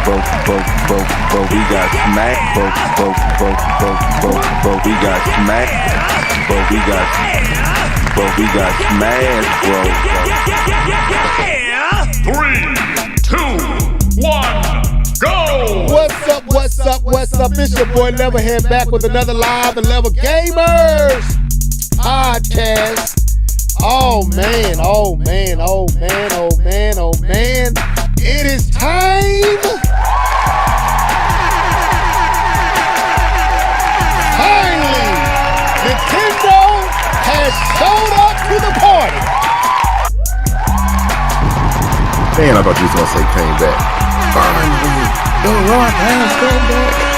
but we got smacked. But we got smacked. But we got smashed, bro. 3, 2, 1, go! What's up? It's your boy Levelhead back with another Live and Level Gamers podcast. Oh man. It is time. Finally, Nintendo has showed up to the party. Man, I thought you was gonna say came back. Finally, the Rock has come back.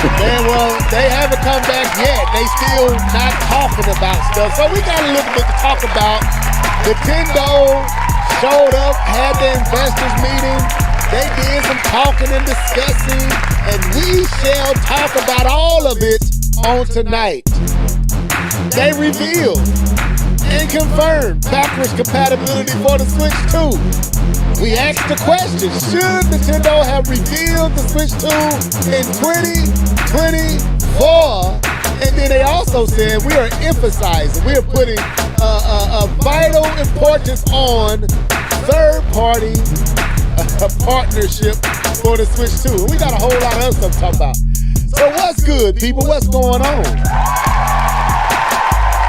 Well, they haven't come back yet. They still not talking about stuff. So we got a little bit to talk about. Nintendo showed up, had the investors meeting. They did some talking and discussing, and we shall talk about all of it on tonight. They revealed and confirmed backwards compatibility for the Switch 2. We asked the question, should Nintendo have revealed the Switch 2 in 2024? And then they also said we are emphasizing, we are putting a vital importance on third-party partnership for the Switch 2. And we got a whole lot of other stuff to talk about. So what's good, people? What's going on?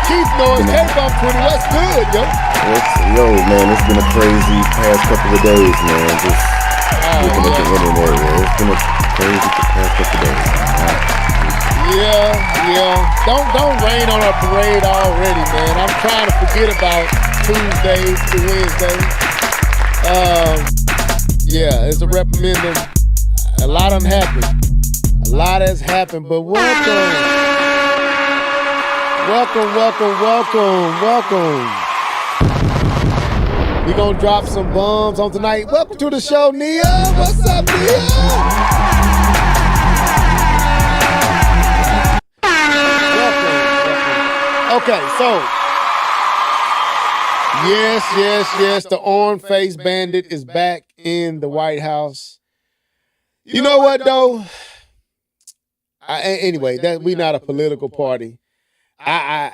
Keith Noise, K-Bump 20, what's good, yo? Man, it's been a crazy past couple of days, man. Just looking at the internet, man. It's been a crazy past couple of days. Yeah. Don't rain on our parade already, man. I'm trying to forget about Tuesdays to Wednesdays. It's a referendum. A lot of them happened. A lot has happened, but welcome. We gonna drop some bombs on tonight. Welcome to the show, Nia. What's up, Nia? Welcome. Okay, so yes, the orange-faced bandit is back in the White House. You know what, though? Anyway, that we not a political party. I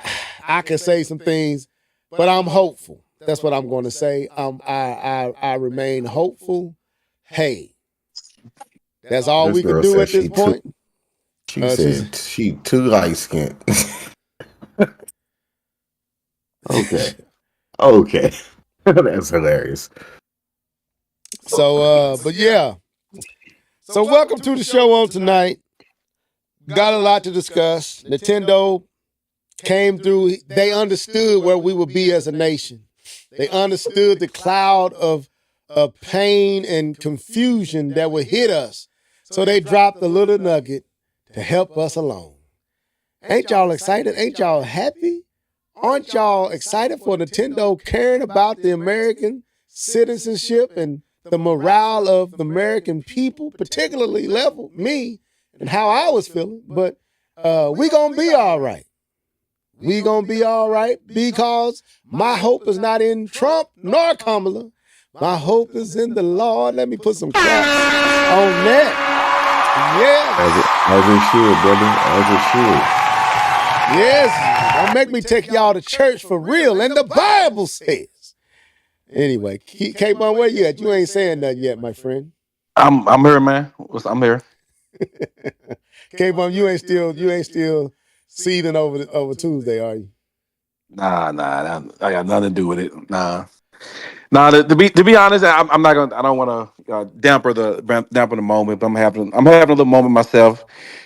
can say some things, but I'm hopeful. That's what I'm going to say. I remain hopeful. Hey, that's all we can do at this point. She said she too light skinned. Okay. That's hilarious. So, but yeah. So welcome to the show on tonight. Got a lot to discuss. Nintendo came through. They understood where we would be as a nation. They understood the cloud of pain and confusion that would hit us. So they dropped a little nugget to help us along. Ain't y'all excited? Ain't y'all happy? Aren't y'all excited for Nintendo caring about the American citizenship and the morale of the American people, particularly me and how I was feeling? But we gonna be all right. We gonna be all right because my hope is not in Trump nor Kamala. My hope is in the Lord. Let me put some claps on that. Yeah. As it should, brother. As it should. Yes. Don't make me take y'all to church for real. And the Bible says. Anyway, K-Bun, where you at? You ain't saying nothing yet, my friend. I'm here, man. I'm here. K-Bun, you ain't still seething over Tuesday, are you? Nah. I got nothing to do with it. Nah. To be honest, I'm not gonna. I don't want to dampen the moment, but I'm having a little moment myself.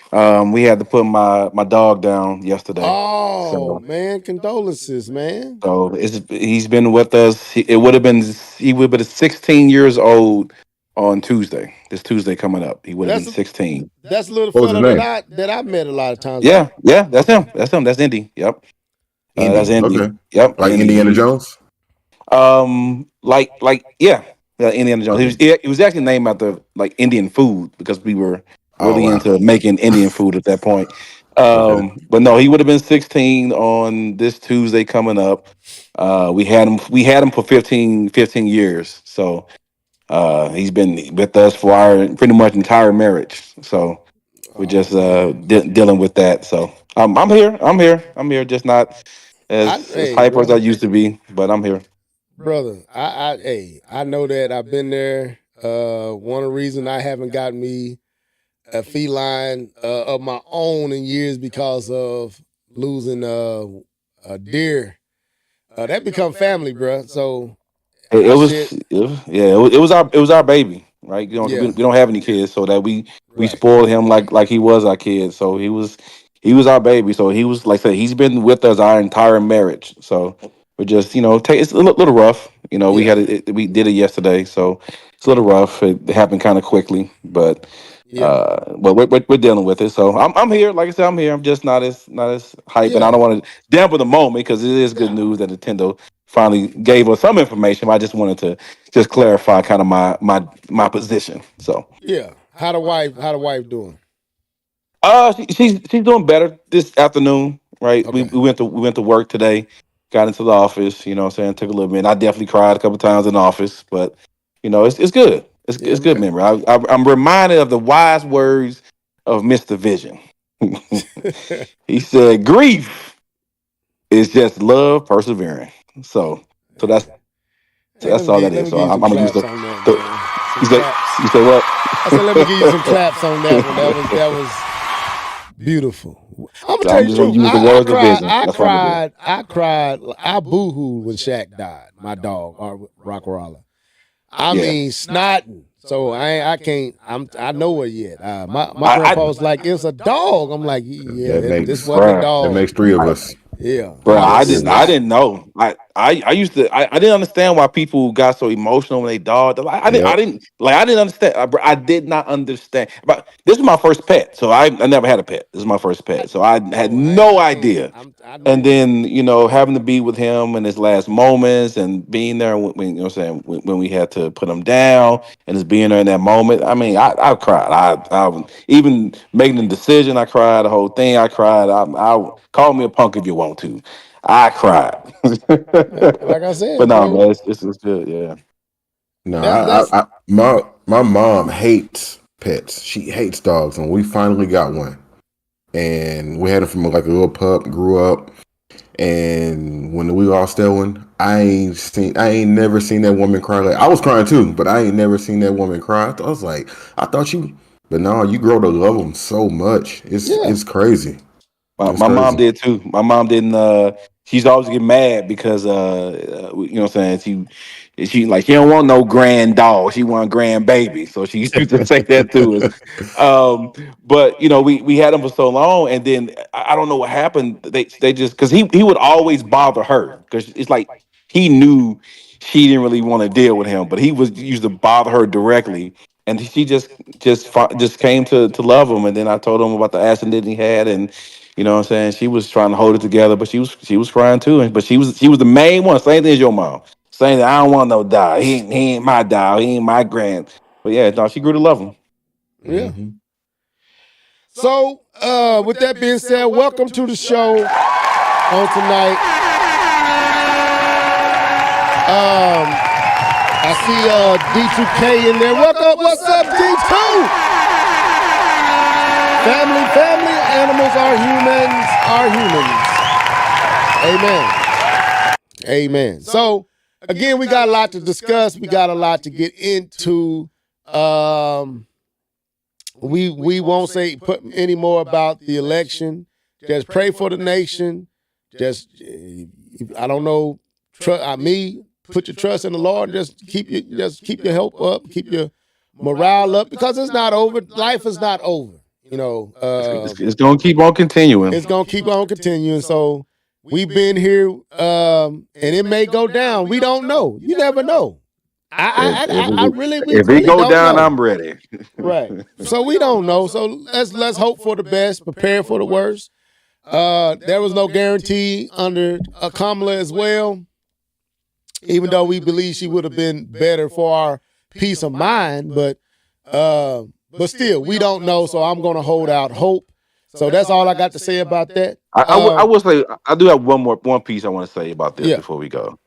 We had to put my dog down yesterday. Oh man, condolences, man. So he's been with us. He would have been 16 years old on Tuesday. This Tuesday coming up, he would have been 16. That's a little fella that I met a lot of times. Yeah, that's him. That's Indy. Yep. That's Indy. Okay. Yep. Like Indiana Jones. Indiana Jones. Okay. He was actually named after like Indian food because we were really into making Indian food at that point. But no, he would have been 16 on this Tuesday coming up. We had him for 15 years. So He's been with us for our pretty much entire marriage. So we're just Oh man, dealing with that. So I'm here. I'm here. Just not as hey, hyper as I brother, used to be, but I'm here. brother, hey, I know that I've been there. One of the reasons I haven't gotten me a feline of my own in years because of losing a deer. That become family, bro. So It I was, shit. yeah, it was our baby, right? We Yeah, don't have any kids, so that we right. spoiled him like he was our kid. So he was our baby. So he was like I said, he's been with us our entire marriage. So we're just take it's a little rough. We Yeah, we did it yesterday, so it's a little rough. It happened kind of quickly, yeah, but we're dealing with it. So I'm here. Like I said, I'm here. I'm just not as hype, and I yeah. don't want to dampen the moment because it is good No, news that Nintendo finally gave us some information. I just wanted to just clarify kind of my position. So yeah. How the wife doing? she's doing better this afternoon, right? Okay. We went to work today, got into the office, what I'm saying, took a little bit. I definitely cried a couple times in the office, but it's good. Yeah, It's good man. memory. I'm reminded of the wise words of Mr. Vision. He said, "Grief is just love persevering." So Hey, that's all that let is. me So give you some I'm gonna use claps the, on that, the man. Some you say claps. you say what? I said, let me give you some claps on that one. That was beautiful. I'm gonna So tell I'm you the just gonna truth. use the words of vision. That's what I'm gonna do. I boohooed when Shaq died. My dog, Rock'n'Roller. I Yeah. mean, snotting. So I can't. I know it yet. My grandpa I was like, it's a dog. I'm like, yeah, That this makes wasn't a bruh, that dog. makes three of us. Yeah, Bro, he was I snot. didn't know. I used to I didn't understand why people got so emotional when they dog. Like, Yep. I didn't understand. I did not understand. But this is my first pet, so I never had a pet. This is my first pet, so I had Oh, no I ain't. idea. I And know. then having to be with him in his last moments and being there when what I'm saying when we had to put him down and just being there in that moment. I mean, I cried. I even making the decision. I cried. The whole thing. I cried. I call me a punk if you want to. I cried. Like I But said, no, bro. man, it's good. Yeah. No, That's my mom hates pets. She hates dogs, and we finally got one. And we had him from like a little pup, grew up. And when we lost that one, I ain't never seen that woman cry. Like I was crying too, but I ain't never seen that woman cry. I was like, I thought you, but no, you grow to love them so much. yeah. It's crazy. It's My mom crazy. did too. My mom didn't. She's always get mad because what I'm saying, she like she don't want no grand dog. She want grand baby. So she used to say that to us. But we had him for so long, and then I don't know what happened. They just because he would always bother her because it's like he knew she didn't really want to deal with him, but he was used to bother her directly. And she just came to love him. And then I told him about the accident he had, and what I'm saying? She was trying to hold it together, but she was crying too. But she was the main one. Same thing as your mom. Saying that I don't want no dog. He ain't my dog. He ain't my grand. But yeah, no, she grew to love him. Yeah. Hmm. So, with that being said, welcome to the show on tonight. I see D2K in there. What's up, D2? Family, animals are humans. Amen. So, again, we got a lot to discuss. We got a lot to get into. We won't say put any more about the election. Just pray for the nation. Just I don't know. Me, put your trust in the Lord. Just keep your help up. Keep your morale up because it's not over. Life is not over. You know, It's gonna keep on continuing. it's gonna keep on continuing. So we've been here, and it may go down. We don't know. You never know. I really, we If it really go don't down, know. I'm ready. Right. So we don't know. So let's hope for the best, prepare for the worst. There was no guarantee under Kamala as well, even though we believe she would have been better for our peace of mind. But still, we don't know. So I'm gonna hold out hope. So that's all I got to say about that. I will say I do have one piece I want to say about this Yeah. before we go.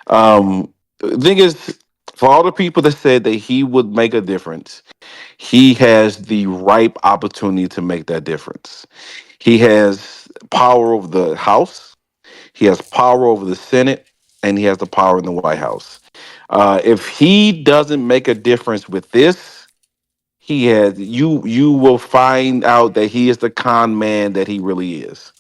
The thing is, For all the people that said that he would make a difference, he has the ripe opportunity to make that difference. He has power over the House, he has power over the Senate, and he has the power in the White House. If he doesn't make a difference with this, he has you will find out that he is the con man that he really is.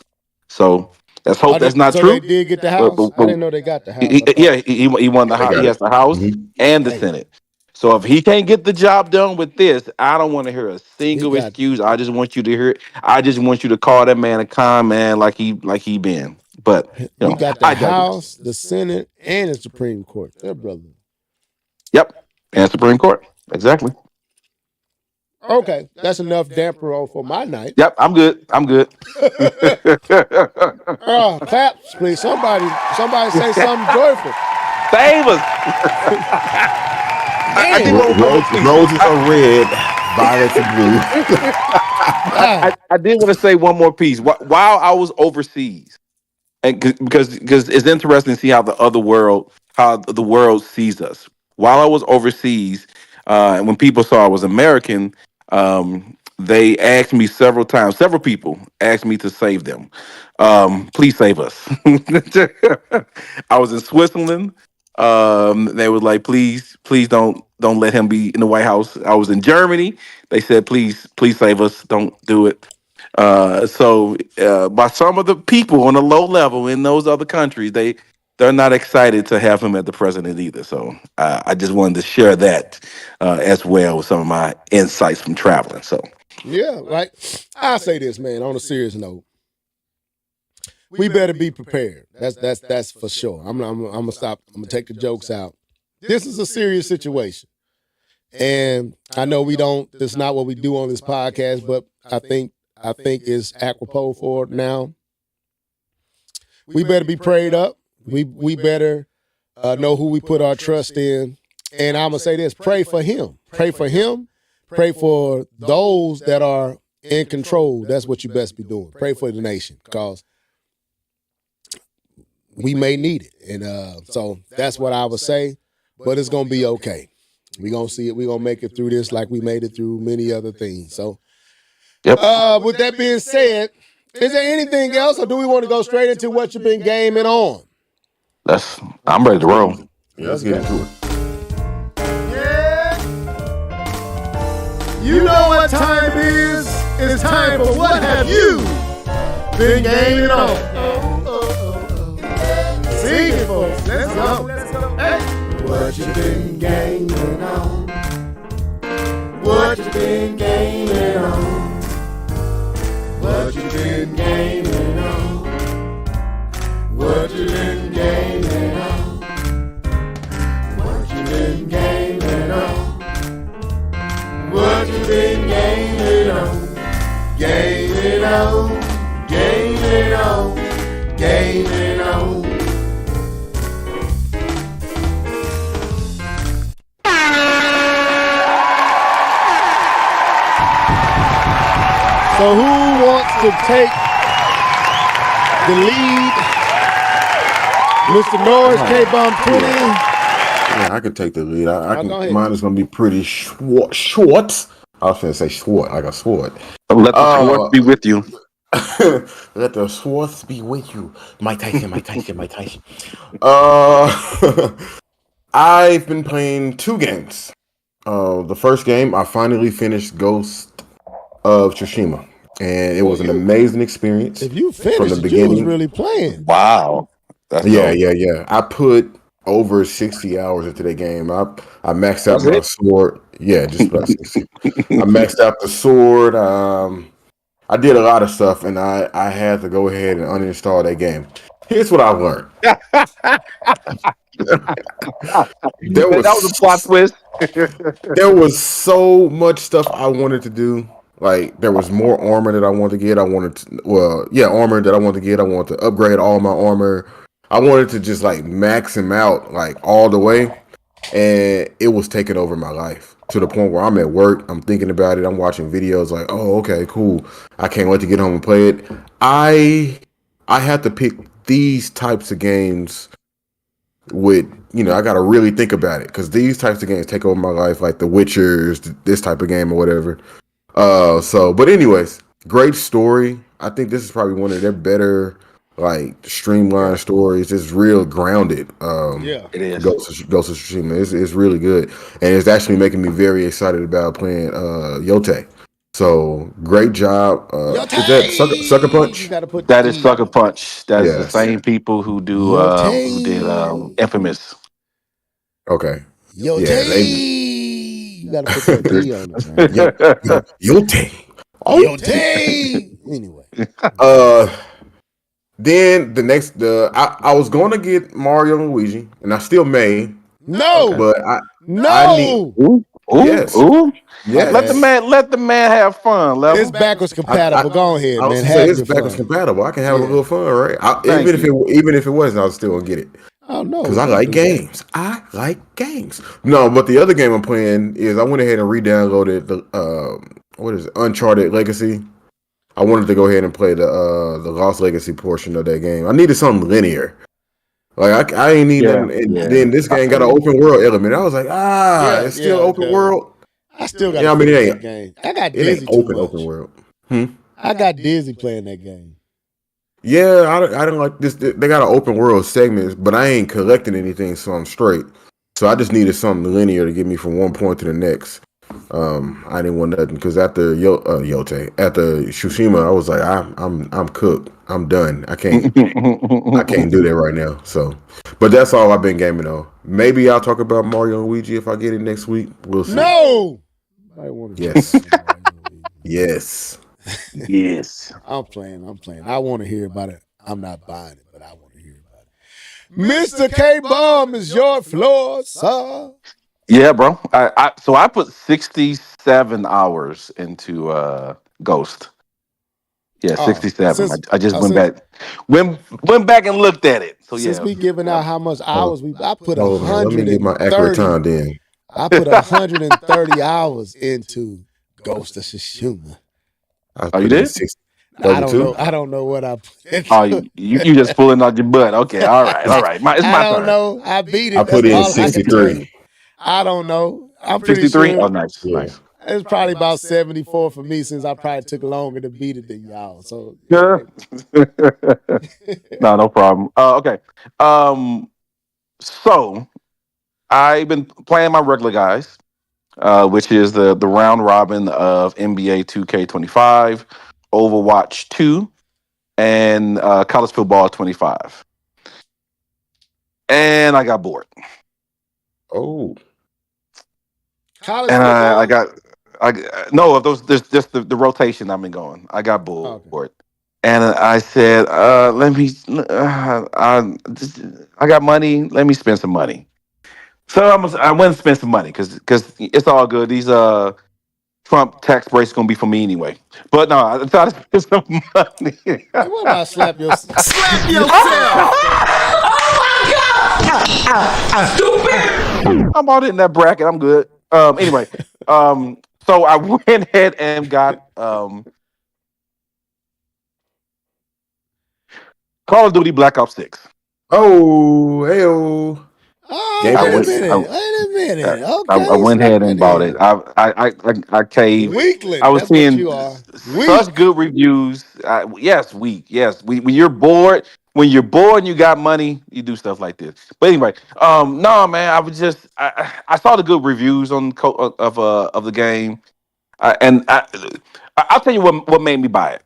So let's hope that's not So they true. did get the But, house. but, I but didn't know they got the house. he, I thought, yeah, he won the They house. He got has it. the House Mhm. and the dang, Senate. So if he can't get the job done with this, I don't want to hear a he single got excuse. I just want you to hear it. I just want you to call that man a con man like he been. But he got the I digress. House, the Senate, and the Supreme Court. Their brother. Yep. And Supreme Court. Exactly. Okay, that's enough damper on for my night. Yep. I'm good. I'm good. Claps, please. Somebody say something joyful. Save us. I did Man, want one more piece. Roses are red, violets are blue. I did want to say one more piece. While I was overseas, and because it's interesting to see how the world sees us. While I was overseas, and when people saw I was American, they asked me several times. Several people asked me to save them. Please save us. I was in Switzerland. They were like, please don't let him be in the White House. I was in Germany. They said, please save us. Don't do it. So by some of the people on a low level in those other countries, they're not excited to have him as the president either. So I just wanted to share that as well with some of my insights from traveling. So yeah, right. I'll say this, man. On a serious note, we better be prepared. That's for sure. I'm gonna stop. I'm gonna take the jokes out. This is a serious situation, and I know we don't. That's not what we do on this podcast, but I think it's apropos for it now. We better be prayed up. We better know who we put our trust in. And I'm gonna say this: pray for him. Pray for him. Pray for those that are in control. That's what you best be doing. Pray for the nation, because we may need it. And so that's what I would say. But it's gonna be okay. We're gonna see it. We're gonna make it through this like we made it through many other things. So yep, with that being said, is there anything else, or do we want to go straight into what you've been gaming on? I'm ready to roll. Yeah, let's get into it. Yeah. You know what time it is. It's time for What Have You Been Gaming On? Sing it, folks. Let's go. Hey. What you been gaming on? What you been gaming on? What you been gaming on? What you been gaming on? What you been gaming on? What you been gaming on? Gaming on, gaming on, gaming on. So who wants to take the lead? Mr. Norris, K-Bomb, put in. Yeah, I can take the lead. I go ahead. can. Mine is going to be pretty short. I was going to say short, like a sword. Let the Schwartz be with you. Let the Schwartz be with you. Mike Tyson. I've been playing 2 games. The first game, I finally finished Ghost of Tsushima, and it was an amazing experience. If you finished, from the you beginning. was really playing. Wow. That's Yeah. dope. I put over 60 hours into the game. I maxed out That's my it? sword. Yeah, just about 60. I maxed out the sword. I did a lot of stuff, and I had to go ahead and uninstall that game. Here's what I learned. There That was a plot twist. there was so much stuff I wanted to do. Like, there was more armor that I wanted to get. Armor that I wanted to get. I wanted to upgrade all my armor. I wanted to just like max him out like all the way, and it was taking over my life to the point where I'm at work. I'm thinking about it. I'm watching videos like, oh, okay, cool. I can't wait to get home and play it. I had to pick these types of games with I got to really think about it because these types of games take over my life, like The Witcher's, this type of game or whatever. But anyways, great story. I think this is probably one of their better, like streamlined Yeah. stories. It's real grounded. Yeah. It is. Ghost of Tsushima. It's really good, and it's actually making me very excited about playing Yote. So great job. Yo, Is that Sucker you Punch? got to put the That is E Sucker on it. Punch. That is the Yes. same people who did Yote. Infamous. Okay. Yote. Yeah, they. You got to put that D on it, man. Yote. Yote. Anyway. Uh, then I was gonna get Mario and Luigi, and I still may, No. but I need No. Ooh, ooh, yes, ooh. My Let the yes. bad. man have fun. It's Level. backwards I, I, compatible. Go ahead, I was man. gonna say Have it's your backwards fun. compatible. I can have a Yeah. little fun, right? Thank you. Even if it wasn't, I was still gonna get it Oh no, because I don't like do that. games. I like games. No, but the other game I'm playing is I went ahead and re-downloaded the what is it, Uncharted Legacy. I wanted to go ahead and play the Lost Legacy portion of that game. I needed something linear. Like I ain't need Yeah, nothing. And yeah. then this I game got feel an you. open world element. I was like, Yeah, it's still yeah, it open does. world. I still got to Yeah, I mean finish that game. I got it ain't dizzy too open much. world. Hmm? I got dizzy playing that game. Yeah, I don't like this. They got an open world segments, but I ain't collecting anything, so I'm straight. So I just needed something linear to get me from one point to the next. I didn't want nothing because after Yote, after Tsushima, I was like, I'm cooked. I'm done. I can't do that right now. So, but that's all I've been gaming on. Maybe I'll talk about Mario and Luigi if I get it next week. We'll see. No. I want to talk Yes, about Mario Luigi. yes. Yes. I'm playing. I want to hear about it. I'm not buying it, but I want to hear about it. Mr. K Bomb is your floor, sir. Yeah, bro. So I put 67 hours into Ghost. Yeah, Oh, 67. I just went since back went back and looked at it. So yeah. we giving out how much Hold, hours I put hold on. Let me get my accurate 130. time then. I put 130 hours into Ghost of Tsushima. I Oh, you put in did? six I over don't know. two. I don't know what I put Oh, into. you just pulling out your butt. Okay, all right, all right. It's I my don't turn. know. I beat I it. put That's in all I can tell 63. you. I don't know. I'm pretty 63? Oh, sure nice, Yeah. nice. it's probably about 74 for me since I probably took longer to beat it than y'all. So Yeah. No, no problem. Okay. Um, so I've been playing my regular guys, which is the round robin of NBA 2K25, Overwatch 2, and college football 25. And I got bored. Oh, college And I football? got no of those. There's just the rotation I've been going. I got bored, Okay. and I said, "Let me. I got money. Let me spend some money." So I went and spent some money because it's all good. These Trump tax breaks gonna be for me anyway. But no, I thought to spend some money. Hey, what about slap your Slap yourself, yourself. dumbass? I'm all in that bracket. I'm good. Anyway, so I went ahead and got Call of Duty Black Ops 6. oh, hey, oh. Oh, Game I wait a went. Pass. minute. Wait a Uh, minute. I Okay, went slap ahead and it bought it. in. I caved. I Weakling. was That's what seeing you are. such Weak. good reviews. Yes, weak. Yes, when you're bored, and you got money, you do stuff like this. But anyway, no, man, I was just I saw the good reviews on of the game, I'll tell you what made me buy it.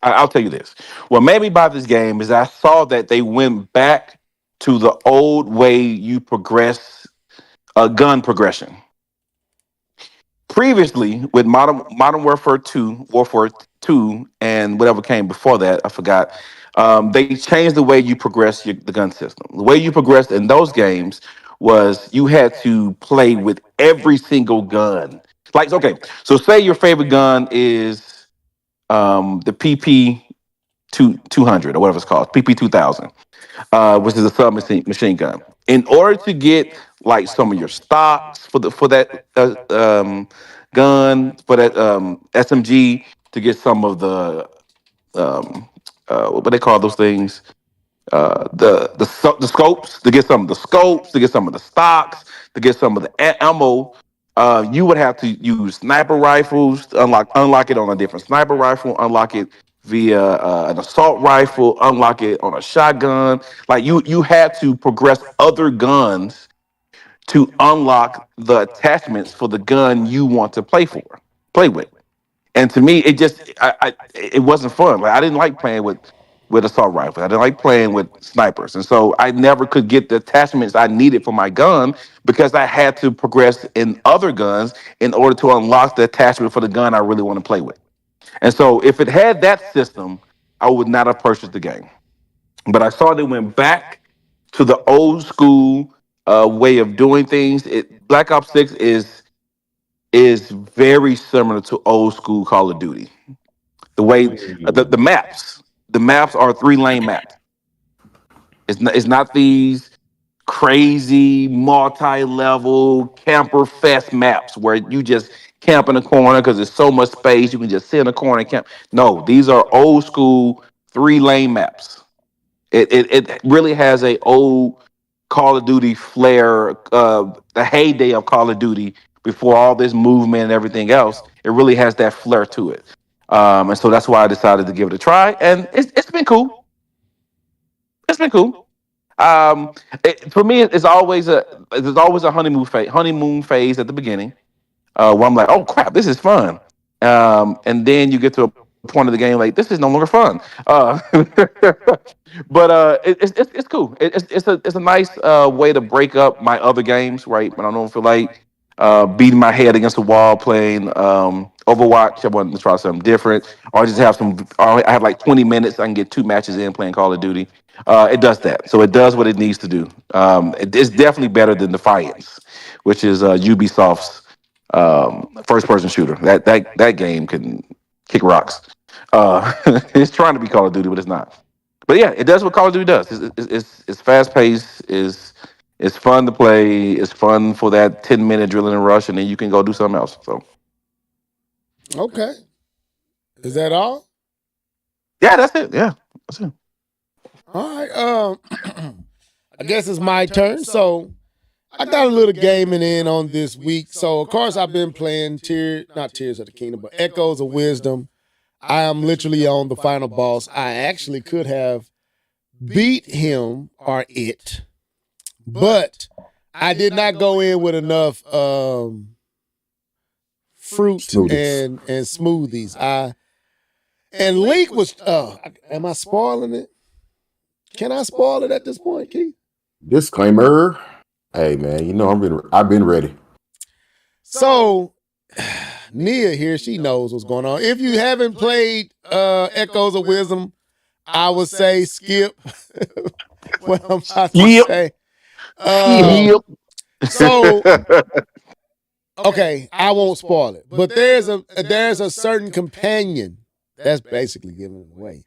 I'll tell you this. What made me buy this game is I saw that they went back to the old way you progress gun progression. Previously, with Modern Warfare 2, and whatever came before that, I forgot. They changed the way you progress the gun system. The way you progressed in those games was you had to play with every single gun. Like, okay, so say your favorite gun is the PP 200 or whatever it's called, PP 2000, which is a machine gun. In order to get like some of your stocks for that gun, for that SMG, to get some of the what they call those things, the scopes, to get some of the scopes, to get some of the stocks, to get some of the ammo. You would have to use sniper rifles to unlock it on a different sniper rifle, unlock it via an assault rifle, unlock it on a shotgun. Like you had to progress other guns to unlock the attachments for the gun you want to play with. And to me, it wasn't fun. Like I didn't like playing with assault rifles. I didn't like playing with snipers, and so I never could get the attachments I needed for my gun because I had to progress in other guns in order to unlock the attachment for the gun I really want to play with. And so, if it had that system, I would not have purchased the game. But I saw they went back to the old school way of doing things. Black Ops Six is very similar to old school Call of Duty. The way the maps are 3 lane maps. It's not these crazy multi-level camper fest maps where you just camp in a corner because there's so much space you can just sit in a corner and camp. No, these are old school 3 lane maps. It really has a old Call of Duty flair, the heyday of Call of Duty before all this movement and everything else. It really has that flair to it, and so that's why I decided to give it a try, and it's been cool. It's been cool. For me, there's always a honeymoon phase at the beginning, where I'm like, oh crap, this is fun. And then you get to a point of the game like this is no longer fun. But it's cool. It's a nice way to break up my other games, right? When I don't feel like beating my head against the wall playing Overwatch. I wanted to try something different, or I just have or I have like 20 minutes. I can get 2 matches in playing Call of Duty. It does that, so it does what it needs to do. It's definitely better than Defiance, which is Ubisoft's first person shooter. That game can kick rocks. It's trying to be Call of Duty, but it's not. But yeah, it does what Call of Duty does. It's fast paced. It's fun to play. It's fun for that 10 minute drilling and rush, and then you can go do something else. So Okay. Is that all? yeah, that's it. Yeah, that's it. All right. I guess it's my turn. So I got a little gaming in on this week. So of course I've been playing not Tears of the Kingdom, but Echoes of Wisdom. I am literally on the final boss. I actually could have beat him or it, but I did not go in with enough fruit Smoothies. and smoothies. And Link was. Am I spoiling it? Can I spoil it at this point, Keith? Disclaimer. Hey man, I've been ready. So Nia here, she knows what's going on. If you haven't played Echoes of Wisdom, I would say skip what I'm about to Yep. say. Yep. So okay, I won't spoil it, but there's a certain companion that's basically giving it away.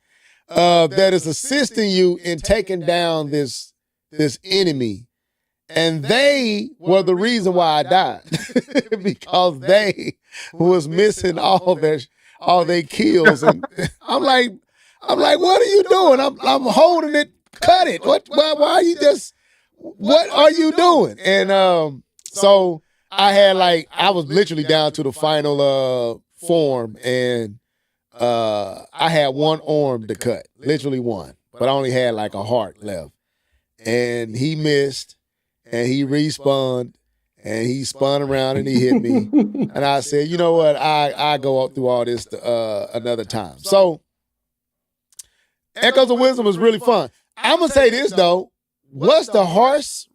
That is assisting you in taking down this enemy. And they were the reason why I died because they was missing all their kills, and I'm like, what are you doing? I'm holding it, cut it. Why are you just? What are you doing? And so I was literally down to the final form, and I had one arm to cut, literally one, but I only had like a heart left, and he missed. And he respawned, and he spun around and he hit me. And I said, you know what? I go up through all this another time. So Echoes of Wisdom was really fun. I'm gonna say this though: was the horse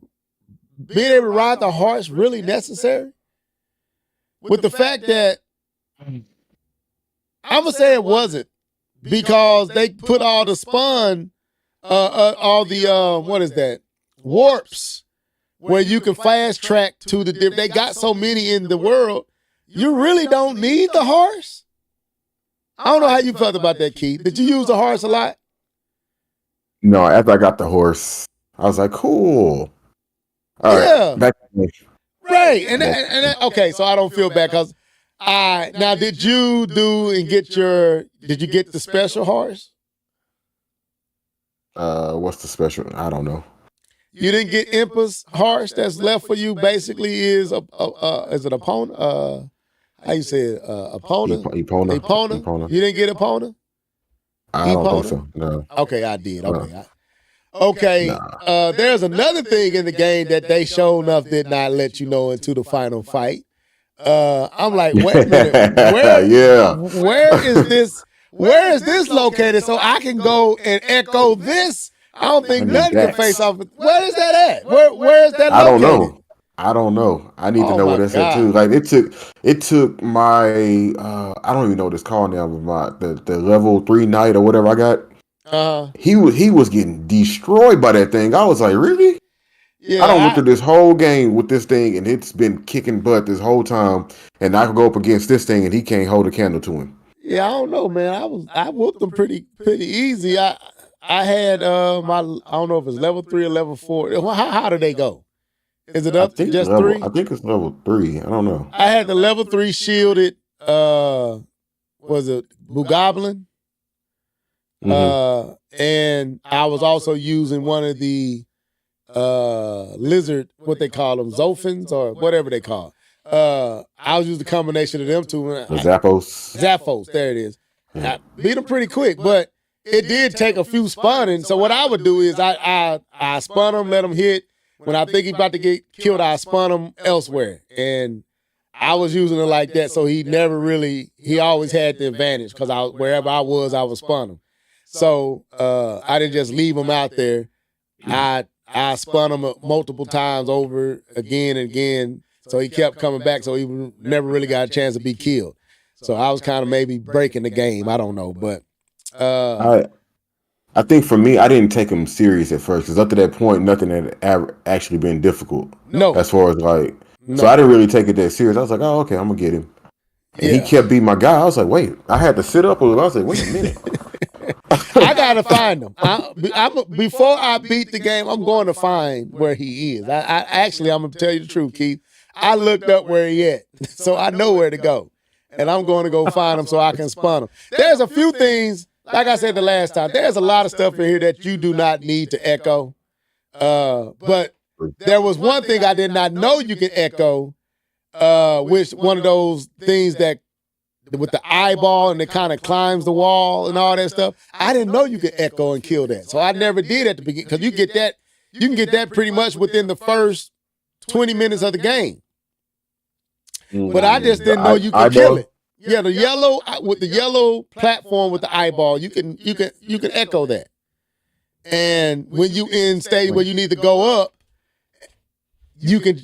being able to ride the horse really necessary? With the fact that I'm gonna say it wasn't, because they put all the all the what is that, warps, where you can fast track to the they got so many in the world, you really don't need the horse. I don't know how you felt about that, Keith. Did you use the horse a lot? No, after I got the horse, I was like, cool. All right, back to me. Right. Okay, so I don't feel bad because now did you get the special horse? What's the special? I don't know. You didn't get Impa's Harsh. That's left for you. Basically, is it opponent? How you say it? Opponent. Epona. Epona. Epona. You didn't get Epona. I don't think Epona. so. No. Okay, I did. No. Okay. Okay. Nah. There's another thing in the game that they sure enough did not let you know into the final fight. I'm like, wait a minute, Yeah. where is this? Where is this located so I can go and echo this? I don't think I need nothing can that. face off. Where is that at? Where is that I don't located? know. I don't know. I need to Oh know my what that's at too. God. Like it took my I don't even know what it's called now, but the level 3 knight or whatever I got. He was getting destroyed by that thing. I was like, really? I don't went Yeah, through this whole game with this thing, and it's been kicking butt this whole time. And I could go up against this thing, and he can't hold a candle to him. I don't know, man. I whooped them pretty easy. I had I don't know if it's level 3 or level 4. How do they go? Is it up just I 3? think it's level 3. I don't know. I had the level 3 shielded. Was it Bogoblin? Mm-hmm. And I was also using one of the lizard, what they call them, Zophins or whatever they call. I was using the combination of them two. The Zappos. Zaphos, there it is. I beat them pretty quick, but it did take a few spawning. So what I would do is I spun them, let them hit. When I think he's about to get killed, I spun him elsewhere. And I was using it like that, so he always had the advantage because wherever I was spun him. So I didn't just leave him out there. I spun him multiple times over again and again. So he kept coming back, so he never really got a chance to be killed. So I was kind of maybe breaking the game. I don't know, but I think for me, I didn't take him serious at first because up to that point, nothing had actually been difficult. No. As far as like, No. so I didn't really take it that serious. I was like, oh, okay, I'm gonna get him. And he kept being my guy. I was like, wait, I had to sit up a little. I was like, wait a minute. I gotta find him. Before I beat the game, I'm going to find where he is. I'm gonna tell you the truth, Keith. I looked up where he at, so I know where to go, and I'm going to go find him so I can spawn him. There's a few things, like I said the last time. There's a lot of stuff in here that you do not need to echo, but there was one thing I did not know you can echo, which one of those things that with the eyeball and it kind of climbs the wall and all that stuff. I didn't know you could echo and kill that. So I never did at the beginning because you can get that pretty much within the first 20 minutes of the game. But I just didn't know you could kill it. Yeah, the yellow platform with the eyeball, you can echo that. And when you in stage where you need to go up, you can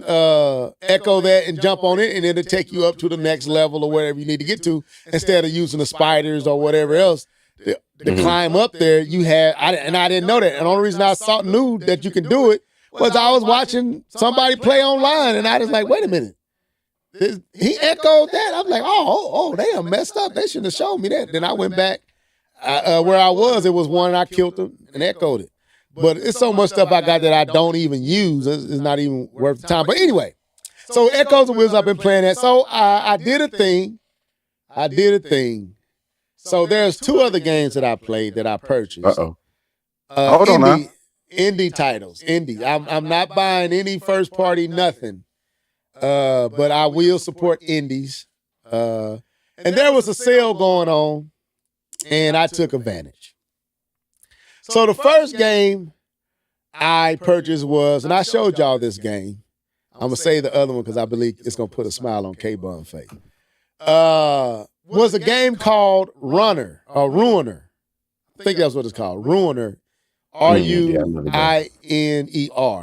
echo that and jump on it, and it'll take you up to the next level or wherever you need to get to, instead of using the spiders or whatever else to climb up there. I didn't know that. And the only reason I knew that you can do it was I was watching somebody play online, and I was like, wait a minute, he echoed that. I'm like, oh, they are messed up. They shouldn't have shown me that. Then I went back where I was. It was one I killed them and echoed it. But it's so much stuff I got that I don't even use. It's not even worth the time. But anyway, so Echoes of Wisdom, I've been playing that. So I did a thing. So there's 2 other games that I played that I purchased. Hold on now. Indie titles. I'm not buying any first party nothing. But I will support indies. And there was a sale going on, and I took advantage. So the first game I purchased was, and I showed y'all this game. I'm going to say the other one because I believe it's going to put a smile on K-Bun face. Was a game called Runner, or Ruiner. I think that's what it's called. Ruiner. Ruiner.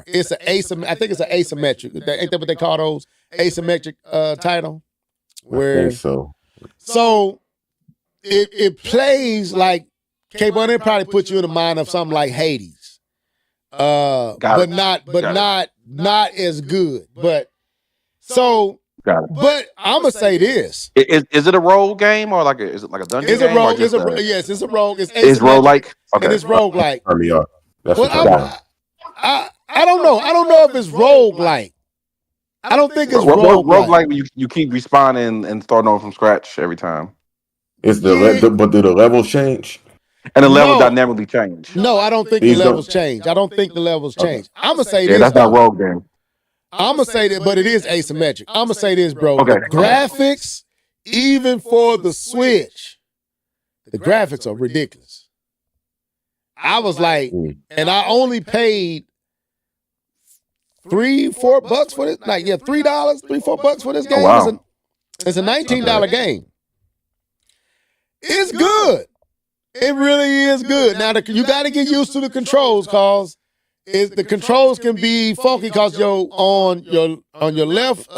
It's I think it's an asymmetric. Ain't that what they call those? Asymmetric title? I think so. So it plays like K-Bun, it probably put you in the mind of something like Hades. But not as good. But I'm gonna say this. Is it a role game or is it like a dungeon It's game? a rogue. Yes, it's a rogue. It's It's roguelike? Okay. And it's roguelike. That's what I don't know. I don't know if it's roguelike. I don't think it's roguelike. Roguelike, you keep respawning and starting over from scratch every time. But do the levels change? And the level No. dynamically change. No, I don't think the levels change. I don't think the levels change. I'm gonna say Yeah, this. that's not though. rogue game. I'm gonna say that, but it is asymmetric. I'm gonna say this, bro. Okay. The graphics, even for the Switch, the graphics are ridiculous. I was like, and I only paid $3-4 for this. Like, yeah, $3, $3-4 for this game. Oh, wow. It's a $19 game. It's good. It really is good. Now you got to get used to the controls, cause the controls can be funky, cause on your left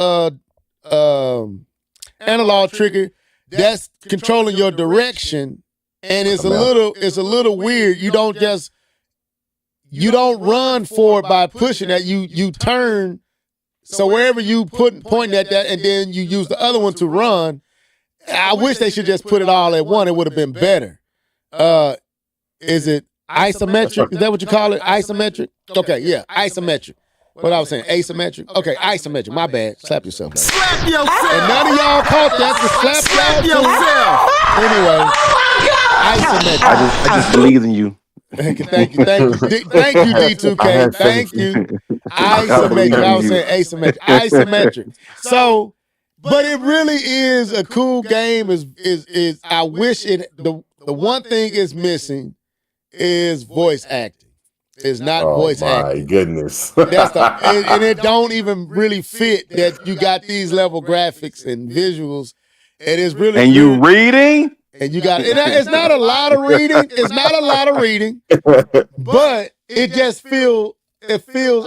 analog trigger, that's controlling your direction, and it's a little weird. You don't run forward by pushing that. You turn. So wherever you point at that, and then you use the other one to run. I wish they should just put it all at one. It would have been better. Is it isometric? Is that what you call it? Isometric? Okay, yeah, isometric. What I was saying, asymmetric? Okay, isometric. My bad. Slap yourself. Man. Slap yourself. And none of y'all caught that, so slap yourself. Anyway, isometric. I just believe in you. Thank you, D2K. Thank you. Isometric. I was saying asymmetric. Isometric. So, but it really is a cool game. Is I wish it. The one thing is missing is voice acting. It's not voice acting. My goodness. And it don't even really fit that you got these level graphics and visuals. It is really and you reading. And you got it's not a lot of reading. It's not a lot of reading, but it just feels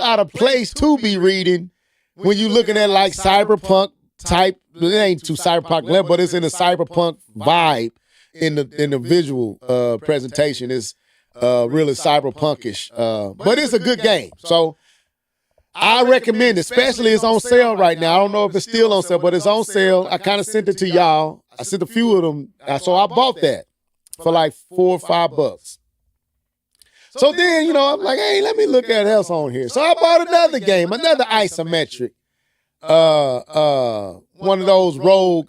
out of place to be reading when you're looking at like cyberpunk type. It ain't too cyberpunk level, but it's in a cyberpunk vibe in the visual presentation. It's really cyberpunkish, but it's a good game. So I recommend it, especially it's on sale right now. I don't know if it's still on sale, but it's on sale. I kind of sent it to y'all. I sent a few of them, so I bought that for like $4 or $5. So then, I'm like, hey, let me look at what else on here. So I bought another game, another isometric, one of those rogue.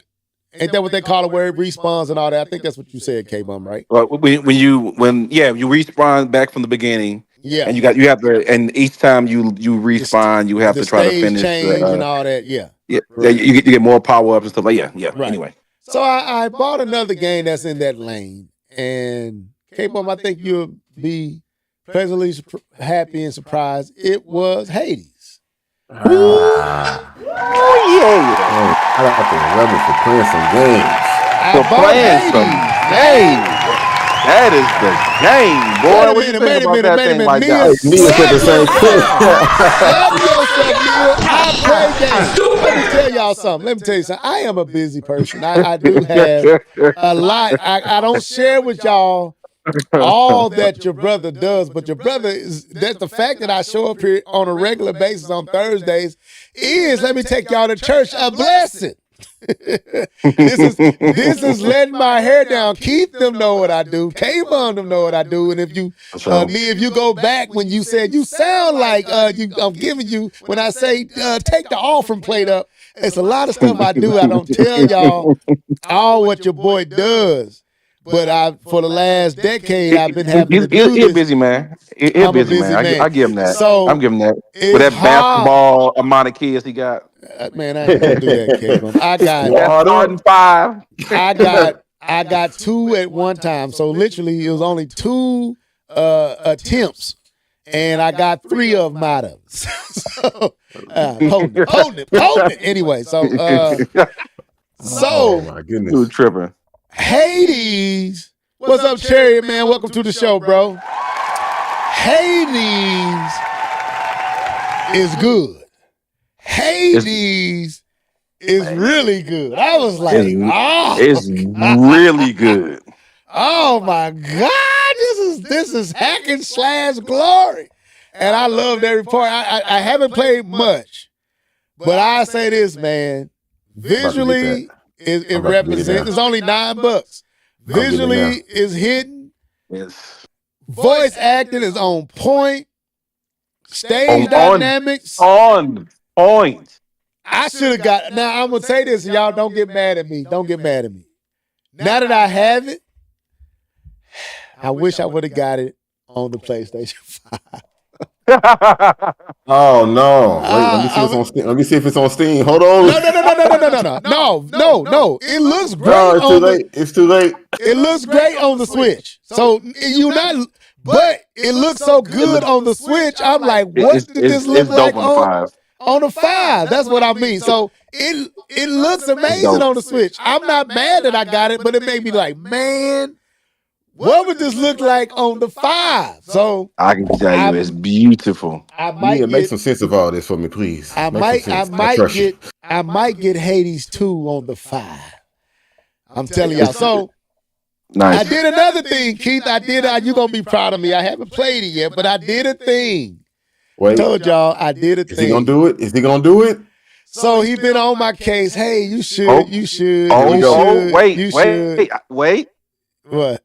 Ain't that what they call it, where it respawns and all that? I think that's what you said, K-Bum, right? Well, when you respawn back from the beginning. Yeah, and you have to, and each time you respawn, you have to try to finish change and all that. Yeah, right. you get more power ups and stuff like yeah. Right. Anyway, so I bought another game that's in that lane, and K-Bum, I think you'll be pleasantly happy and surprised. It was Hades. I got to remember for playing some games. That is the game, boy. What you think about that thing like that? Nia said the same thing. Let me tell y'all something. I am a busy person. I do have a lot. I don't share with y'all all that your brother does, but your brother that's the fact that I show up here on a regular basis on Thursdays is, let me take y'all to church, a blessing. This is letting my hair down. Keith them know what I do. K-Bun them know what I do. And if you if you go back when you said you sound like I'm giving you when I say take the offering plate up, it's a lot of stuff I do. I don't tell y'all all what your boy does. But for the last decade, I've been having to do this. He's busy, man. He's busy, man. I give him that. So I'm giving that. With that basketball amount of kids he got. Man, I ain't gonna do that, Kevin. I got 5. I got 2 at one time. So literally, it was only 2 attempts, and I got 3 of them out of it. So holding it. Anyway, so oh my goodness, you tripping. Hades, what's up, Cherry man? Welcome to the show, bro. Hades is good. Hades is really good. I was like, it's really good. Oh my God, this is hacking / glory, and I loved every part. I haven't played much, but I say this, man. Visually, it represents. It's only $9. Visually is hidden. Yes. Voice acting is on point. Stage dynamics on point. I should have got. Now I'm gonna say this, and y'all don't get mad at me. Don't get mad at me. Now that I have it, I wish I would have got it on the PlayStation 5. Oh no! Wait, let me see if it's I'm- on Steam. Let me see if it's on Steam. Hold on. No. It looks great No, it's too on the. late. It's too late. It looks great on the Switch. So you not, but it looks so good on the Switch. I'm like, what did this look like dope on the 5. on the 5? That's what I mean. So it looks amazing on the Switch. I'm not mad that I got it, but it made me like, man, what would this look like on the 5? So I can tell you, it's beautiful. I Nia, might make get, some sense of all this for me, please. I Make some sense. might trust you. get Hades 2 on the 5. I'm telling y'all. So Nice. I did another thing, Keith. You're gonna be proud of me. I haven't played it yet, but I did a thing. Wait, Told y'all I did a is he gonna thing. do it? Is he gonna do it? So he been on my case. Hey, you should, Oh. you should, Oh, you should, wait, you wait, should. wait. What?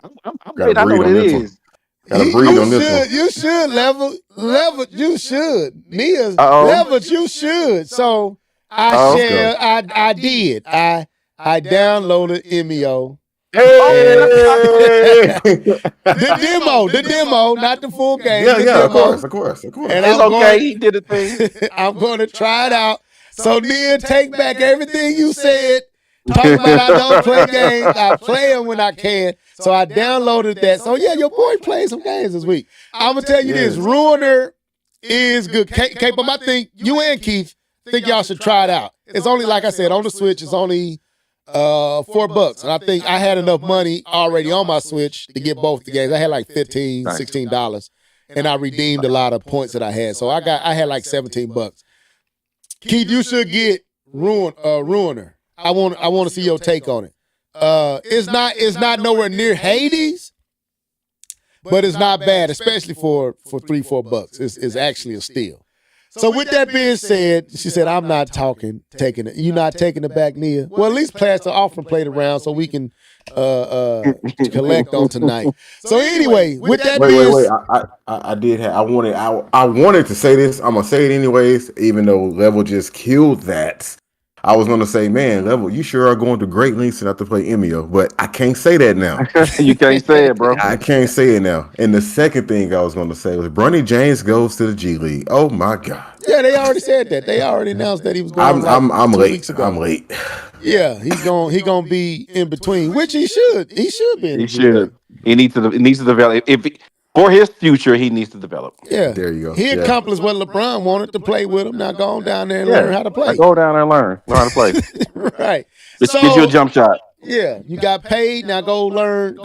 I'm Gotta wait, I know breathe what on it this one. is. Gotta breathe on this one. You should level. You should. Nia's Uh-oh. leveled. You should. So I Oh. share. I did. I downloaded MEO. Hey! The demo, not the full game. yeah, the yeah, demo. of course. And It's I'm okay. going- He did a thing. I'm going to try it out. So Nia, take back everything you said. Talking about I don't play games. I play them when I can. So I downloaded that. So yeah, your boy played some games this week. I'm gonna tell you this: Ruiner is good. K-pop, I think you and Keith think y'all should try it out. It's only, like I said, on the Switch. It's only $4, and I think I had enough money already on my Switch to get both the games. I had like $15, $16, and I redeemed a lot of points that I had. So I had like $17. Keith, you should get Ruiner. I want to see your take on it. It's not nowhere near Hades, but it's not bad, especially for $3-4. It's actually a steal. So with that being said, she said, I'm not taking it. You not taking it back, Nia? Well, at least play us the often played around so we can collect on tonight. So anyway, with that being Wait. I wanted to say this. I'm gonna say it anyways, even though Level just killed that. I was gonna say, man, Level, you sure are going to great lengths not to play Emio, but I can't say that now. You can't say it, bro. I can't say it now. And the second thing I was gonna say was Bronny James goes to the G League. Oh my God. Yeah, they already said that. They already announced that he was going. I'm 2 late. weeks ago. I'm late. Yeah, he's gonna be in between, which he should. He should be. He should. He needs to develop. For his future, he needs to develop. Yeah, There you go. He Yeah. accomplished what LeBron wanted to play with him. Now go on down there and learn how to play. Go down there and learn how to play. Right. Just get you a jump shot. Yeah, you got paid. Now go learn.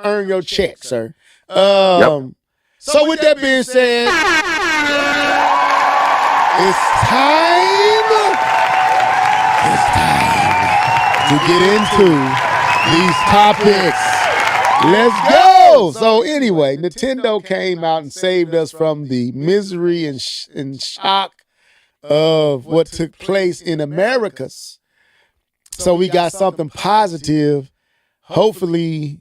Earn your check, sir. Yep. So with that being said, it's time. It's time to get into these topics. Let's go. So anyway, Nintendo came out and saved us from the misery and shock of what took place in Americas. So we got something positive. Hopefully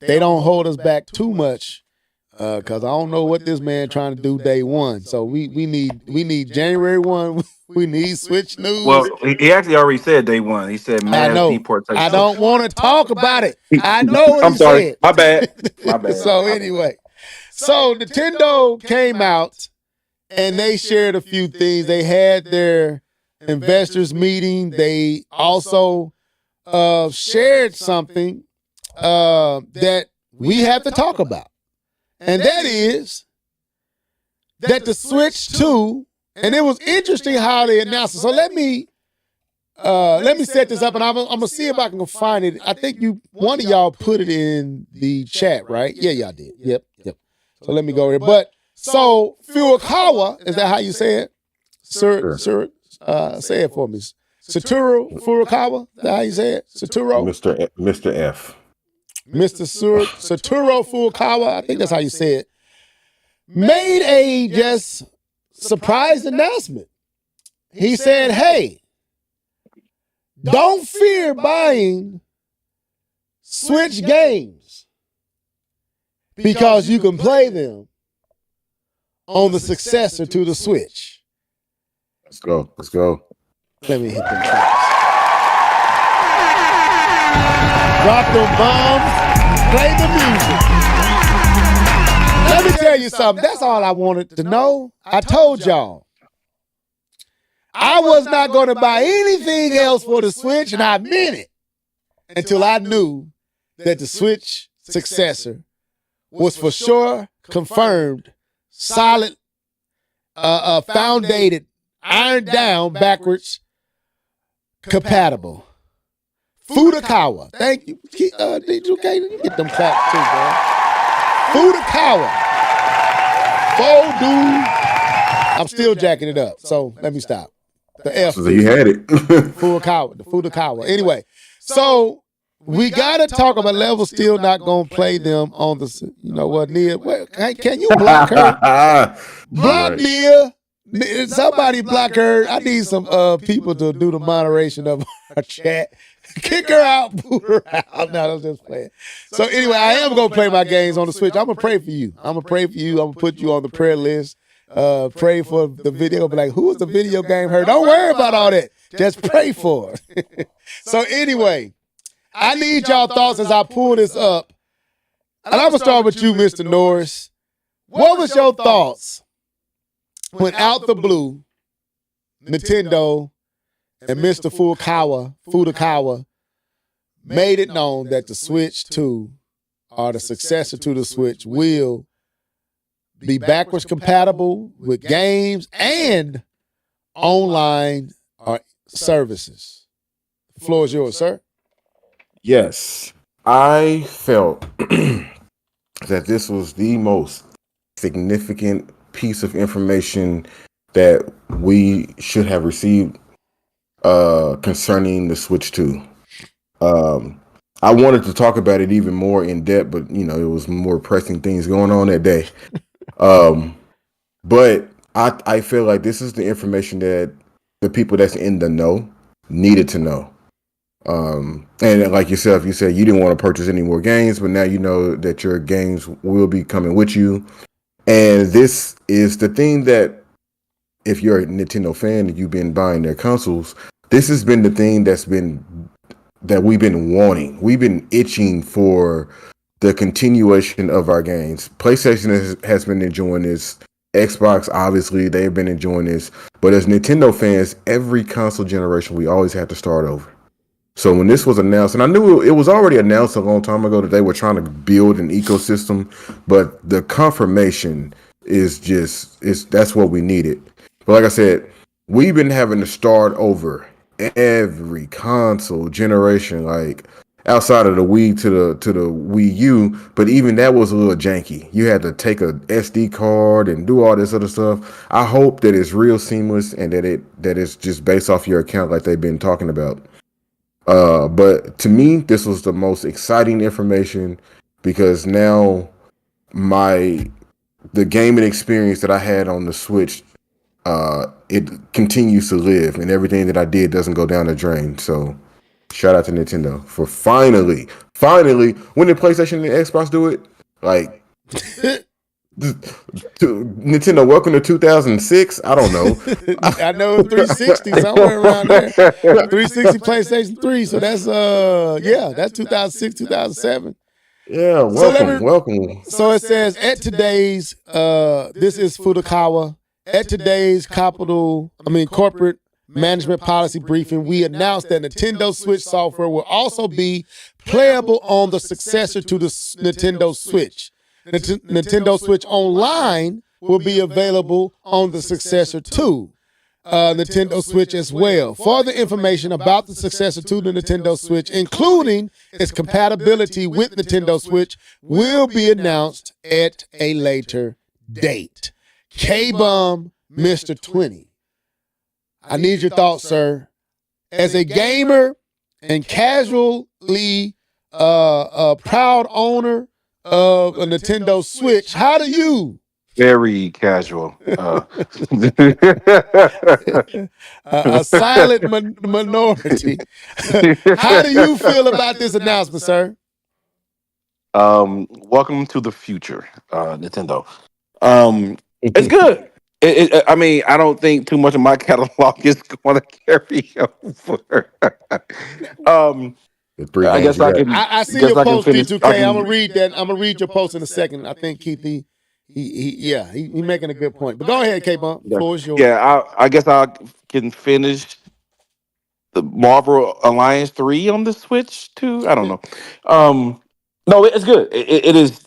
they don't hold us back too much, because I don't know what this man trying to do day one. So we need January 1. We need Switch news. Well, he actually already said day one. He said I mass know. deportation. I don't want to talk about it. I know what I'm he sorry. said. My bad. My bad. So anyway, so Nintendo came out and they shared a few things. They had their investors meeting. They also shared something that we have to talk about, and that is that the Switch 2. And it was interesting how they announced it. So let me set this up, and I'm gonna see if I can find it. I think one of y'all put it in the chat, right? Yeah, y'all did. Yep. So let me go here. But so Furukawa, is that how you say it? Sir, say it for me. Satoru Furukawa, is that how you say it? Satoru? Mr. F. Satoru Furukawa, I think that's how you say it. Made a just surprise announcement. He said, hey, don't fear buying Switch games because you can play them on the successor to the Switch. Let's go. Let me hit them tracks. Drop them bombs. Play the music. Let me tell you something. That's all I wanted to know. I told y'all. I was not going to buy anything else for the Switch, and I meant it until I knew that the Switch successor was for sure confirmed, solid, founded, ironed down, backwards, compatible. Furukawa. Thank you. DJ, you get them claps too, bro. Furukawa. I'm still jacking it up, so let me stop. The F. So you had it. Furukawa. The Furukawa. Anyway, so we got to talk about Level still not going to play them on the, you know what, Nia? Can you block her? Block right. Nia. Somebody block her. I need some people to do the moderation of our chat. Kick her out, boot her out. No, I'm just playing. So anyway, I am going to play my games on the Switch. I'm going to pray for you. I'm going to pray for you. I'm going to put you on the prayer list. Pray for the video. Be like, who is the video game heard? Don't worry about all that. Just pray for it. So anyway, I need y'all thoughts as I pull this up. And I'm going to start with you, Mr. Norris. What was your thoughts when out the blue, Nintendo and Mr. Furukawa made it known that the Switch 2, or the successor to the Switch, will be backwards compatible with games and online services? The floor is yours, sir. Yes, I felt that this was the most significant piece of information that we should have received concerning the Switch 2. I wanted to talk about it even more in depth, but you know, it was more pressing things going on that day. But I feel like this is the information that the people that's in the know needed to know. And like yourself, you said you didn't want to purchase any more games, but now you know that your games will be coming with you. And this is the thing that, if you're a Nintendo fan and you've been buying their consoles, this has been the thing that we've been wanting. We've been itching for the continuation of our games. PlayStation has been enjoying this. Xbox, obviously, they've been enjoying this. But as Nintendo fans, every console generation, we always have to start over. So when this was announced, and I knew it was already announced a long time ago that they were trying to build an ecosystem, but the confirmation is that's what we needed. But like I said, we've been having to start over every console generation, like outside of the Wii to the Wii U, but even that was a little janky. You had to take a SD card and do all this other stuff. I hope that it's real seamless and that it's just based off your account like they've been talking about. But to me, this was the most exciting information because now the gaming experience that I had on the Switch, it continues to live, and everything that I did doesn't go down the drain. So shout out to Nintendo for finally, when did PlayStation and Xbox do it? Like, Nintendo, welcome to 2006. I don't know. I know 360 somewhere around there. 360 PlayStation 3. So that's that's 2006, 2007. Yeah, welcome. So it says at today's this is Furukawa. At today's corporate management policy briefing, we announced that Nintendo Switch software will also be playable on the successor to the Nintendo Switch. Nintendo Switch Online will be available on the successor to Nintendo Switch as well. Further information about the successor to the Nintendo Switch, including its compatibility with Nintendo Switch, will be announced at a later date. K-Bum, Mr. 20. I need your thoughts, sir. As a gamer and casually proud owner of a Nintendo Switch, how do you? Very casual. A silent minority. How do you feel about this announcement, sir? Welcome to the future, Nintendo. It's good. I mean, I don't think too much of my catalog is going to carry over. The three I games guess you I got. can. I see Guess your I can post, finish. I D2K. I'm can. gonna read that. I'm gonna read your post in a second. I think Keith, he making a good point. But go ahead, K Bump. Yeah, Floor is yours. yeah. I guess I can finish the Marvel Alliance 3 on the Switch too. I don't know. Um, no, it's good. It is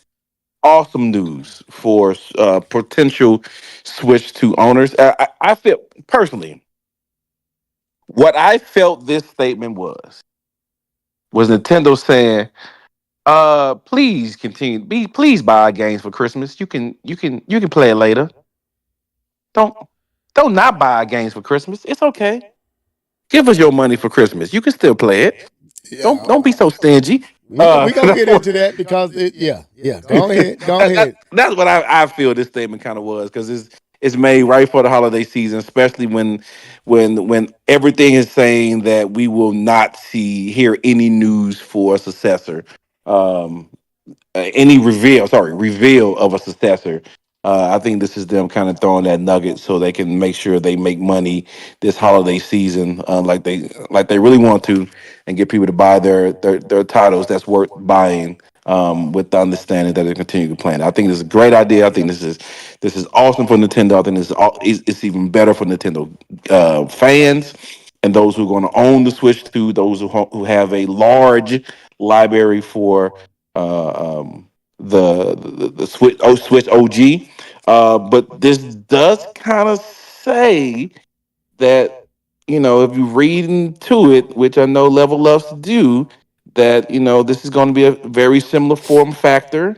awesome news for potential Switch 2 owners. I feel personally what I felt this statement was Nintendo saying, please continue, please buy games for Christmas. You can play it later. Don't don't not buy games for Christmas. It's okay. Give us your money for Christmas. You can still play it. Yeah, Don't be so stingy. we gonna That's get what into that because yeah. Go ahead, go ahead. that's what I feel this statement kind of was because it's made right for the holiday season, especially when everything is saying that we will not hear any news for a successor. Um, any reveal of a successor. I think this is them kind of throwing that nugget so they can make sure they make money this holiday season, like they really want to, and get people to buy their titles that's worth buying. With the understanding that they continue to plan. I think this is a great idea. I think this is awesome for Nintendo. I think it's even better for Nintendo fans and those who are going to own the Switch 2. Those who have a large library for the Switch OG. But this does kind of say that if you read into it, which I know Level loves to do, that this is going to be a very similar form factor.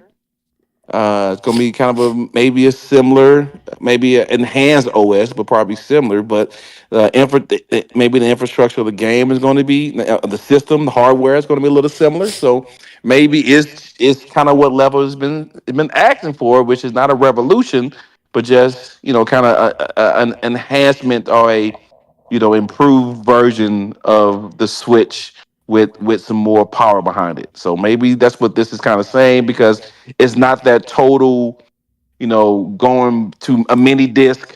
It's going to be kind of maybe a similar, maybe an enhanced OS, but probably similar. But maybe the infrastructure of the game is going to be the system, the hardware is going to be a little similar. So maybe it's kind of what Level has been asking for, which is not a revolution, but just kind of an enhancement or a improved version of the Switch with some more power behind it. So maybe that's what this is kind of saying because it's not that total, going to a mini disc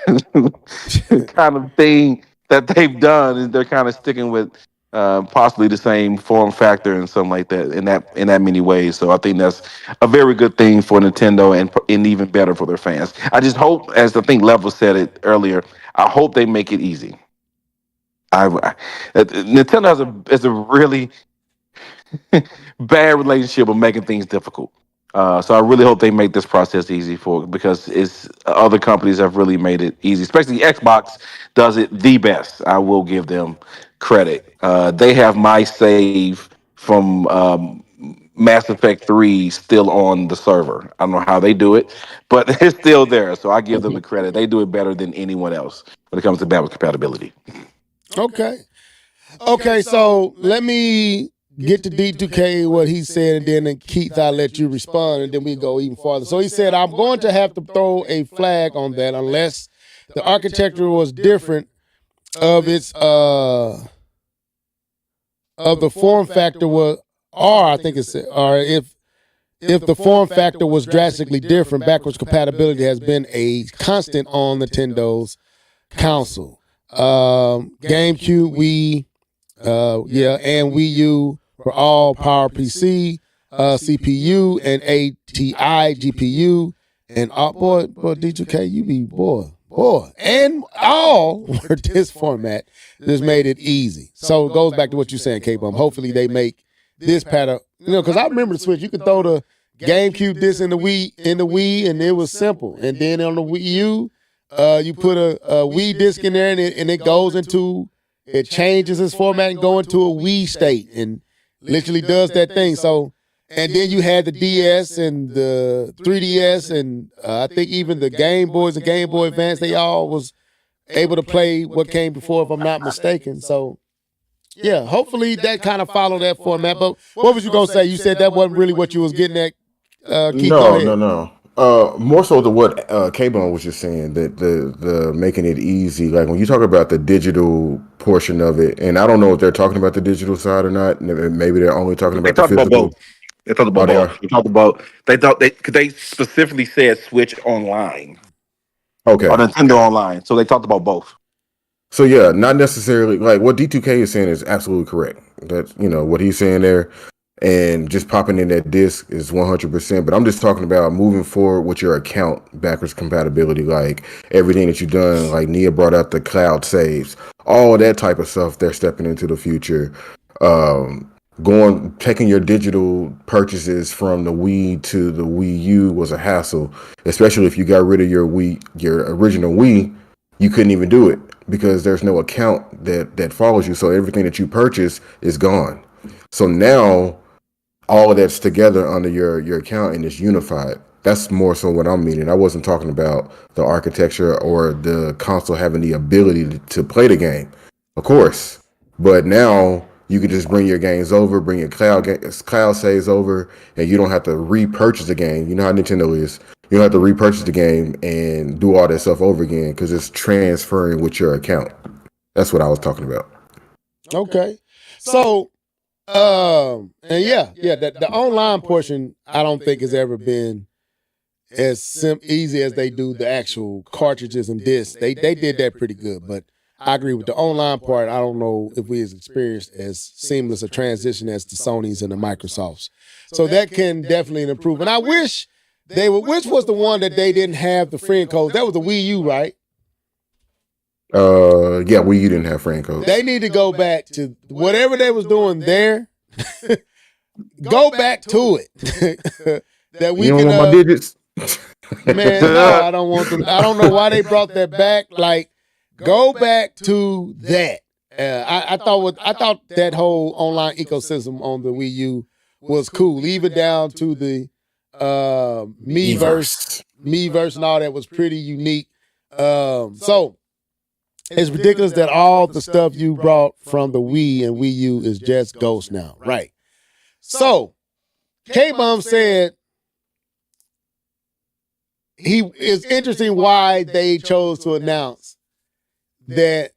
kind of thing that they've done. And they're kind of sticking with possibly the same form factor and something like that in that many ways. So I think that's a very good thing for Nintendo and even better for their fans. I just hope, as I think Level said it earlier, I hope they make it easy. Nintendo has a really bad relationship of making things difficult. So I really hope they make this process easy because it's other companies have really made it easy. Especially Xbox does it the best. I will give them credit. They have my save from Mass Effect 3 still on the server. I don't know how they do it, but it's still there. So I give them the credit. They do it better than anyone else when it comes to backwards compatibility. Okay. Okay, so let me get to D2K what he said, and then Keith, I'll let you respond, and then we go even farther. So he said, I'm going to have to throw a flag on that unless the architecture was different of its of the form factor was, or I think it's, or if the form factor was drastically different. Backwards compatibility has been a constant on Nintendo's console. GameCube, Wii, and Wii U were all Power PC, CPU, and ATI GPU, and boy, D2K, you be boy, and all were this format. This made it easy. So it goes back to what you're saying, K-Bum. Hopefully they make this pattern, because I remember the Switch. You could throw the GameCube disc in the Wii, and it was simple. And then on the Wii U, you put a Wii disc in there, and it goes into, it changes its format and go into a Wii state and literally does that thing. So, and then you had the DS and the 3DS, and I think even the Game Boys and Game Boy Advance, they all was able to play what came before, if I'm not mistaken. So, yeah, hopefully that kind of followed that format. But what was you gonna say? You said that wasn't really what you was getting at. Keith, go No, ahead. no, no. More so to what K-Bone was just saying, that the making it easy. Like when you talk about the digital portion of it, and I don't know if they're talking about the digital side or not. Maybe they're only talking They about the talked about physical. both. They talked Oh, about they both. are. They talked about they thought they specifically said Switch Online or Okay. Nintendo Online. So they talked about both. So yeah, not necessarily like what D2K is saying is absolutely correct. That's what he's saying there, and just popping in that disc is 100%. But I'm just talking about moving forward with your account backwards compatibility, like everything that you've done. Like Nia brought up the cloud saves, all of that type of stuff. They're stepping into the future. Taking your digital purchases from the Wii to the Wii U was a hassle, especially if you got rid of your original Wii. You couldn't even do it because there's no account that follows you. So everything that you purchase is gone. So now all of that's together under your account and it's unified. That's more so what I'm meaning. I wasn't talking about the architecture or the console having the ability to play the game, of course. But now you can just bring your games over, bring your cloud saves over, and you don't have to repurchase the game. You know how Nintendo is. You don't have to repurchase the game and do all that stuff over again because it's transferring with your account. That's what I was talking about. Okay. So, and the online portion, I don't think has ever been as easy as they do the actual cartridges and discs. They did that pretty good, but I agree with the online part. I don't know if we has experienced as seamless a transition as the Sonys and the Microsofts. So that can definitely improve. And I wish which was the one that they didn't have the friend codes? That was the Wii U, right? Yeah, Wii U didn't have friend codes. They need to go back to whatever they was doing there. Go back to it. That we you don't can. Want my digits? Man, no, I don't want them. I don't know why they brought that back. Like, go back to that. I thought that whole online ecosystem on the Wii U was cool. Even down to the Miiverse and all that was pretty unique. So it's ridiculous that all the stuff you brought from the Wii and Wii U is just ghost now, right? So K-Bum said it's interesting why they chose to announce that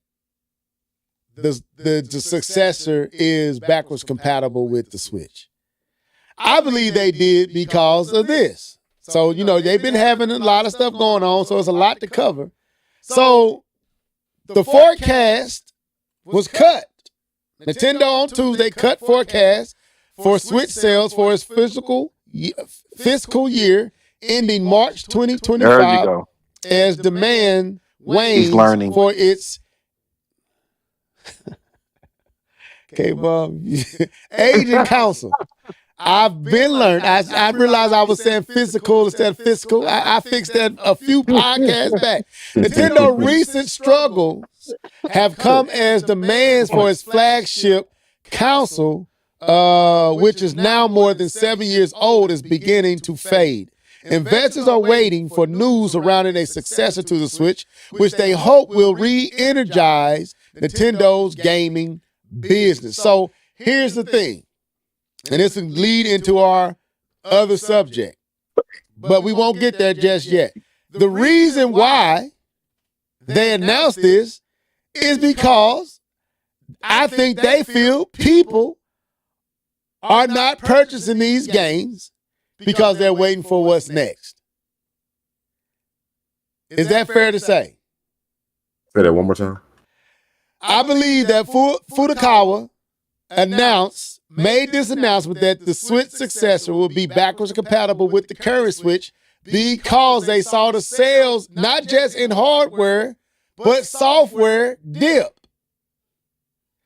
the successor is backwards compatible with the Switch. I believe they did because of this. So, they've been having a lot of stuff going on, so it's a lot to cover. So, the forecast was cut. Nintendo on Tuesday cut forecast for Switch sales for its fiscal year ending March 2025 as demand wanes for its K-Bum agent council. I've been learned. I realized I was saying physical instead of fiscal. I fixed that a few podcasts back. Nintendo recent struggles have come as demands for its flagship console, which is now more than 7 years old, is beginning to fade. Investors are waiting for news surrounding a successor to the Switch, which they hope will re-energize Nintendo's gaming business. So here's the thing, and this will lead into our other subject, but we won't get there just yet. The reason why they announced this is because I think they feel people are not purchasing these games because they're waiting for what's next. Is that fair to say? Say that one more time. I believe that Furukawa made this announcement that the Switch successor will be backwards compatible with the current Switch because they saw the sales not just in hardware, but software dip.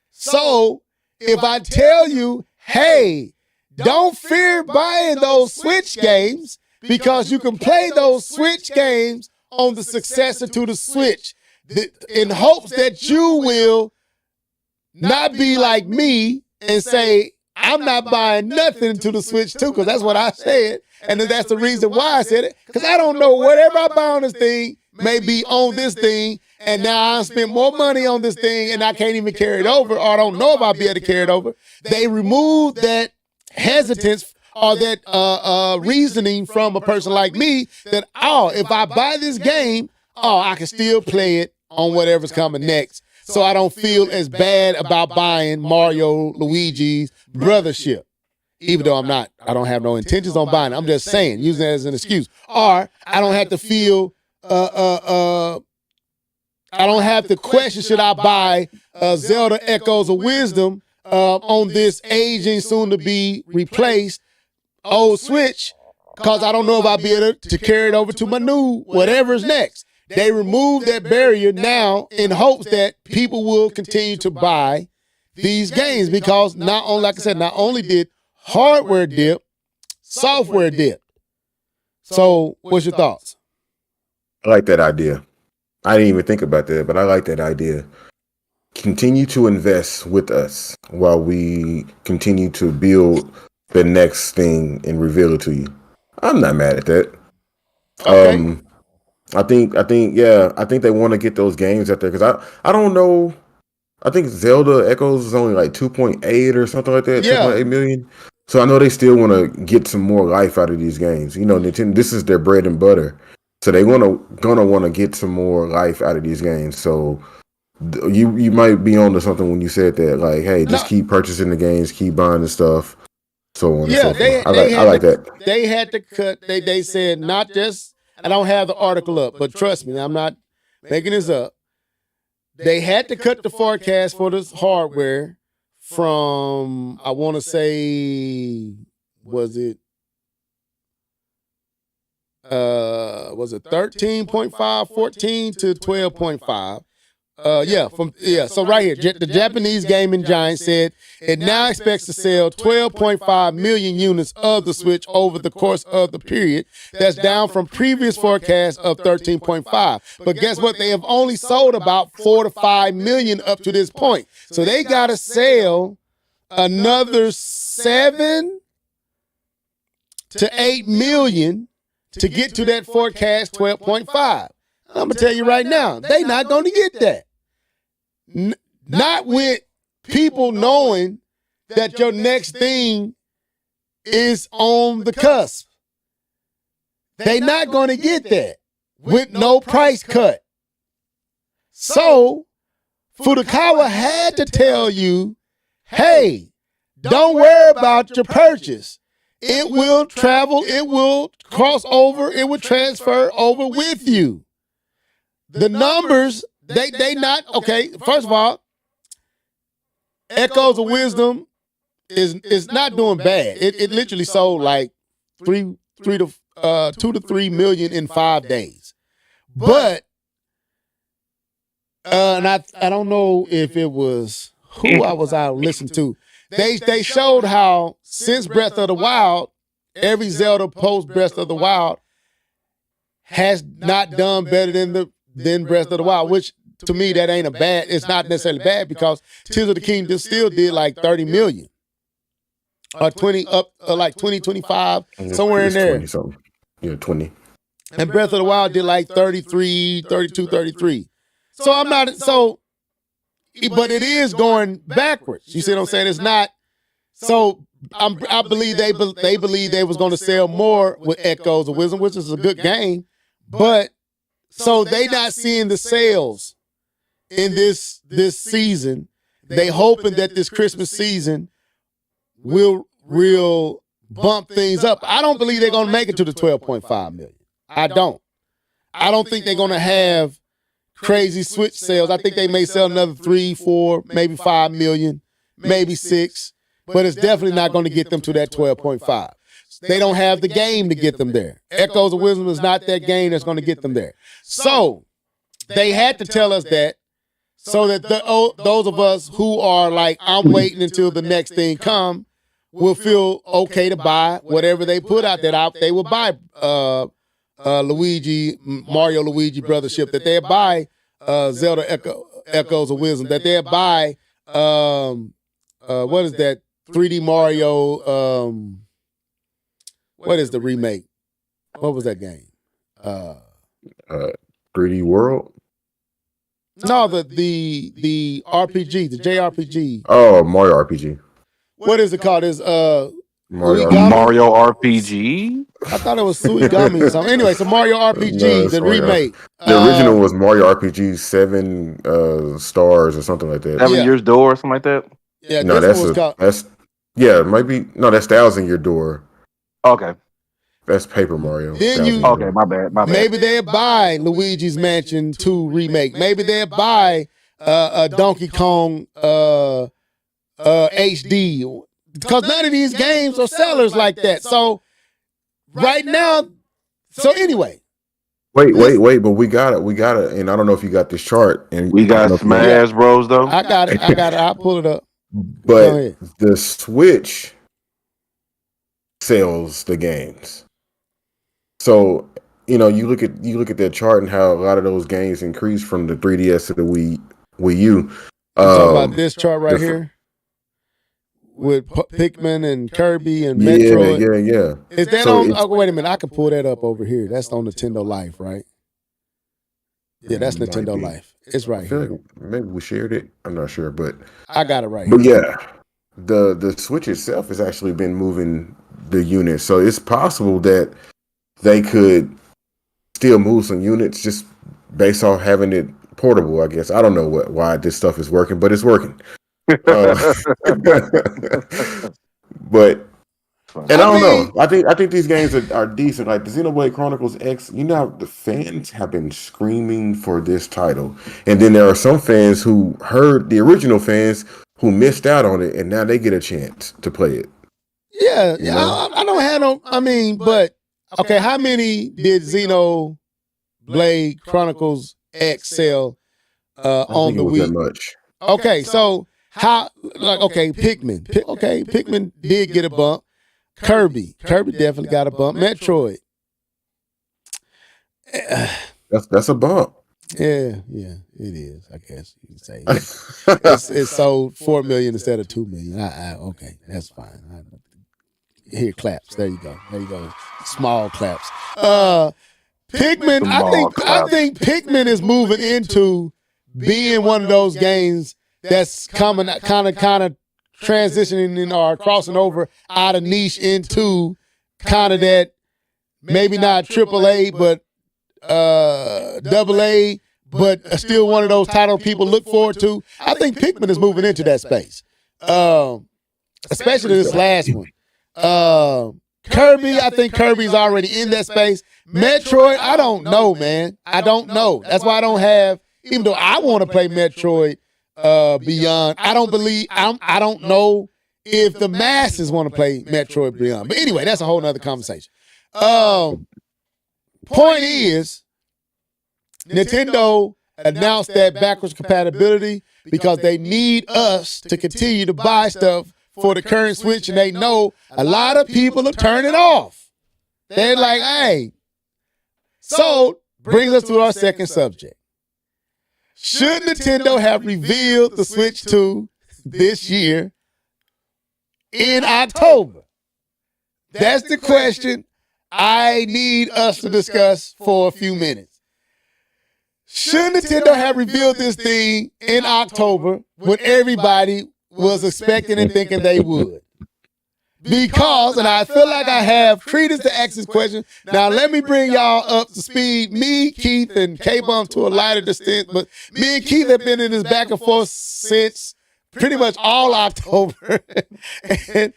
So if I tell you, hey, don't fear buying those Switch games because you can play those Switch games on the successor to the Switch in hopes that you will not be like me and say, I'm not buying nothing to the Switch too, because that's what I said. And that's the reason why I said it, because I don't know whatever I buy on this thing may be on this thing, and now I spent more money on this thing and I can't even carry it over, or I don't know if I'll be able to carry it over. They removed that hesitance or that reasoning from a person like me that, if I buy this game, I can still play it on whatever's coming next. So I don't feel as bad about buying Mario Luigi's Brothership. Even though I don't have no intentions on buying it. I'm just saying, using it as an excuse. Or I don't have to feel I don't have to question, should I buy Zelda Echoes of Wisdom on this aging, soon to be replaced old Switch, because I don't know if I'll be able to carry it over to my new whatever's next. They removed that barrier now in hopes that people will continue to buy these games, because not only, like I said, not only did hardware dip, software dip. So what's your thoughts? I like that idea. I didn't even think about that, but I like that idea. Continue to invest with us while we continue to build the next thing and reveal it to you. I'm not mad at that. Okay. I think they want to get those games out there, because I don't know. I think Zelda Echoes is only like 2.8 or something like that, Yeah. 2.8 million. So I know they still want to get some more life out of these games. You know, Nintendo, this is their bread and butter. So they gonna want to get some more life out of these games. So you might be onto something when you said that. Like, hey, just keep purchasing the games, keep buying the stuff, so on and so forth. I like that. They had to cut. They said not just. I don't have the article up, but trust me, I'm not making this up. They had to cut the forecast for this hardware from, I want to say, was it 13.5, 14 to 12.5? So right here, the Japanese gaming giant said it now expects to sell 12.5 million units of the Switch over the course of the period. That's down from previous forecasts of 13.5. But guess what? They have only sold about 4 to 5 million up to this point. So they got to sell another 7 to 8 million to get to that forecast 12.5. I'm going to tell you right now, they're not going to get that. Not with people knowing that your next thing is on the cusp. They're not going to get that with no price cut. So, Furukawa had to tell you, hey, don't worry about your purchase. It will travel, it will cross over, it will transfer over with you. The numbers, they not, okay, first of all, Echoes of Wisdom is not doing bad. It literally sold like 2 to 3 million in 5 days. But and I don't know if it was who I was out listening to. They showed how since Breath of the Wild, every Zelda post Breath of the Wild has not done better than Breath of the Wild, which to me that ain't it's not necessarily bad, because Tears of the Kingdom still did like 30 million. Or 20 up like 20, 25, somewhere in there. 20 something. Yeah, 20. And Breath of the Wild did like 33, 32, 33. So I'm not but it is going backwards. You see what I'm saying? It's not. So I believe they believe they was going to sell more with Echoes of Wisdom, which is a good game. But so they not seeing the sales in this season. They hoping that this Christmas season will bump things up. I don't believe they're going to make it to the 12.5 million. I don't think they're going to have crazy Switch sales. I think they may sell another 3, 4, maybe 5 million, maybe 6, but it's definitely not going to get them to that 12.5. They don't have the game to get them there. Echoes of Wisdom is not that game that's going to get them there. So they had to tell us that, so that those of us who are like, I'm waiting until the next thing come, will feel okay to buy whatever they put out there. They will buy Mario Luigi Brothership, that they'll buy Zelda Echoes of Wisdom, that they'll buy what is that 3D Mario, what is the remake? What was that game? 3D World? No, the RPG, the JRPG. Oh, Mario RPG. What is it called? Is Mario RPG? I thought it was Suigami or something. Anyway, so Mario RPG, the remake. The original was Mario RPG 7 stars or something like that. 7 Years Door or something like that? Yeah, no, it might be, no, that's 1,000 Year Door. Okay. That's Paper Mario. Then Thousand you- Year Okay, Door. my bad. My bad. Maybe they'll buy Luigi's Mansion 2 remake. Maybe they'll buy a Donkey Kong HD. Because none of these games are sellers like that. So right now, so anyway. Wait, but we got it, and I don't know if you got this chart. And We I don't got know if you- Smash Bros though. I got it. I'll pull it up. Go But ahead. the Switch sells the games. So you look at that chart and how a lot of those games increased from the 3DS to the Wii U. You talking about Um, this chart right the- here? With Pikmin and Kirby and Metroid. yeah. Is that So on? it's- Oh, wait a minute. I can pull that up over here. That's on Nintendo Life, right? Yeah, that's Might Nintendo be. Life. It's right I feel here. like maybe we shared it. I'm not sure, but I got it right But here. yeah, the Switch itself has actually been moving the units, so it's possible that they could still move some units just based off having it portable. I guess I don't know why this stuff is working, but it's working. But and I don't know. I think these games are decent. Like the Xenoblade Chronicles X, the fans have been screaming for this title, and then there are some fans who heard the original fans who missed out on it, and now they get a chance to play it. Yeah, You know? I don't have no. I mean, but okay, how many did Xenoblade Chronicles X sell I don't on think the it was that Wii? much. Okay, so how? Like, okay, Pikmin. Pikmin did get a bump. Kirby definitely got a bump. Metroid. That's a bump. Yeah, it is. I guess you can say it sold 4 million instead of 2 million. Okay, that's fine. Here, claps. There you go. Small claps. Pikmin. I think Pikmin is moving into being one of those games that's coming kind of transitioning or crossing over out of niche into kind of that maybe not AAA but AA, but still one of those title people look forward to. I think Pikmin is moving into that space, especially this last one. Kirby, I think Kirby's already in that space. Metroid, I don't know, man. I don't know. That's why I don't have. Even though I want to play Metroid Beyond, I don't know if the masses want to play Metroid Beyond. But anyway, that's a whole nother conversation. Point is, Nintendo announced that backwards compatibility because they need us to continue to buy stuff for the current Switch, and they know a lot of people are turning off. They're like, hey. So, brings us to our second subject. Should Nintendo have revealed the Switch 2 this year in October? That's the question I need us to discuss for a few minutes. Should Nintendo have revealed this thing in October when everybody was expecting and thinking they would? Because, and I feel like I have credence to ask this question. Now, let me bring y'all up to speed. Me, Keith, and K-Bum to a lighter extent, but me and Keith have been in this back and forth since pretty much all October. and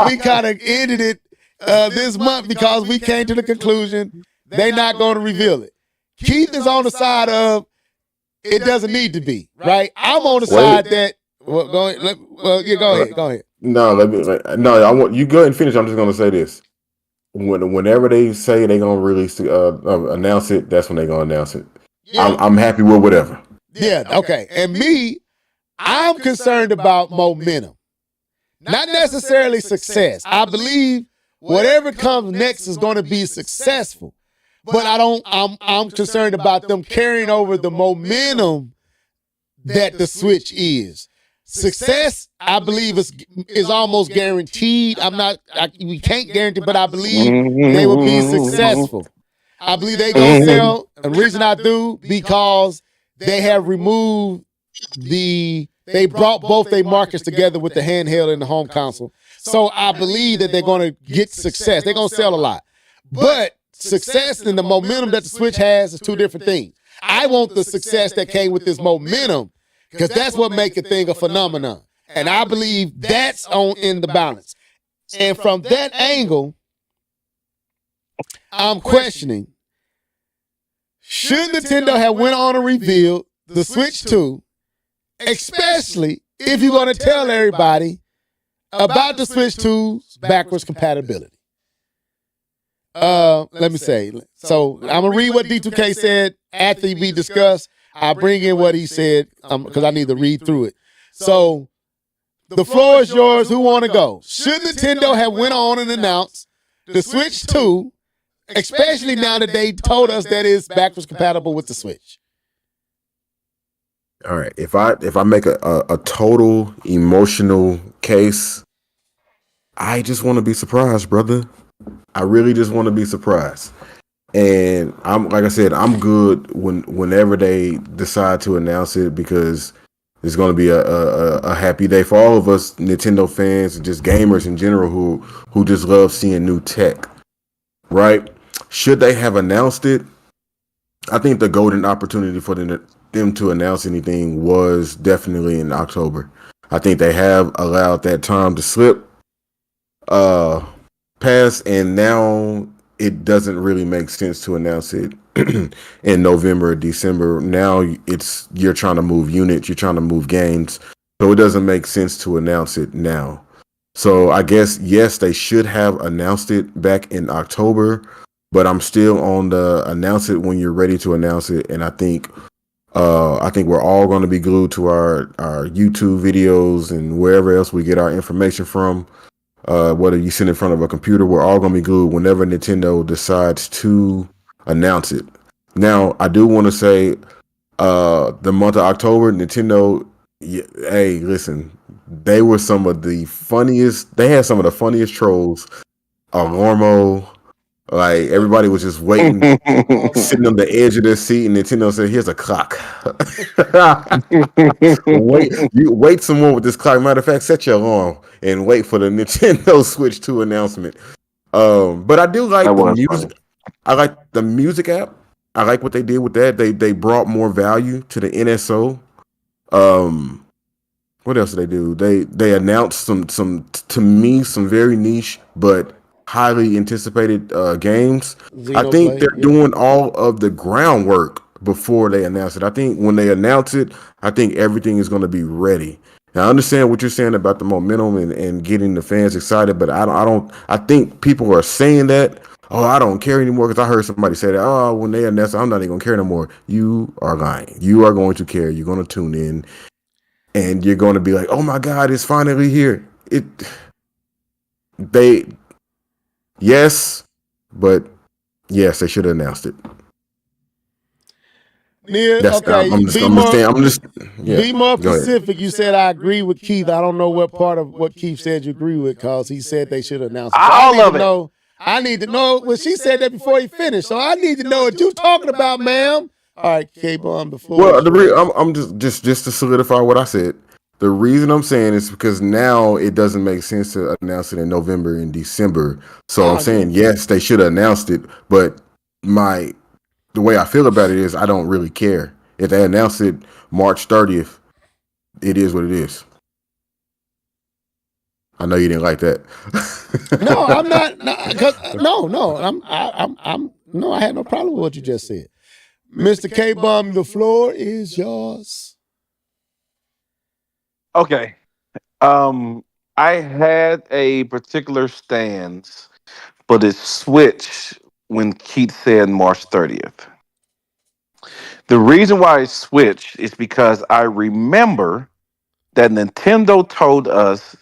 we kind of ended it this month because we came to the conclusion they're not going to reveal it. Keith is on the side of it doesn't need to be, right? I'm on the side that, go ahead. No, I want you go ahead and finish. I'm just gonna say this: whenever they say they're gonna release, announce it, that's when they're gonna announce it. Yeah. I'm happy with whatever. Yeah, okay. And me, I'm concerned about momentum, not necessarily success. I believe whatever comes next is going to be successful, but I'm concerned about them carrying over the momentum that the Switch is. Success, I believe, is almost guaranteed. We can't guarantee, but I believe they will be successful. I believe they're going to sell. And the reason I do, because they have removed they brought both their markets together with the handheld and the home console. So I believe that they're going to get success. They're going to sell a lot. But success and the momentum that the Switch has is two different things. I want the success that came with this momentum, because that's what makes a thing a phenomenon. And I believe that's in the balance. And from that angle, I'm questioning, should Nintendo have went on and revealed the Switch 2, especially if you're going to tell everybody about the Switch 2's backwards compatibility? Let me say. So I'm gonna read what D2K said after we discuss. I'll bring in what he said because I need to read through it. So the floor is yours. Who want to go? Should Nintendo have went on and announced the Switch 2, especially now that they told us that it's backwards compatible with the Switch? All right. If I make a total emotional case, I just want to be surprised, brother. I really just want to be surprised. And I'm like I said, I'm good whenever they decide to announce it because it's going to be a happy day for all of us Nintendo fans and just gamers in general who just love seeing new tech. Right? Should they have announced it? I think the golden opportunity for them to announce anything was definitely in October. I think they have allowed that time to slip past, and now it doesn't really make sense to announce it in November or December. Now you're trying to move units, you're trying to move games, so it doesn't make sense to announce it now. So I guess yes, they should have announced it back in October, but I'm still on the announce it when you're ready to announce it, and I think we're all going to be glued to our YouTube videos and wherever else we get our information from. Whether you sit in front of a computer, we're all going to be glued whenever Nintendo decides to announce it. Now, I do want to say, the month of October, Nintendo, hey, listen, they were some of the funniest. They had some of the funniest trolls. Lormo, like everybody was just waiting, sitting on the edge of their seat, and Nintendo said, "Here's a clock. wait some more with this clock. Matter of fact, set your alarm and wait for the Nintendo Switch 2 announcement." But I do like That the was music. funny. I like the music app. I like what they did with that. They brought more value to the NSO. What else did they do? They announced some to me some very niche but highly anticipated games. I think Xenoblade, they're doing all of the groundwork before they announce it. I think when they announce it, I think everything is going to be ready. Now, I understand what you're saying about the momentum and getting the fans excited, but I think people are saying that, oh, I don't care anymore because I heard somebody say that, oh, when they announce it, I'm not even going to care no more. You are lying. You are going to care. You're going to tune in and you're going to be like, oh my God, it's finally here. They, yes, but yes, they should have announced it. Neil, That's okay, I'm just yeah. be more Go ahead. specific. You said I agree with Keith. I don't know what part of what Keith said you agree with because he said they should announce it. So All of it. I need to know. Well, she said that before he finished, so I need to know what you talking about, ma'am. All right, K-Bon, before. Well, I'm just to solidify what I said. The reason I'm saying is because now it doesn't make sense to announce it in November and December. So I'm saying yes, they should have announced it, but the way I feel about it is I don't really care. If they announce it March 30th, it is what it is. I know you didn't like that. No, I'm not. No, I had no problem with what you just said. Mr. K-Bomb, the floor is yours. Okay. I had a particular stance, but it switched when Keith said March 30th. The reason why it switched is because I remember that Nintendo told us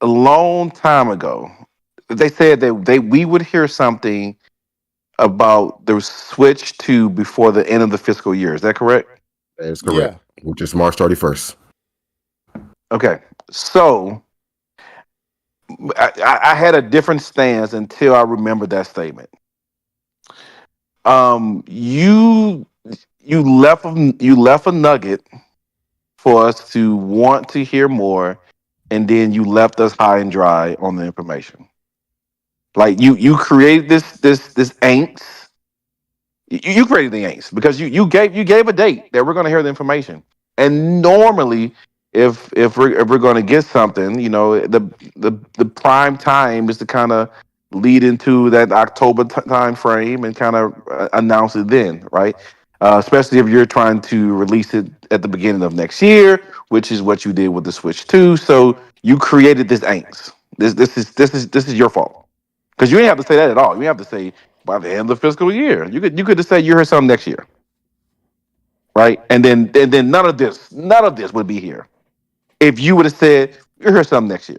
a long time ago. They said that we would hear something about the switch to before the end of the fiscal year. Is that correct? That is correct. Yeah. Which is March 31st. Okay. So I had a different stance until I remembered that statement. You left a nugget for us to want to hear more, and then you left us high and dry on the information. Like you created this angst. You created the angst because you gave a date that we're going to hear the information. And normally, if we're going to get something, the prime time is to kind of lead into that October time frame and kind of announce it then, right? Especially if you're trying to release it at the beginning of next year, which is what you did with the Switch 2. So you created this angst. This is your fault because you didn't have to say that at all. You didn't have to say by the end of the fiscal year. You could just say you heard something next year, right? And then none of this would be here if you would have said you heard something next year.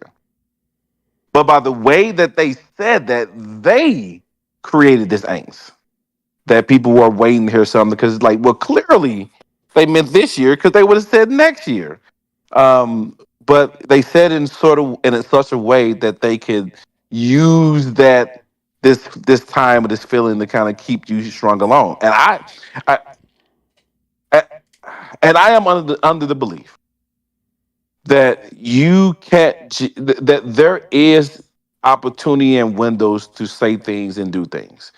But by the way that they said that, they created this angst that people were waiting to hear something because it's like, well, clearly they meant this year because they would have said next year. But they said in such a way that they could use this time or this feeling to kind of keep you strung along. I, I and I am under the belief that you can't that there is opportunity and windows to say things and do things.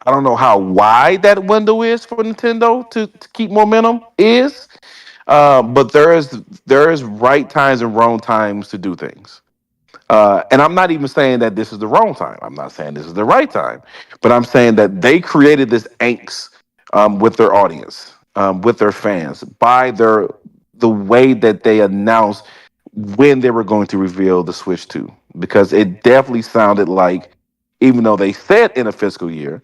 I don't know how wide that window is for Nintendo to keep momentum is, but there is right times and wrong times to do things. And I'm not even saying that this is the wrong time. I'm not saying this is the right time, but I'm saying that they created this angst with their audience, with their fans, by the way that they announced when they were going to reveal the Switch 2, because it definitely sounded like, even though they said in a fiscal year,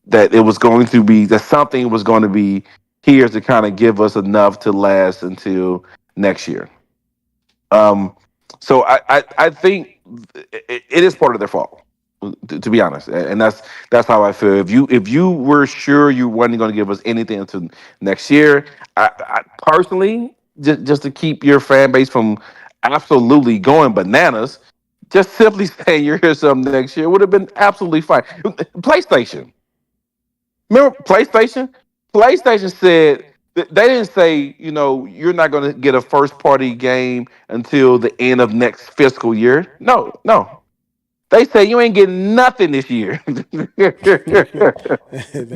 that it was going to be that something was going to be here to kind of give us enough to last until next year. Um, so I think it is part of their fault, to be honest, and that's how I feel. If you were sure you weren't going to give us anything until next year, I personally, just to keep your fan base from absolutely going bananas, just simply saying you're here something next year would have been absolutely fine. PlayStation, remember PlayStation? PlayStation said they didn't say, you're not going to get a first party game until the end of next fiscal year. No, no. They say you ain't getting nothing this year.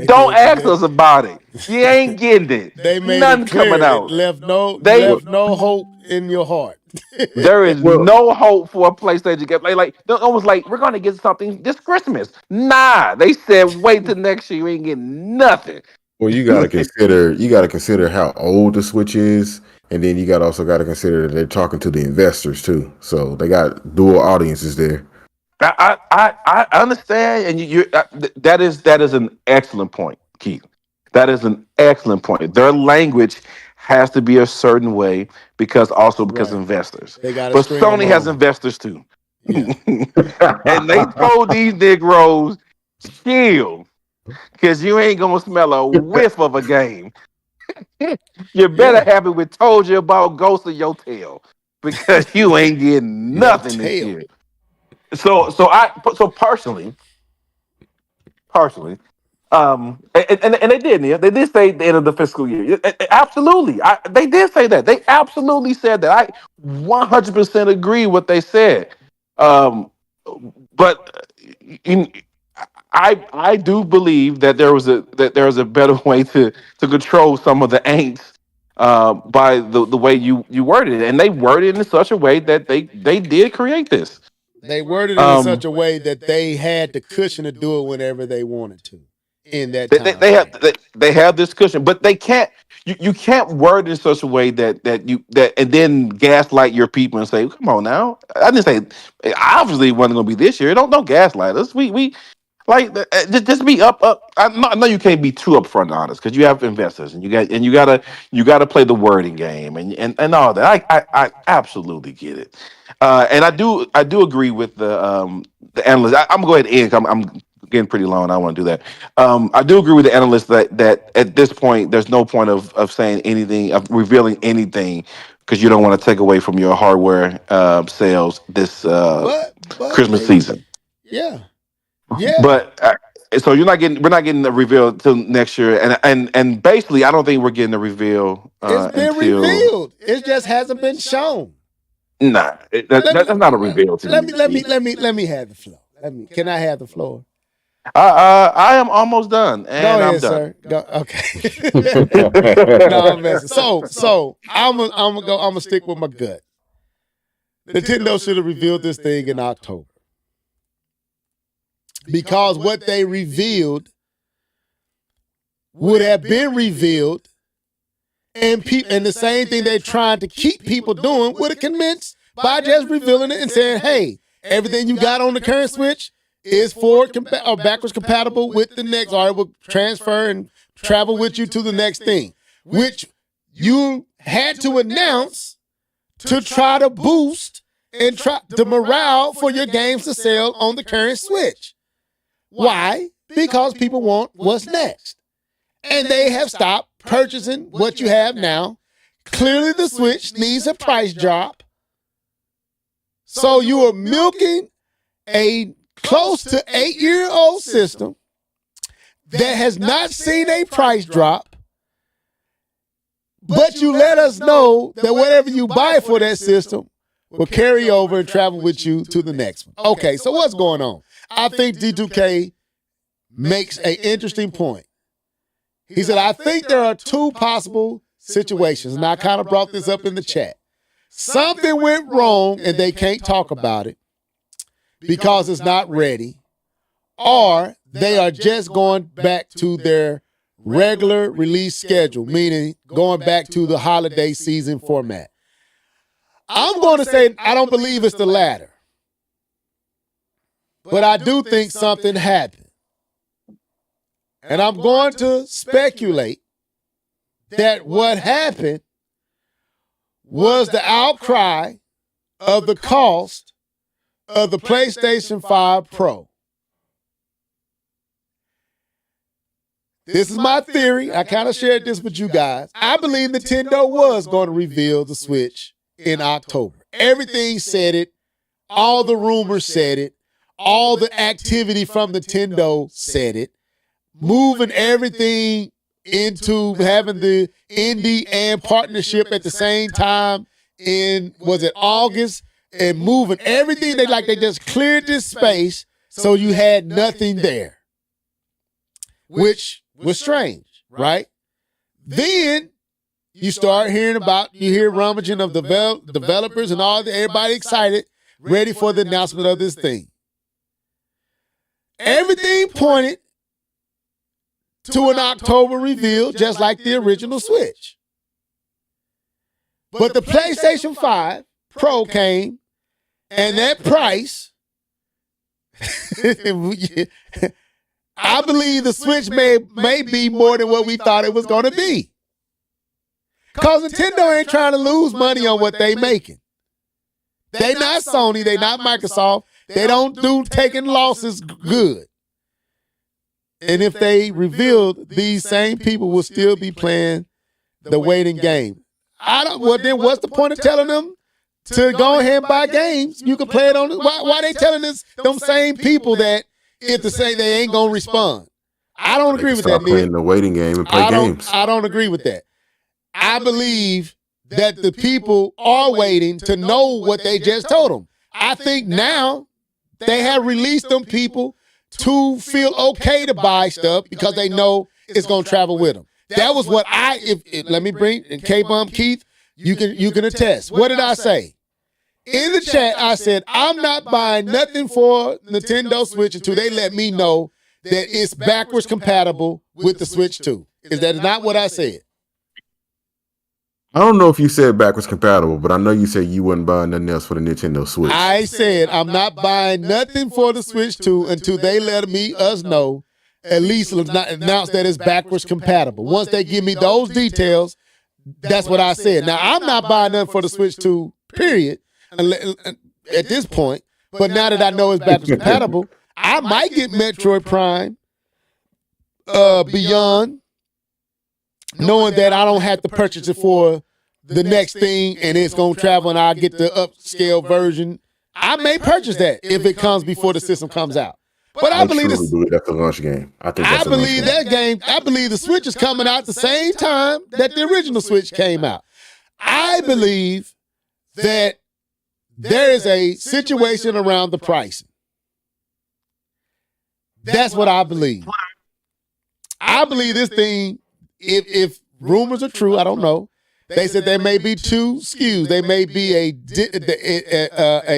Don't ask us about it. You ain't getting it. They made it Nothing clear. coming It out. left no They Well, left no hope in your heart. There is well, no hope for a PlayStation game. Like they're almost like we're gonna get something this Christmas. Nah, they said wait till next year. You ain't getting nothing. well, you gotta consider how old the Switch is, and then you got to consider that they're talking to the investors too. So they got dual audiences there. I understand, and that is an excellent point, Keith. That is an excellent point. Their language has to be a certain way because Right. investors. They got to But string them Sony has along. investors too, Yeah. and they told these Negroes, chill, because you ain't gonna smell a whiff of a game. You better Yeah. have it with told you about Ghost of your tail, because you ain't getting Your nothing this tail. year. So partially. And they did, Neil. They did say the end of the fiscal year. Absolutely, they did say that. They absolutely said that. I 100% agree what they said. Um, but in, I do believe that there was a better way to control some of the angst by the way you worded it, and they worded it in such a way that they did create this. They worded it in such Um, a way that they had the cushion to do it whenever they wanted to in that They, they, time they have frame. they have this cushion, but they can't. You can't word it in such a way that and then gaslight your people and say, "Come on now." I didn't say obviously it wasn't going to be this year. Don't gaslight us. We like just be up. I know you can't be too upfront and honest because you have investors and you gotta play the wording game and all that. I absolutely get it, and I do agree with the analyst. I'm gonna go ahead and end. I'm getting pretty long. I don't want to do that. I do agree with the analyst that at this point there's no point of saying anything, of revealing anything, because you don't want to take away from your hardware sales this But Christmas they season. yeah. Yeah. But so we're not getting the reveal till next year, and basically I don't think we're getting the reveal It's been until revealed. It just hasn't been shown. nah. Let me That's not a reveal to let me. me let me let me let me have the floor. Can I have the floor? I am almost done, Go and I'm ahead, done. sir. Go. Okay. No, I'm messing. So I'm gonna stick with my gut. Nintendo should have revealed this thing in October. because what they revealed would have been revealed, and the same thing they're trying to keep people doing would have commenced by just revealing it and saying, hey, everything you got on the current Switch is forward or backwards compatible with the next, or it will transfer and travel with you to the next thing, which you had to announce to try to boost and try the morale for your games to sell on the current Switch. Why? Because people want what's next. And they have stopped purchasing what you have now. Clearly the Switch needs a price drop. So you are milking a close to 8-year-old system that has not seen a price drop, but you let us know that whatever you buy for that system will carry over and travel with you to the next one. Okay, so what's going on? I think D2K makes an interesting point. He said, I think there are two possible situations, and I kind of brought this up in the chat. Something went wrong and they can't talk about it because it's not ready, or they are just going back to their regular release schedule, meaning going back to the holiday season format. I'm going to say I don't believe it's the latter, but I do think something happened. And I'm going to speculate that what happened was the outcry of the cost of the PlayStation 5 Pro. This is my theory. I kind of shared this with you guys. I believe Nintendo was going to reveal the Switch in October. Everything said it. All the rumors said it. All the activity from Nintendo said it. Moving everything into having the indie and partnership at the same time in, was it August? And moving everything, they just cleared this space so you had nothing there, which was strange, right? Then you start hearing you hear rummaging of developers and everybody excited, ready for the announcement of this thing. Everything pointed to an October reveal, just like the original Switch. But the PlayStation 5 Pro came, and that price, I believe the Switch may be more than what we thought it was going to be. Because Nintendo ain't trying to lose money on what they making. They not Sony, they not Microsoft. They don't do taking losses good. And if they revealed, these same people will still be playing the waiting game. Well, then what's the point of telling them to go ahead and buy games? You can play it on. Why they telling them same people that if to say they ain't gonna respond? I don't agree with that. Stop playing the waiting game and play games. I don't agree with that. I believe that the people are waiting to know what they just told them. I think now they have released them people to feel okay to buy stuff because they know it's going to travel with them. That was what let me bring, and K-Bump Keith, you can attest. What did I say? In the chat, I said, I'm not buying nothing for Nintendo Switch until they let me know that it's backwards compatible with the Switch 2. Is that not what I said? I don't know if you said backwards compatible, but I know you said you wouldn't buy nothing else for the Nintendo Switch. I said I'm not buying nothing for the Switch 2 until they let us know, at least announce that it's backwards compatible. Once they give me those details, that's what I said. Now, I'm not buying nothing for the Switch 2, period, at this point. But now that I know it's backwards compatible, I might get Metroid Prime Beyond, knowing that I don't have to purchase it for the next thing and it's going to travel and I'll get the upscale version. I may purchase that if it comes before the system comes out. But I believe that's a launch game. I believe that game. I believe the Switch is coming out the same time that the original Switch came out. I believe that there is a situation around the pricing. That's what I believe. I believe this thing, if rumors are true, I don't know. They said there may be two SKUs. There may be a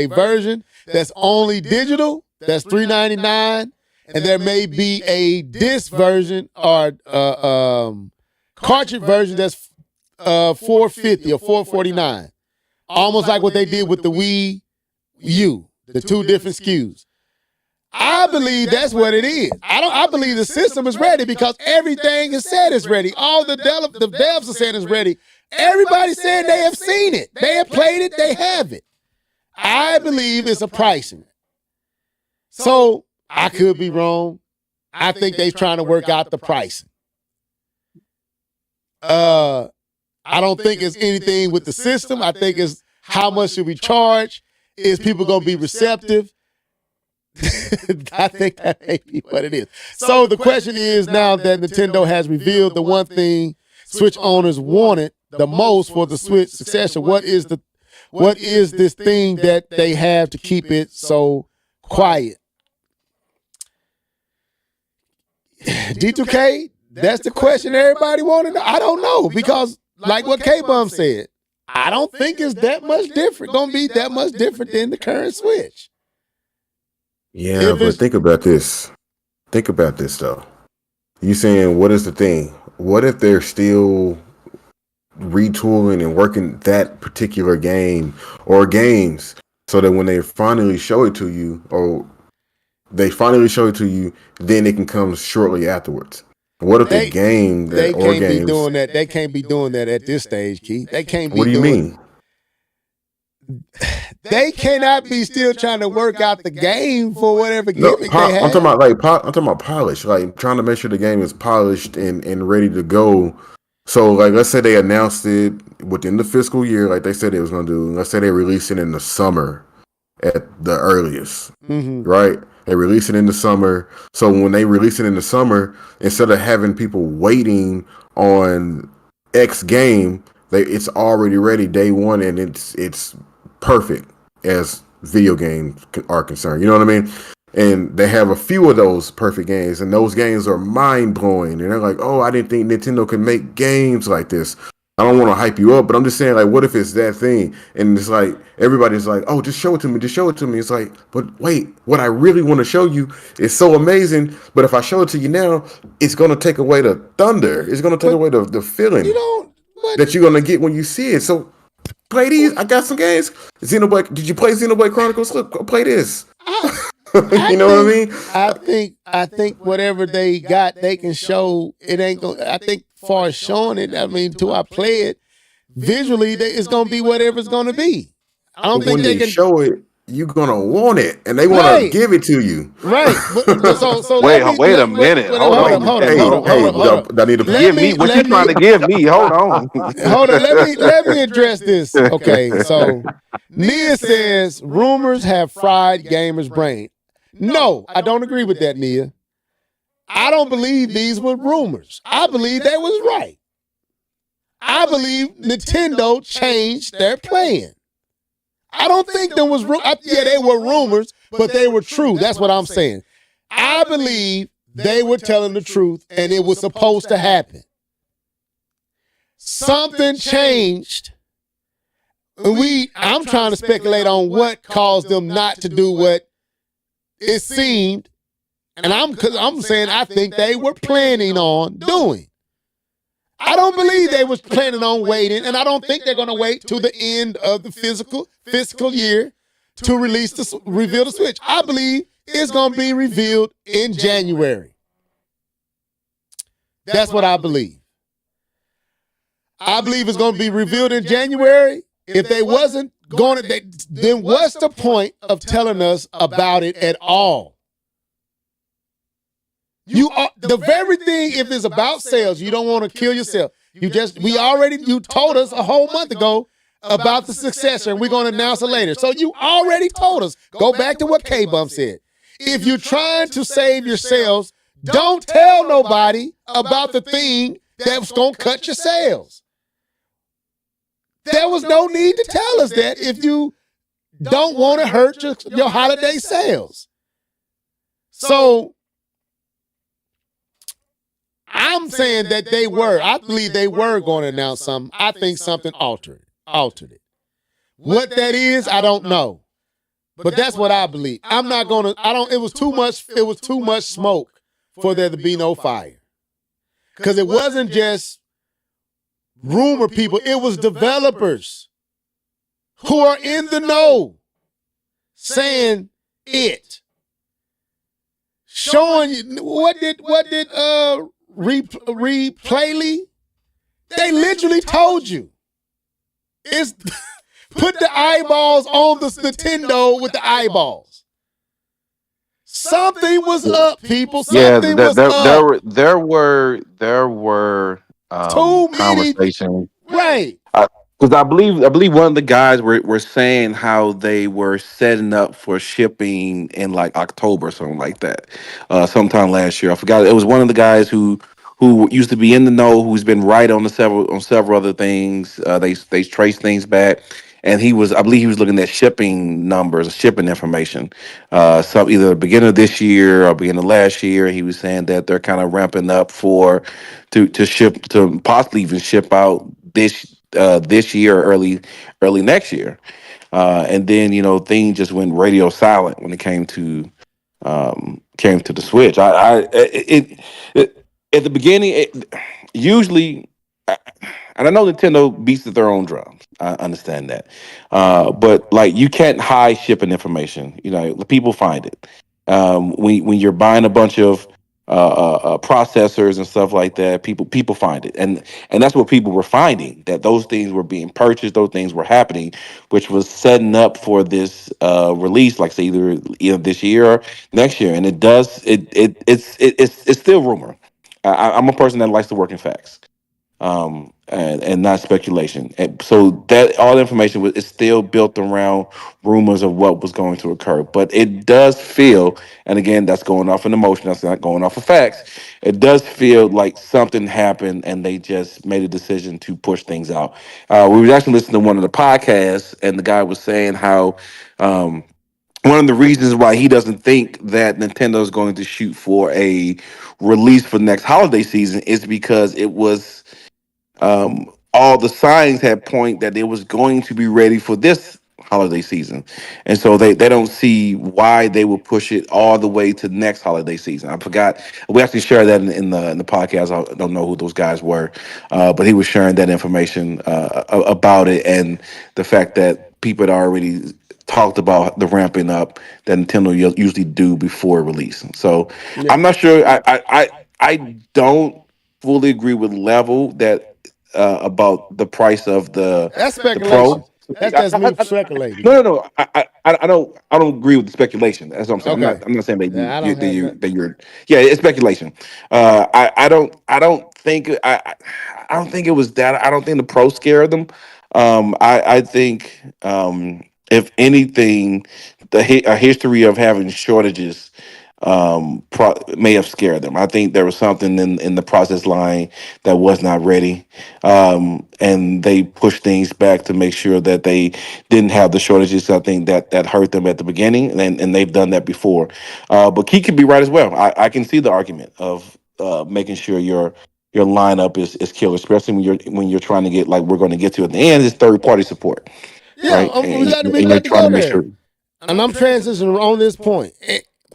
version that's only digital, that's $399, and there may be a disc version or cartridge version that's $450 or $449, almost like what they did with the Wii U, the two different SKUs. I believe that's what it is. I believe the system is ready because everything is said is ready. All the devs are saying is ready. Everybody said they have seen it. They have played it. They have it. I believe it's a pricing. So I could be wrong. I think they're trying to work out the pricing. I don't think it's anything with the system. I think it's how much should we charge? Is people going to be receptive? I think that may be what it is. So the question is, now that Nintendo has revealed the one thing Switch owners wanted the most for the Switch successor, what is this thing that they have to keep it so quiet? D2K, that's the question everybody wanted to know. I don't know, because like what K-Bum said, I don't think it's that much different, gonna be that much different than the current Switch. Yeah, but think about this. Think about this, though. You saying, what is the thing? What if they're still retooling and working that particular game or games so that when they finally show it to you, then it can come shortly afterwards? What if the game that they can't games, be doing that? They can't be doing that at this stage, Keith. They can't be. What do you mean? They cannot be still trying to work out the game for whatever gimmick they have. I'm talking about polish, like trying to make sure the game is polished and ready to go. So, like, let's say they announced it within the fiscal year, like they said they was going to do. Let's say they release it in the summer at the earliest, right? They release it in the summer. So when they release it in the summer, instead of having people waiting on X game, it's already ready day one, and it's perfect as video games are concerned. You know what I mean? And they have a few of those perfect games, and those games are mind-blowing. And they're like, oh, I didn't think Nintendo could make games like this. I don't want to hype you up, but I'm just saying, like, what if it's that thing? And it's like, everybody's like, oh, just show it to me, just show it to me. It's like, but wait, what I really want to show you is so amazing, but if I show it to you now, it's going to take away the thunder. It's going to take away the feeling that you're going to get when you see it. So play these. I got some games. Xenoblade. Did you play Xenoblade Chronicles? Look, go play this. You know what I mean? I think whatever they got, they can show. It ain't going. I think, far as showing it, I mean, till I play it visually, it's going to be whatever it's going to be. I don't think when they can show it. You're gonna want it, and they want to give it to you. Right. So wait a minute. Hold on. I need to give me what you trying to give me. Hold on. Hold on. Let me address this. Okay. So Nia says rumors have fried gamers' brain. No, I don't agree with that, Nia. I don't believe these were rumors. I believe they was right. I believe Nintendo changed their plan. I don't think there was they were rumors, but they were true. That's what I'm saying. I believe they were telling the truth, and it was supposed to happen. Something changed. I'm trying to speculate on what caused them not to do what it seemed, and I'm saying I think they were planning on doing. I don't believe they was planning on waiting, and I don't think they're going to wait till the end of the fiscal year to reveal the Switch. I believe it's going to be revealed in January. That's what I believe. I believe it's going to be revealed in January. If they wasn't going to, then what's the point of telling us about it at all? You are the very thing. If it's about sales, you don't want to kill yourself. You told us a whole month ago about the successor, and we're going to announce it later. So you already told us. Go back to what K-Bum said. If you're trying to save yourselves, don't tell nobody about the thing that's going to cut your sales. There was no need to tell us that if you don't want to hurt your holiday sales. So I'm saying that I believe they were going to announce something. I think something altered it. What that is, I don't know. But that's what I believe. I don't, it was too much smoke for there to be no fire. Because it wasn't just rumor people, it was developers who are in the know saying it. Showing you what did Replayly? They literally told you. It's put the eyeballs on the Nintendo with the eyeballs. Something was up, people. Yeah, Something was up. there were Too many, conversations. right? Because I believe one of the guys were saying how they were setting up for shipping in like October, something like that, sometime last year. I forgot. It was one of the guys who used to be in the know, who's been right on several other things. They traced things back, and I believe he was looking at shipping numbers, shipping information. Some either the beginning of this year or beginning of last year, he was saying that they're kind of ramping up to ship, to possibly even ship out this year or early next year. And then things just went radio silent when it came to the Switch. It at the beginning, usually, and I know Nintendo beats their own drums. I understand that, but like you can't hide shipping information. People find it. When you're buying a bunch of processors and stuff like that, people find it, and that's what people were finding, that those things were being purchased, those things were happening, which was setting up for this release, like say either this year or next year. And it's still rumor. I'm a person that likes to work in facts, and not speculation. And so that all the information is still built around rumors of what was going to occur. But it does feel, and again, that's going off an emotion. That's not going off of facts. It does feel like something happened, and they just made a decision to push things out. We were actually listening to one of the podcasts, and the guy was saying how. One of the reasons why he doesn't think that Nintendo is going to shoot for a release for next holiday season is because it was all the signs had point that it was going to be ready for this holiday season, and so they don't see why they would push it all the way to next holiday season. I forgot, we actually shared that in the podcast. I don't know who those guys were, but he was sharing that information about it, and the fact that people had already talked about the ramping up that Nintendo usually do before release. So Yeah. I'm not sure. I don't fully agree with level that about the price of That's the pro. speculation. That's me speculating. No. I don't agree with the speculation. That's what I'm saying. Okay. I'm not saying that Yeah, I don't have nothing. you're. Yeah, it's speculation. I don't think it was that. I don't think the pro scared them. I think if anything, a history of having shortages may have scared them. I think there was something in the process line that was not ready, and they pushed things back to make sure that they didn't have the shortages. I think that hurt them at the beginning, and they've done that before. But Key could be right as well. I can see the argument of making sure your lineup is killer, especially when you're trying to get, like we're going to get to at the end, is third party support, Yeah, right? And, we and you're got to trying to go make there. sure. And I'm transitioning on this point.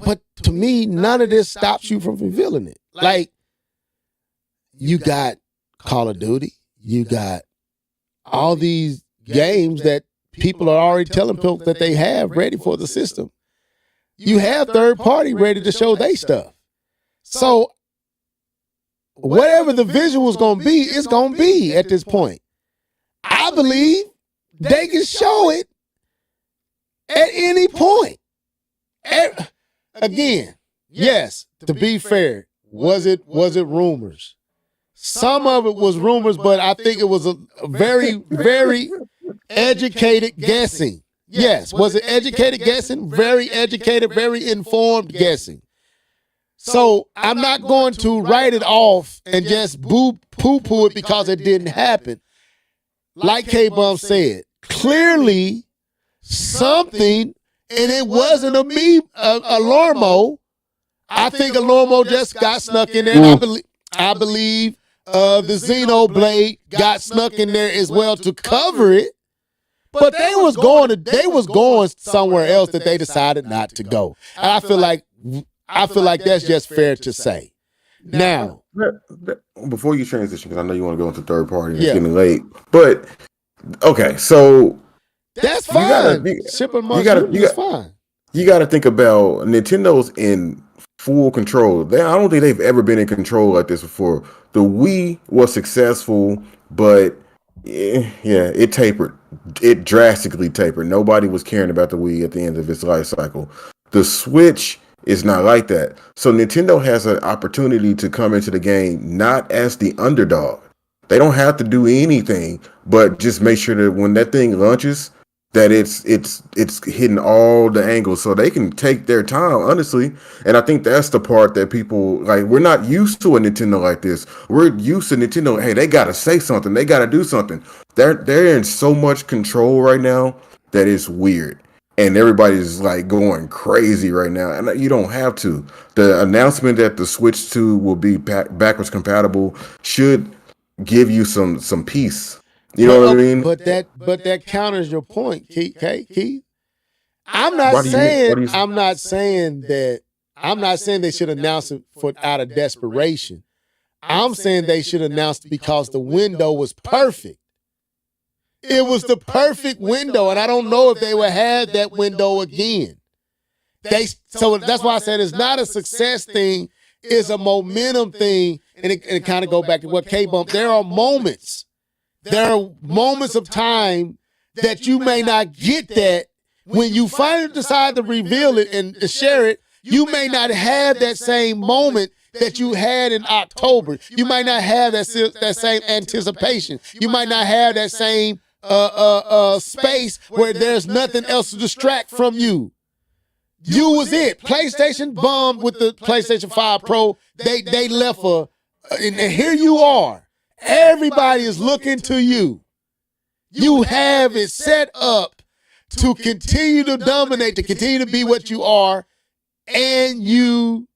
But to me, none of this stops you from revealing it. Like, you got Call of Duty, you got all these games that people are already telling people that they have ready for the system. You have third party ready to show they stuff. So whatever the visual is going to be, it's going to be at this point. I believe they can show it at any point. Again, yes, to be fair, was it rumors? Some of it was rumors, but I think it was a very, very educated guessing. Yes, was it educated guessing? Very educated, very informed guessing. So I'm not going to write it off and just poo-poo it because it didn't happen. Like K-Bum said, clearly something, and it wasn't a Lormo. I think a Lormo just got snuck in there. And I believe the Xenoblade got snuck in there as well to cover it. But they was going somewhere else that they decided not to go. And I feel like that's just fair to say. Now, before you transition, because I know you want to go into third party, and it's getting late. But okay, so that's fine. Shipping is fine. You got to think about Nintendo's in full control. I don't think they've ever been in control like this before. The Wii was successful, but it tapered. It drastically tapered. Nobody was caring about the Wii at the end of its life cycle. The Switch is not like that. So Nintendo has an opportunity to come into the game not as the underdog. They don't have to do anything but just make sure that when that thing launches, that it's hitting all the angles, so they can take their time, honestly. And I think that's the part that people like. We're not used to a Nintendo like this. We're used to Nintendo. Hey, they gotta say something. They gotta do something. They're in so much control right now that it's weird, and everybody's like going crazy right now. And you don't have to. The announcement that the Switch 2 will be backwards compatible should give you some peace. You know what I mean? But that counters your point, Keith. I'm not saying they should announce it out of desperation. I'm saying they should announce it because the window was perfect. It was the perfect window, and I don't know if they will have that window again. So that's why I said it's not a success thing; it's a momentum thing, and it kind of go back to what K-Bump. There are moments of time that you may not get that when you finally decide to reveal it and share it. You may not have that same moment that you had in October. You might not have that same anticipation. You might not have that same space where there's nothing else to distract from you. You was it. PlayStation bombed with the PlayStation 5 Pro. They left and here you are. Everybody is looking to you. You have it set up to continue to dominate, to continue to be what you are, and you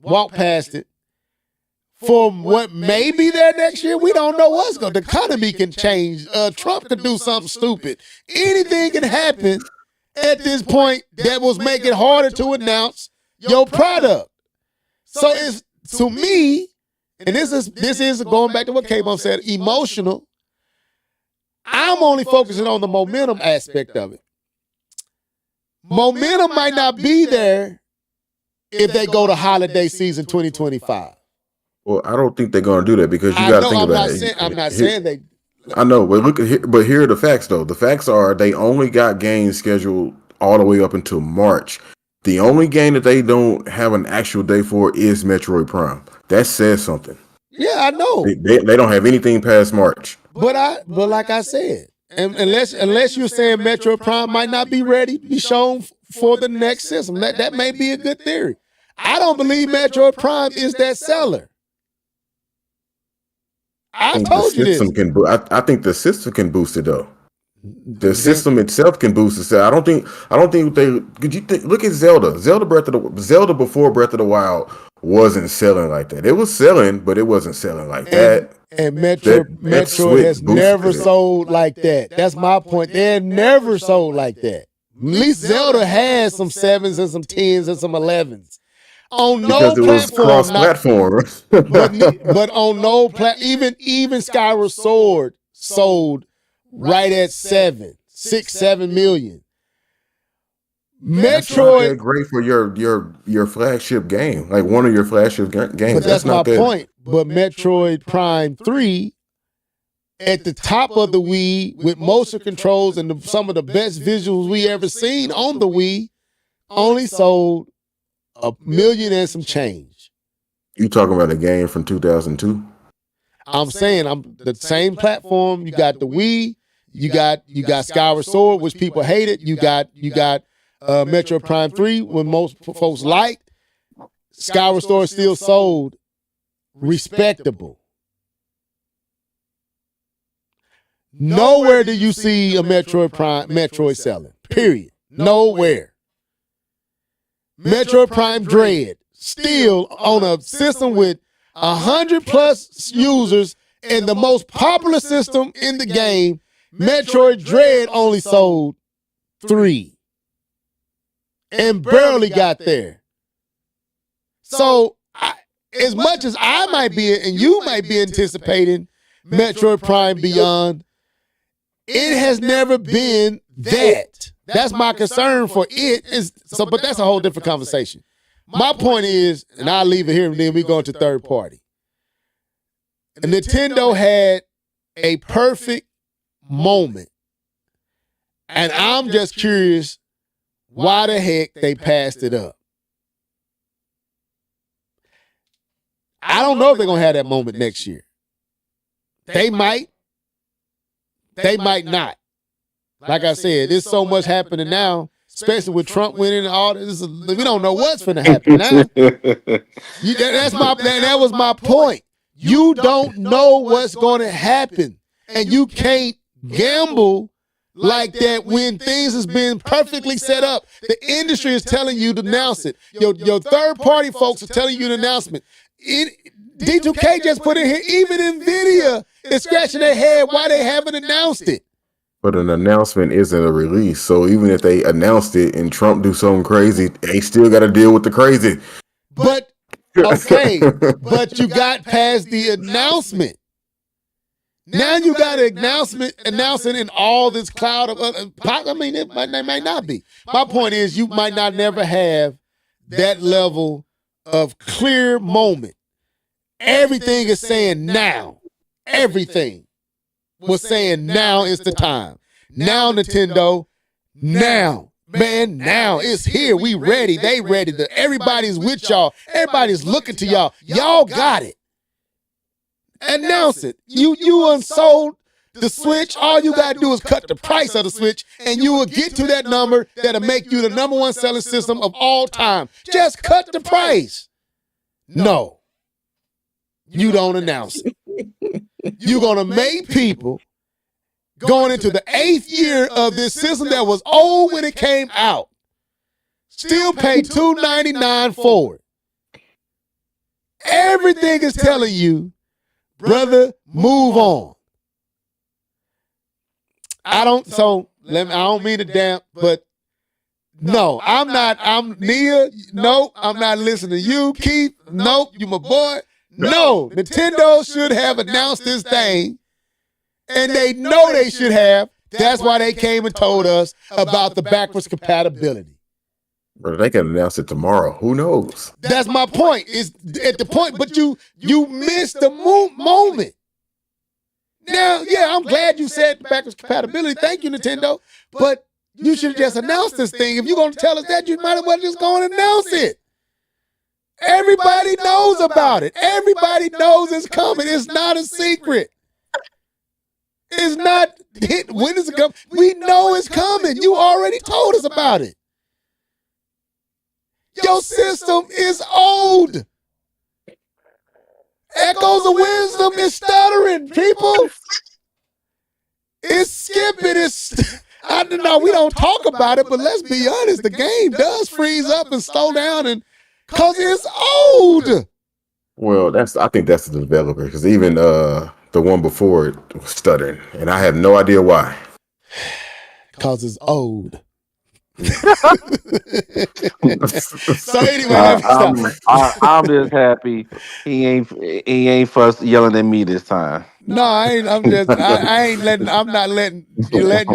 walk past it. For what may be there next year, we don't know what's going to. The economy can change. Trump could do something stupid. Anything can happen at this point that will make it harder to announce your product. So it's, to me, and this is going back to what K-Bump said, emotional. I'm only focusing on the momentum aspect of it. Momentum might not be there if they go to holiday season 2025. Well, I don't think they're going to do that because you got to think about it. I'm not saying they. I know, but here are the facts though. The facts are they only got games scheduled all the way up until March. The only game that they don't have an actual day for is Metroid Prime. That says something. Yeah, I know. They don't have anything past March. But like I said, unless you're saying Metroid Prime might not be ready to be shown for the next system, that may be a good theory. I don't believe Metroid Prime is that seller. I told you this. I think the system can boost it though. The system itself can boost it. I don't think they. Could you look at Zelda? Zelda before Breath of the Wild wasn't selling like that. It was selling, but it wasn't selling like that. And Metroid has never sold like that. That's my point. They had never sold like that. At least Zelda has some 7s and some 10s and some 11s. On no platform, was cross-platform. but on no platform, even Skyward Sword sold right at 7 million. Metroid, great for your flagship game, like one of your flagship games. But that's my point. But Metroid Prime 3, at the top of the Wii, with motion controls and some of the best visuals we ever seen on the Wii, only sold 1 million and some change. You talking about a game from 2002? I'm saying the same platform. You got the Wii. You got Skyward Sword, which people hated. You got Metroid Prime 3, when most folks liked. Skyward Sword still sold respectable. Nowhere do you see a Metroid selling. Period. Nowhere. Metroid Prime Dread still on a system with 100+ users and the most popular system in the game Metroid Dread only sold 3 and barely got there. So as much as I might be and you might be anticipating Metroid Prime Beyond, it has never been that. That's my concern for it. But that's a whole different conversation. My point is, and I'll leave it here and then we go into third party. Nintendo had a perfect moment. And I'm just curious why the heck they passed it up. I don't know if they're going to have that moment next year. They might. They might not. Like I said, there's so much happening now, especially with Trump winning and all this. We don't know what's going to happen now. That was my point. You don't know what's going to happen. And you can't gamble like that when things has been perfectly set up. The industry is telling you to announce it. Your third-party folks are telling you the announcement. D2K just put in here, even NVIDIA is scratching their head why they haven't announced it. But an announcement isn't a release. So even if they announced it and Trump do something crazy, they still got to deal with the crazy. But, okay, but you got past the announcement. Now you got an announcing in all this cloud of I mean, it might not be. My point is you might not never have that level of clear moment. Everything is saying now. Everything was saying now is the time. Now, Nintendo, now. Man, now it's here. We ready. They ready. Everybody's with y'all. Everybody's looking to y'all. Y'all got it. Announce it. You unsold the Switch. All you got to do is cut the price of the Switch, and you will get to that number that'll make you the number one selling system of all time. Just cut the price. No. You don't announce it. You're going to make people going into the 8th year of this system that was old when it came out still pay $299 for it. Everything is telling you, brother, move on. I don't mean to damp, but no, I'm Nia. Nope, I'm not listening to you. Keith, nope, you my boy. No, Nintendo should have announced this thing, and they know they should have. That's why they came and told us about the backwards compatibility. Bro, they can announce it tomorrow. Who knows? That's my point. Is at the point, but you missed the moment. Now, yeah, I'm glad you said backwards compatibility. Thank you, Nintendo. But you should have just announced this thing. If you're going to tell us that, you might as well just go and announce it. Everybody knows about it. Everybody knows it's coming. It's not a secret. It's not hit. When is it coming? We know it's coming. You already told us about it. Your system is old. Echoes of Wisdom is stuttering, people. It's skipping. I don't know. We don't talk about it, but let's be honest. The game does freeze up and slow down, and because it's old. Well, I think that's the developer, because even the one before it was stuttering, and I have no idea why. Because it's old. So anyway, I'm just happy he ain't fuss yelling at me this time. No, I ain't. I'm not letting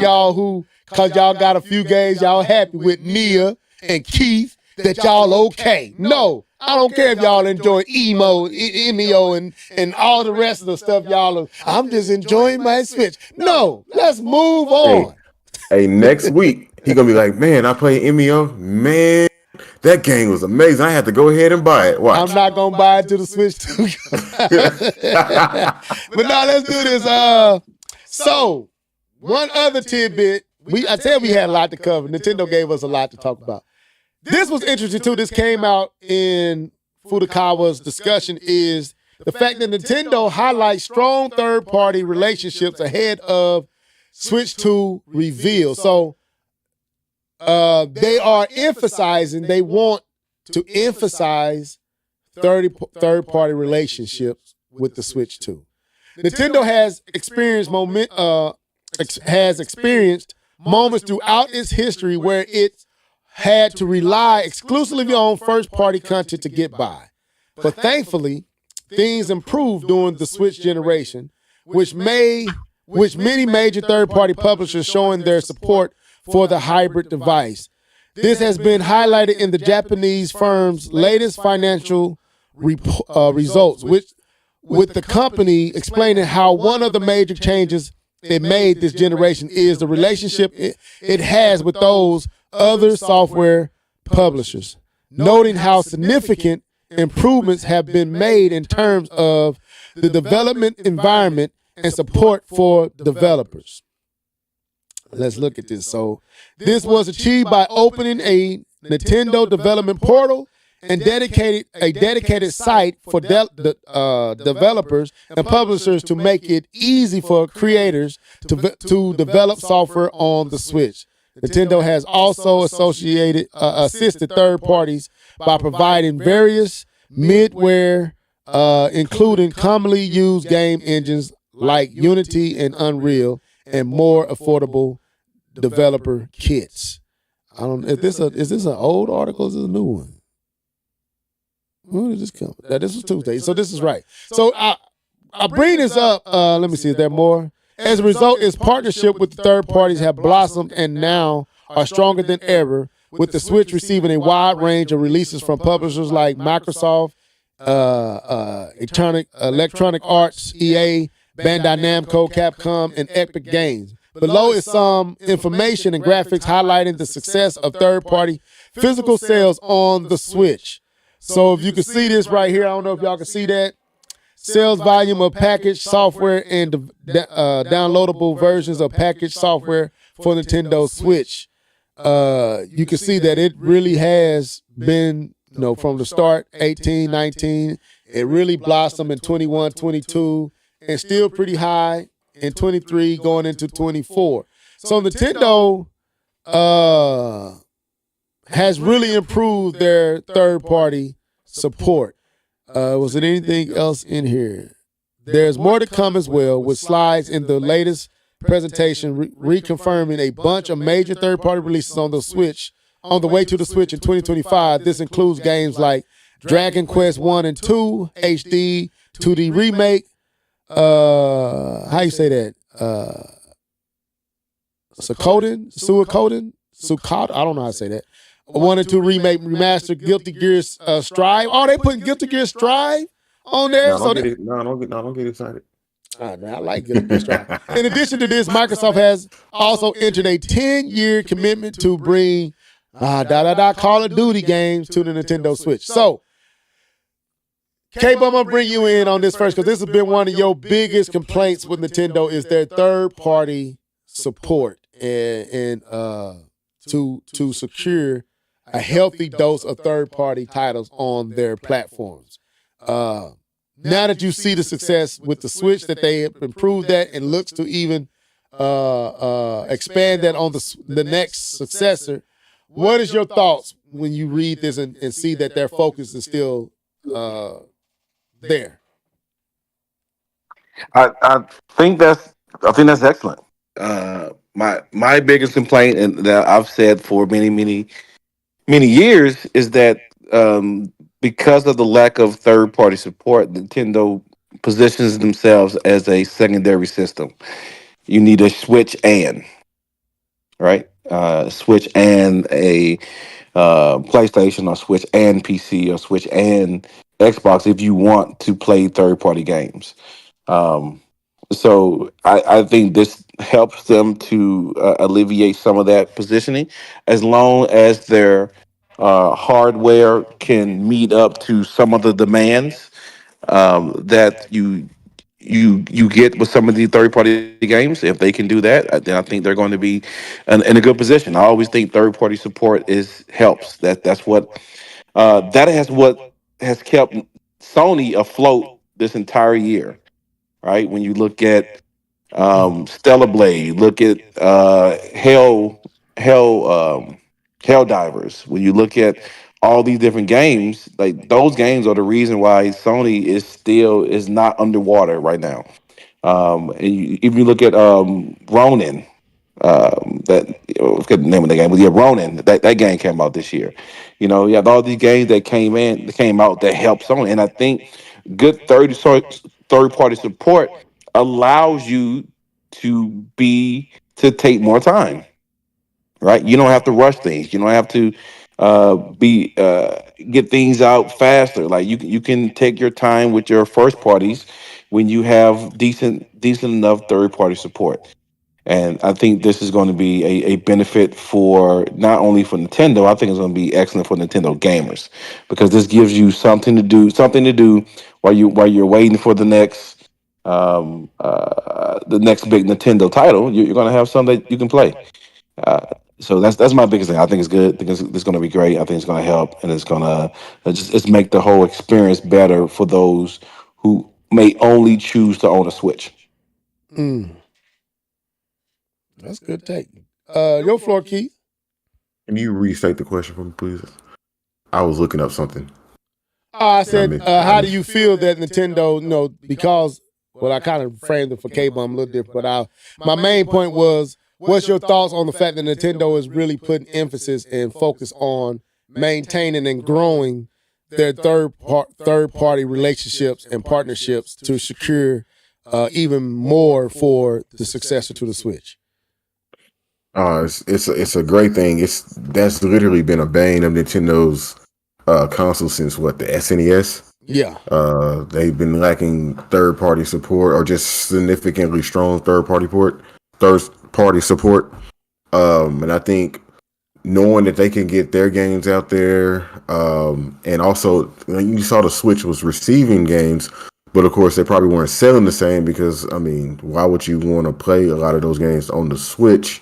y'all cause y'all got a few games y'all happy with Nia and Keith that y'all okay. No, I don't care if y'all enjoy Emeo and all the rest of the stuff y'all. I'm just enjoying my Switch. No, let's move on. Hey, next week he gonna be like, man, I played Emeo. Man, that game was amazing. I had to go ahead and buy it. Watch. I'm not gonna buy it to the Switch too. But now let's do this. So one other tidbit. I tell we had a lot to cover. Nintendo gave us a lot to talk about. This was interesting too. This came out in Furukawa's discussion. Is the fact that Nintendo highlights strong third-party relationships ahead of Switch 2 reveal. So they are emphasizing, they want to emphasize third-party relationships with the Switch 2. Nintendo has experienced has experienced moments throughout its history where it had to rely exclusively on first-party content to get by. But thankfully, things improved during the Switch generation, which many major third-party publishers showing their support for the hybrid device. This has been highlighted in the Japanese firm's latest financial results, which with the company explaining how one of the major changes it made this generation is the relationship it has with those other software publishers, noting how significant improvements have been made in terms of the development environment and support for developers. Let's look at this. So this was achieved by opening a Nintendo development portal and dedicated a dedicated site for developers and publishers to make it easy for creators to develop software on the Switch. Nintendo has also assisted third parties by providing various midware, including commonly used game engines like Unity and Unreal, and more affordable developer kits. I don't. Is this an old article? Or is this a new one? When did this come? This was Tuesday, so this is right. So I bring this up. Let me see. Is there more? As a result, its partnership with the third parties have blossomed and now are stronger than ever, with the Switch receiving a wide range of releases from publishers like Microsoft, Electronic Arts, EA, Bandai Namco, Capcom, and Epic Games. Below is some information and graphics highlighting the success of third-party physical sales on the Switch. So if you can see this right here, I don't know if y'all can see that. Sales volume of packaged software and downloadable versions of packaged software for Nintendo Switch. You can see that it really has been, from the start, 18, 19, it really blossomed in 21, 22, and still pretty high in 23 going into 24. So Nintendo has really improved their third-party support. Was there anything else in here? There's more to come as well, with slides in the latest presentation reconfirming a bunch of major third-party releases on the Switch, on the way to the Switch in 2025. This includes games like Dragon Quest 1 and 2, HD, 2D Remake, how you say that? Suikoden? I don't know how to say that. 1 and 2 remake, remastered, Guilty Gear Strive. Oh, they putting Guilty Gear Strive on there? Don't get excited. I like Guilty Gear Strive. In addition to this, Microsoft has also entered a 10-year commitment to bring Call of Duty games to the Nintendo Switch. So, K-Bum, I'm going to bring you in on this first, because this has been one of your biggest complaints with Nintendo is their third-party support and to secure a healthy dose of third-party titles on their platforms. Now that you see the success with the Switch, that they have improved that and looks to even expand that on the next successor, what is your thoughts when you read this and see that their focus is still there? I think that's excellent. My biggest complaint, and that I've said for many years, is that because of the lack of third party support, Nintendo positions themselves as a secondary system. You need a Switch and right, Switch and a PlayStation, or Switch and PC, or Switch and Xbox if you want to play third party games. Um, so I think this helps them to alleviate some of that positioning, as long as their hardware can meet up to some of the demands that you get with some of the third party games. If they can do that, then I think they're going to be in a good position. I always think third party support is helps. That has kept Sony afloat this entire year, right? When you look at Stellar Blade, look at Hell Hell Divers. When you look at all these different games, like those games are the reason why Sony is not underwater right now. And if you look at Ronin, I forget the name of the game, but yeah, Ronin. That game came out this year. You have all these games that came out that help someone, and I think good third party support allows you to to take more time, right? You don't have to rush things. You don't have to be get things out faster. Like you can take your time with your first parties when you have decent enough third party support. And I think this is going to be a benefit for not only for Nintendo. I think it's going to be excellent for Nintendo gamers because this gives you something to do while you're waiting for the next big Nintendo title. You're going to have something that you can play. Uh, so that's my biggest thing. I think it's good. I think it's going to be great. I think it's going to help, and it's going to just make the whole experience better for those who may only choose to own a Switch. That's a good take. Your floor, Keith. Can you restate the question for me, please? I was looking up something. I said, how do you feel that Nintendo, because, well, I kind of framed it for Cable, I'm a little different, but my main point was, what's your thoughts on the fact that Nintendo is really putting emphasis and focus on maintaining and growing their third party relationships and partnerships to secure even more for the successor to the Switch? It's a great thing. That's literally been a bane of Nintendo's console since what, the SNES. Yeah. They've been lacking third party support or just significantly strong third party support. And I think knowing that they can get their games out there, and also you saw the Switch was receiving games, but of course they probably weren't selling the same because why would you want to play a lot of those games on the Switch?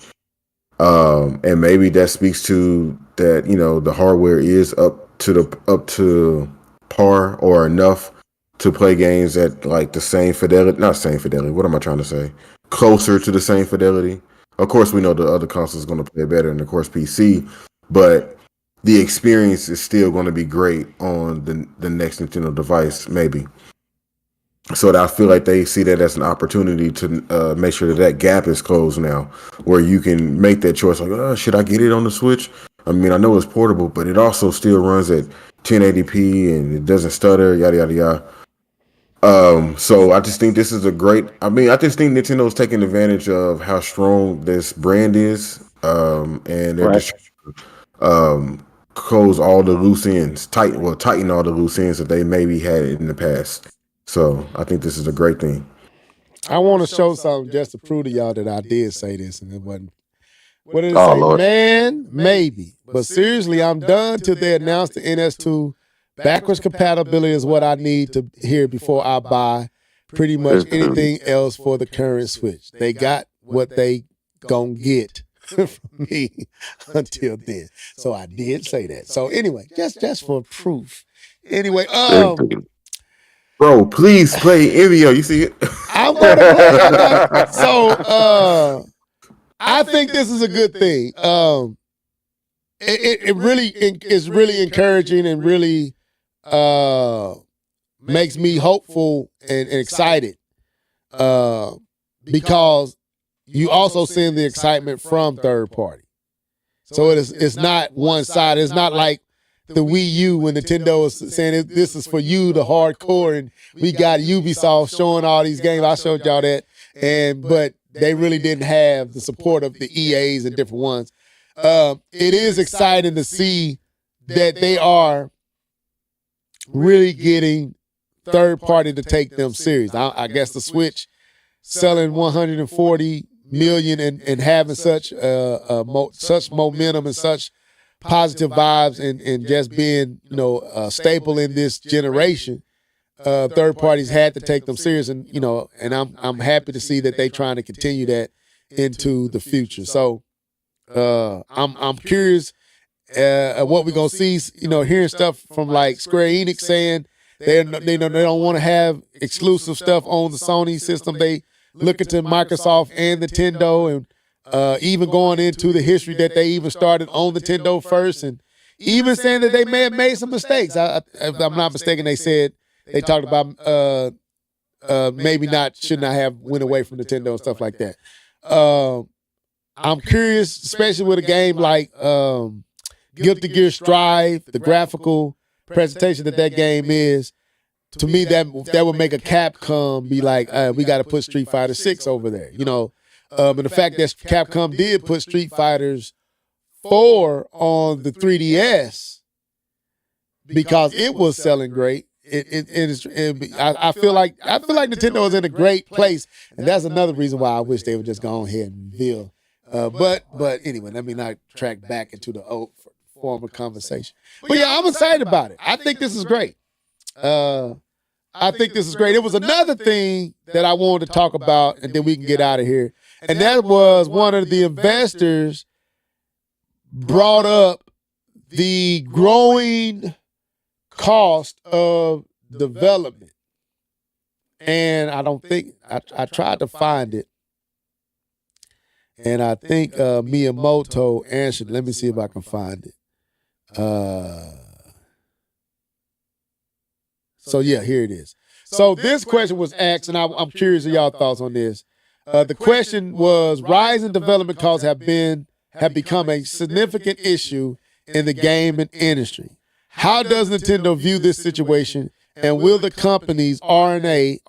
And maybe that speaks to that, the hardware is up to par or enough to play games at like the same fidelity, not same fidelity. What am I trying to say? Closer to the same fidelity. Of course, we know the other console is going to play better, and of course PC, but the experience is still going to be great on the next Nintendo device, maybe. So I feel like they see that as an opportunity to make sure that gap is closed now, where you can make that choice. Like, should I get it on the Switch? I know it's portable, but it also still runs at 1080p and it doesn't stutter, yada yada yada. So I just think this is a great. I just think Nintendo's taking advantage of how strong this brand is, and they're just close all the loose ends, tighten all the loose ends that they maybe had in the past. So I think this is a great thing. I want to show something just to prove to y'all that I did say this and it wasn't. What did it Oh, say? Lord. Man, maybe. But seriously, I'm done till they announce the NS2. Backwards compatibility is what I need to hear before I buy pretty much anything else for the current Switch. They got what they gonna get from me until then. So I did say that. So anyway, just for proof. Anyway, bro, please play Envio. You see it? I'm gonna play it now. So I think this is a good thing. It really is really encouraging and really makes me hopeful and excited because you also send the excitement from third party. So it's not one side. It's not like the Wii U when Nintendo is saying this is for you, the hardcore, and we got Ubisoft showing all these games. I showed y'all that, but they really didn't have the support of the EAs and different ones. It is exciting to see that they are really getting third party to take them serious. I guess the Switch selling 140 million and having such momentum and such positive vibes and just being a staple in this generation. Third parties had to take them serious, and I'm happy to see that they trying to continue that into the future. So I'm curious what we're gonna see. Hearing stuff from like Square Enix saying they don't want to have exclusive stuff on the Sony system. They looking to Microsoft and Nintendo, and even going into the history that they even started on Nintendo first, and even saying that they may have made some mistakes. If I'm not mistaken, they said they talked about maybe not should not have went away from Nintendo and stuff like that. I'm curious, especially with a game like Guilty Gear Strive, the graphical presentation that game is. To me, that would make a Capcom be like, we got to put Street Fighter 6 over there, you know. And the fact that Capcom did put Street Fighters 4 on the 3DS because it was selling great. I feel like Nintendo is in a great place, and that's another reason why I wish they would just go on ahead and reveal. But anyway, let me not track back into the old former conversation. But yeah, I'm excited about it. I think this is great. I think this is great. It was another thing that I wanted to talk about, and then we can get out of here. And that was one of the investors brought up the growing cost of development. And I don't think, I tried to find it. And I think Miyamoto answered. Let me see if I can find it. So yeah, here it is. So this question was asked, and I'm curious of y'all thoughts on this. The question was: rising development costs have become a significant issue in the gaming industry. How does Nintendo view this situation, and will the company's R&D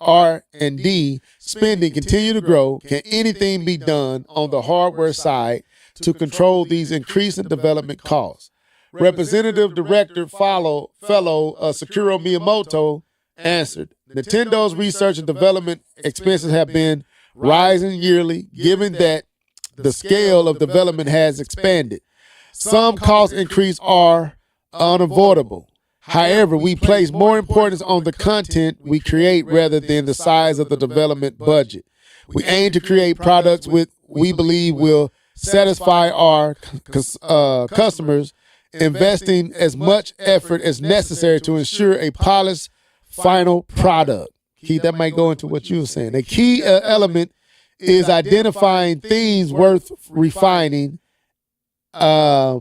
spending continue to grow? Can anything be done on the hardware side to control these increasing development costs? Representative Director Fellow Sakuro Miyamoto answered, Nintendo's research and development expenses have been rising yearly, given that the scale of development has expanded. Some cost increases are unavoidable. However, we place more importance on the content we create rather than the size of the development budget. We aim to create products we believe will satisfy our customers, investing as much effort as necessary to ensure a polished final product. Keith, that might go into what you were saying. A key element is identifying themes worth refining, a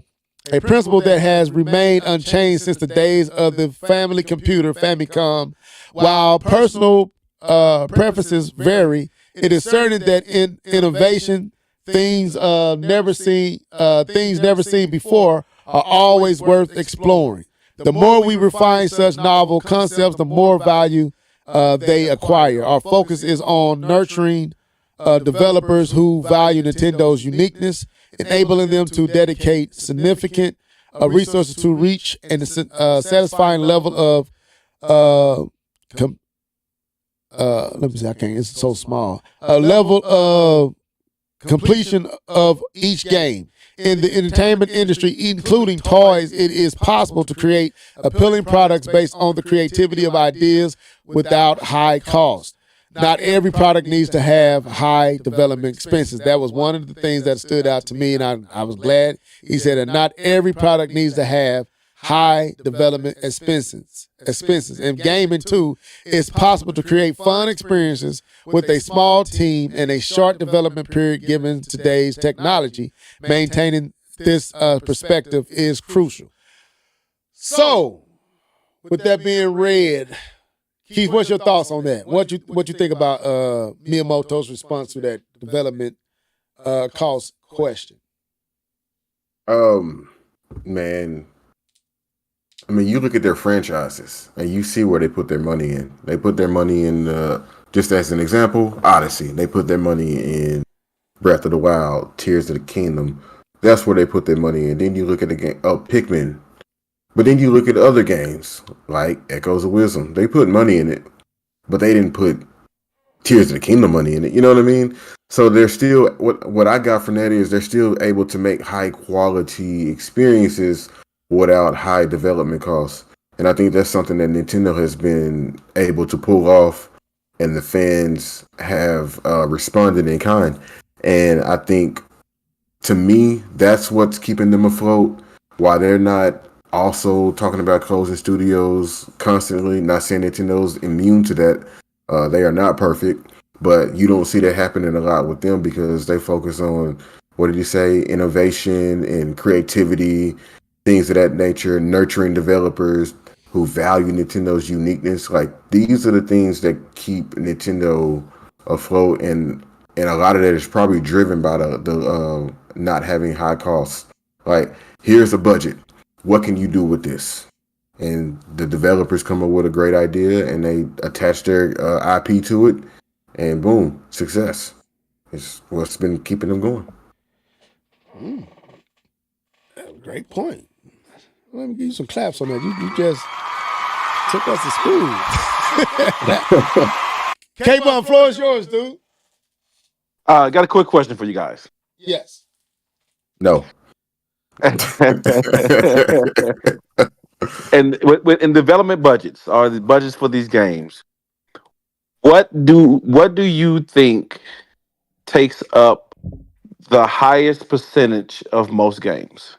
principle that has remained unchanged since the days of the family computer, Famicom. While personal preferences vary, it is certain that in innovation, things never seen before are always worth exploring. The more we refine such novel concepts, the more value they acquire. Our focus is on nurturing developers who value Nintendo's uniqueness, enabling them to dedicate significant resources to reach a satisfying level of let me see, I can't, it's so small. A level of completion of each game. In the entertainment industry, including toys, it is possible to create appealing products based on the creativity of ideas without high cost. Not every product needs to have high development expenses. That was one of the things that stood out to me, and I was glad he said that not every product needs to have high development expenses. In gaming, too, it's possible to create fun experiences with a small team and a short development period given today's technology. Maintaining this perspective is crucial. So, with that being read, Keith, what's your thoughts on that? What you think about Miyamoto's response to that development cost question? Man, I mean, you look at their franchises and you see where they put their money in. They put their money in, just as an example, Odyssey. They put their money in Breath of the Wild, Tears of the Kingdom. That's where they put their money in. Then you look at the game, Pikmin. But then you look at other games like Echoes of Wisdom. They put money in it, but they didn't put Tears of the Kingdom money in it. You know what I mean? So they're still, what I got from that is they're still able to make high quality experiences without high development costs. And I think that's something that Nintendo has been able to pull off, and the fans have responded in kind. And I think, to me, that's what's keeping them afloat, while they're not also talking about closing studios constantly. Not saying Nintendo's immune to that. They are not perfect, but you don't see that happening a lot with them because they focus on, what did you say, innovation and creativity, things of that nature, nurturing developers, who value Nintendo's uniqueness. Like these are the things that keep Nintendo afloat, and a lot of that is probably driven by the not having high costs. Like here's a budget. What can you do with this? And the developers come up with a great idea, and they attach their IP to it, and boom, success. It's what's been keeping them going. Great point. Let me give you some claps on that. You just took us to school. K-Bun, floor is yours, dude. Got a quick question for you guys. Yes. No. And in development budgets, or the budgets for these games, what do you think takes up the highest percentage of most games?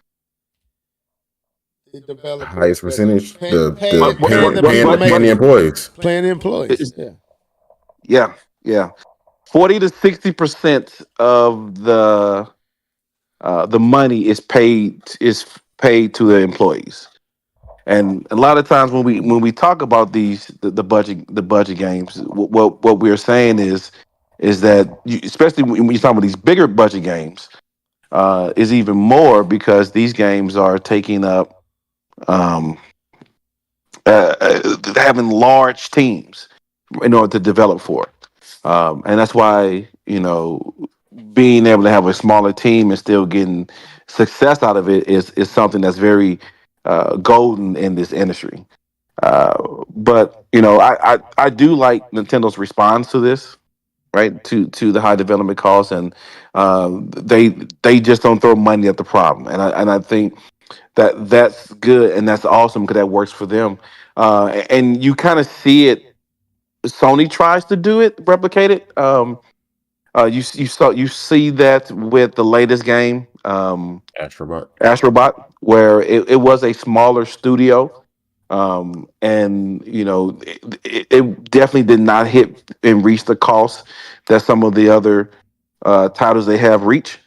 The developers, Highest percentage, the paying the employees. Playing the employees. Yeah. Yeah. 40 to 60% of the money is paid to the employees. And a lot of times when we talk about the budget games, what we're saying is that especially when you're talking about these bigger budget games, is even more because these games are taking up having large teams in order to develop for. And that's why, being able to have a smaller team and still getting success out of it is something that's very golden in this industry. But I do like Nintendo's response to this, right? To the high development costs, and they just don't throw money at the problem, and I think that's good and that's awesome because that works for them. And you kind of see it. Sony tries to do it, replicate it. You see that with the latest game, Astrobot, where it was a smaller studio, and it definitely did not hit and reach the cost that some of the other titles they have reach.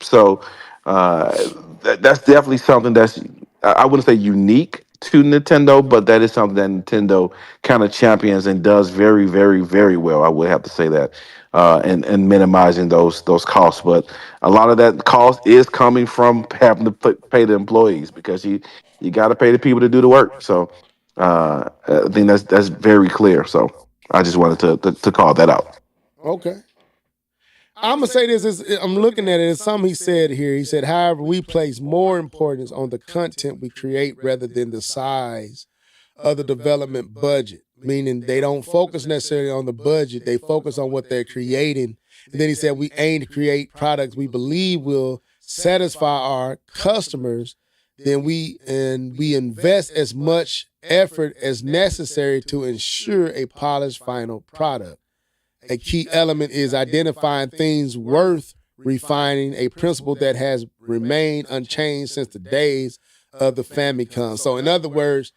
So that's definitely something that's, I wouldn't say unique to Nintendo, but that is something that Nintendo kind of champions and does very, very, very well. I would have to say that, and minimizing those costs. But a lot of that cost is coming from having to pay the employees, because you got to pay the people to do the work. So I think that's very clear. So I just wanted to call that out. Okay. I'm gonna say this. I'm looking at it. It's something he said here. He said, however, we place more importance on the content we create rather than the size of the development budget. Meaning they don't focus necessarily on the budget. They focus on what they're creating. And then he said, we aim to create products we believe will satisfy our customers. Then we invest as much effort as necessary to ensure a polished final product. A key element is identifying things worth refining, a principle that has remained unchanged since the days of the Famicom. So in other words,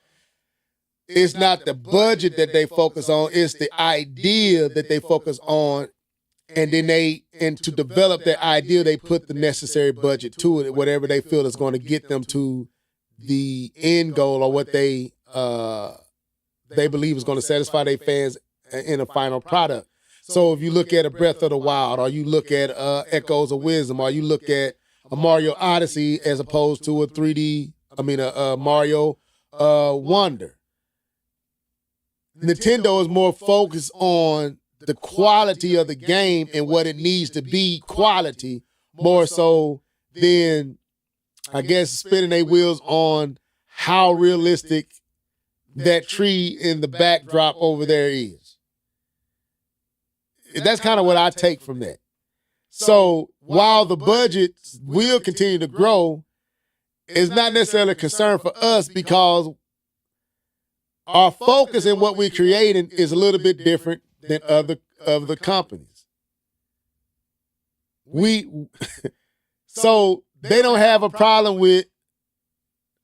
it's not the budget that they focus on, it's the idea that they focus on. And then to develop that idea, they put the necessary budget to it, whatever they feel is going to get them to the end goal, or what they believe is going to satisfy their fans in a final product. So if you look at a Breath of the Wild, or you look at Echoes of Wisdom, or you look at a Mario Odyssey as opposed to a Mario Wonder, Nintendo is more focused on the quality of the game and what it needs to be quality, more so than, I guess, spinning their wheels on how realistic that tree in the backdrop over there is. That's kind of what I take from that. So while the budget will continue to grow, it's not necessarily a concern for us, because our focus in what we're creating is a little bit different than other of the companies. So they don't have a problem with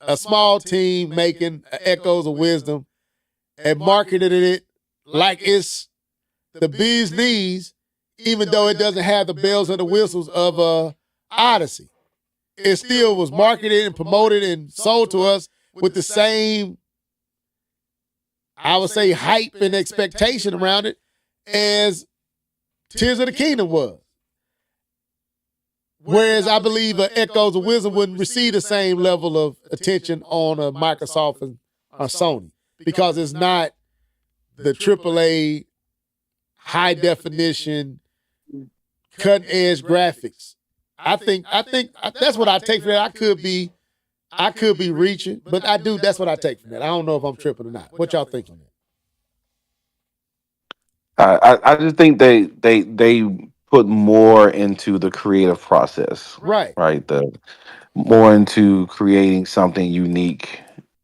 a small team making Echoes of Wisdom and marketing it like it's the bee's knees, even though it doesn't have the bells and the whistles of Odyssey. It still was marketed and promoted and sold to us with the same I would say, hype and expectation around it as Tears of the Kingdom was. Whereas I believe Echoes of Wisdom wouldn't receive the same level of attention on a Microsoft and Sony because it's not the AAA high definition, cutting edge graphics. I think that's what I take from that. I could be reaching, but I do. That's what I take from that. I don't know if I'm tripping or not. What y'all think on that? I just think they put more into the creative process, Right. right? The more into creating something unique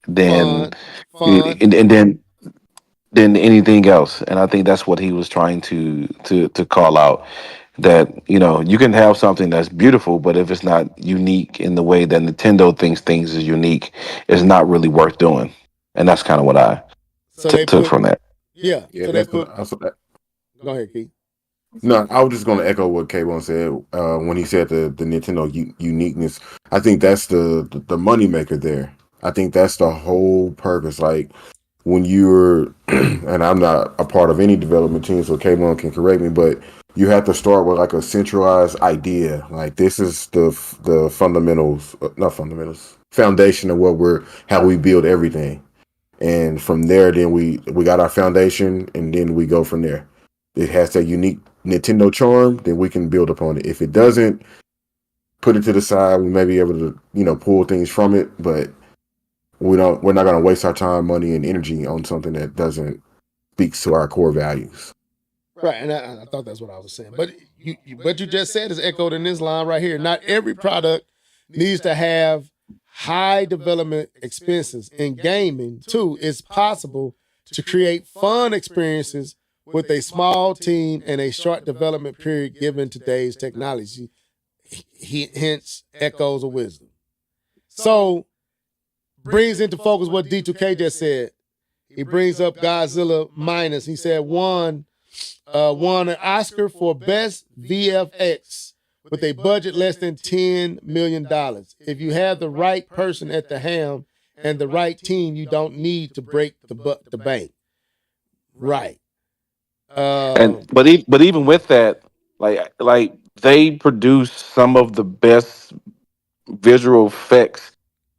than Fun. and then than anything else. And I think that's what he was trying to call out. That you can have something that's beautiful, but if it's not unique in the way that Nintendo thinks things is unique, it's not really worth doing. And that's kind of what I So they took put, from that. yeah. Yeah, So they that's put. also that. Go ahead, Keith. No, I was just going to echo what K-Bone said when he said the Nintendo uniqueness. I think that's the money maker there. I think that's the whole purpose. Like when you're, and I'm not a part of any development team, so K-Bone can correct me, but you have to start with like a centralized idea. Like this is the fundamentals, not fundamentals, foundation of how we build everything. And from there, then we got our foundation, and then we go from there. It has that unique Nintendo charm, then we can build upon it. If it doesn't, put it to the side. We may be able to pull things from it, but we're not going to waste our time, money, and energy on something that doesn't speak to our core values. Right, and I thought that's what I was saying. But what you just said is echoed in this line right here. Not every product needs to have high development expenses. In gaming, too, it's possible to create fun experiences with a small team and a short development period given today's technology. Hence, Echoes of Wisdom. So, brings into focus what D2K just said. He brings up Godzilla Minus. He said won an Oscar for Best VFX with a budget less than $10 million. If you have the right person at the helm and the right team, you don't need to break the bank. Right. But even with that, like they produce some of the best visual effects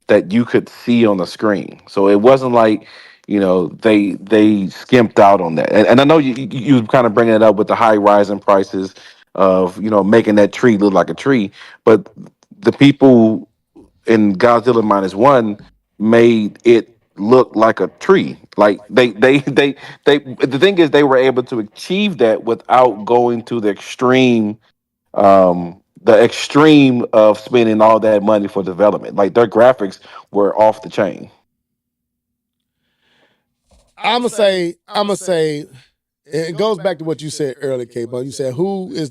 that you could see on the screen. So it wasn't like they skimped out on that. And I know you kind of bringing it up with the high rising prices of making that tree look like a tree, but the people in Godzilla minus one made it look like a tree. Like the thing is they were able to achieve that without going to the extreme of spending all that money for development. Like their graphics were off the chain. I'm gonna say, it goes back to what you said earlier, K. But you said who is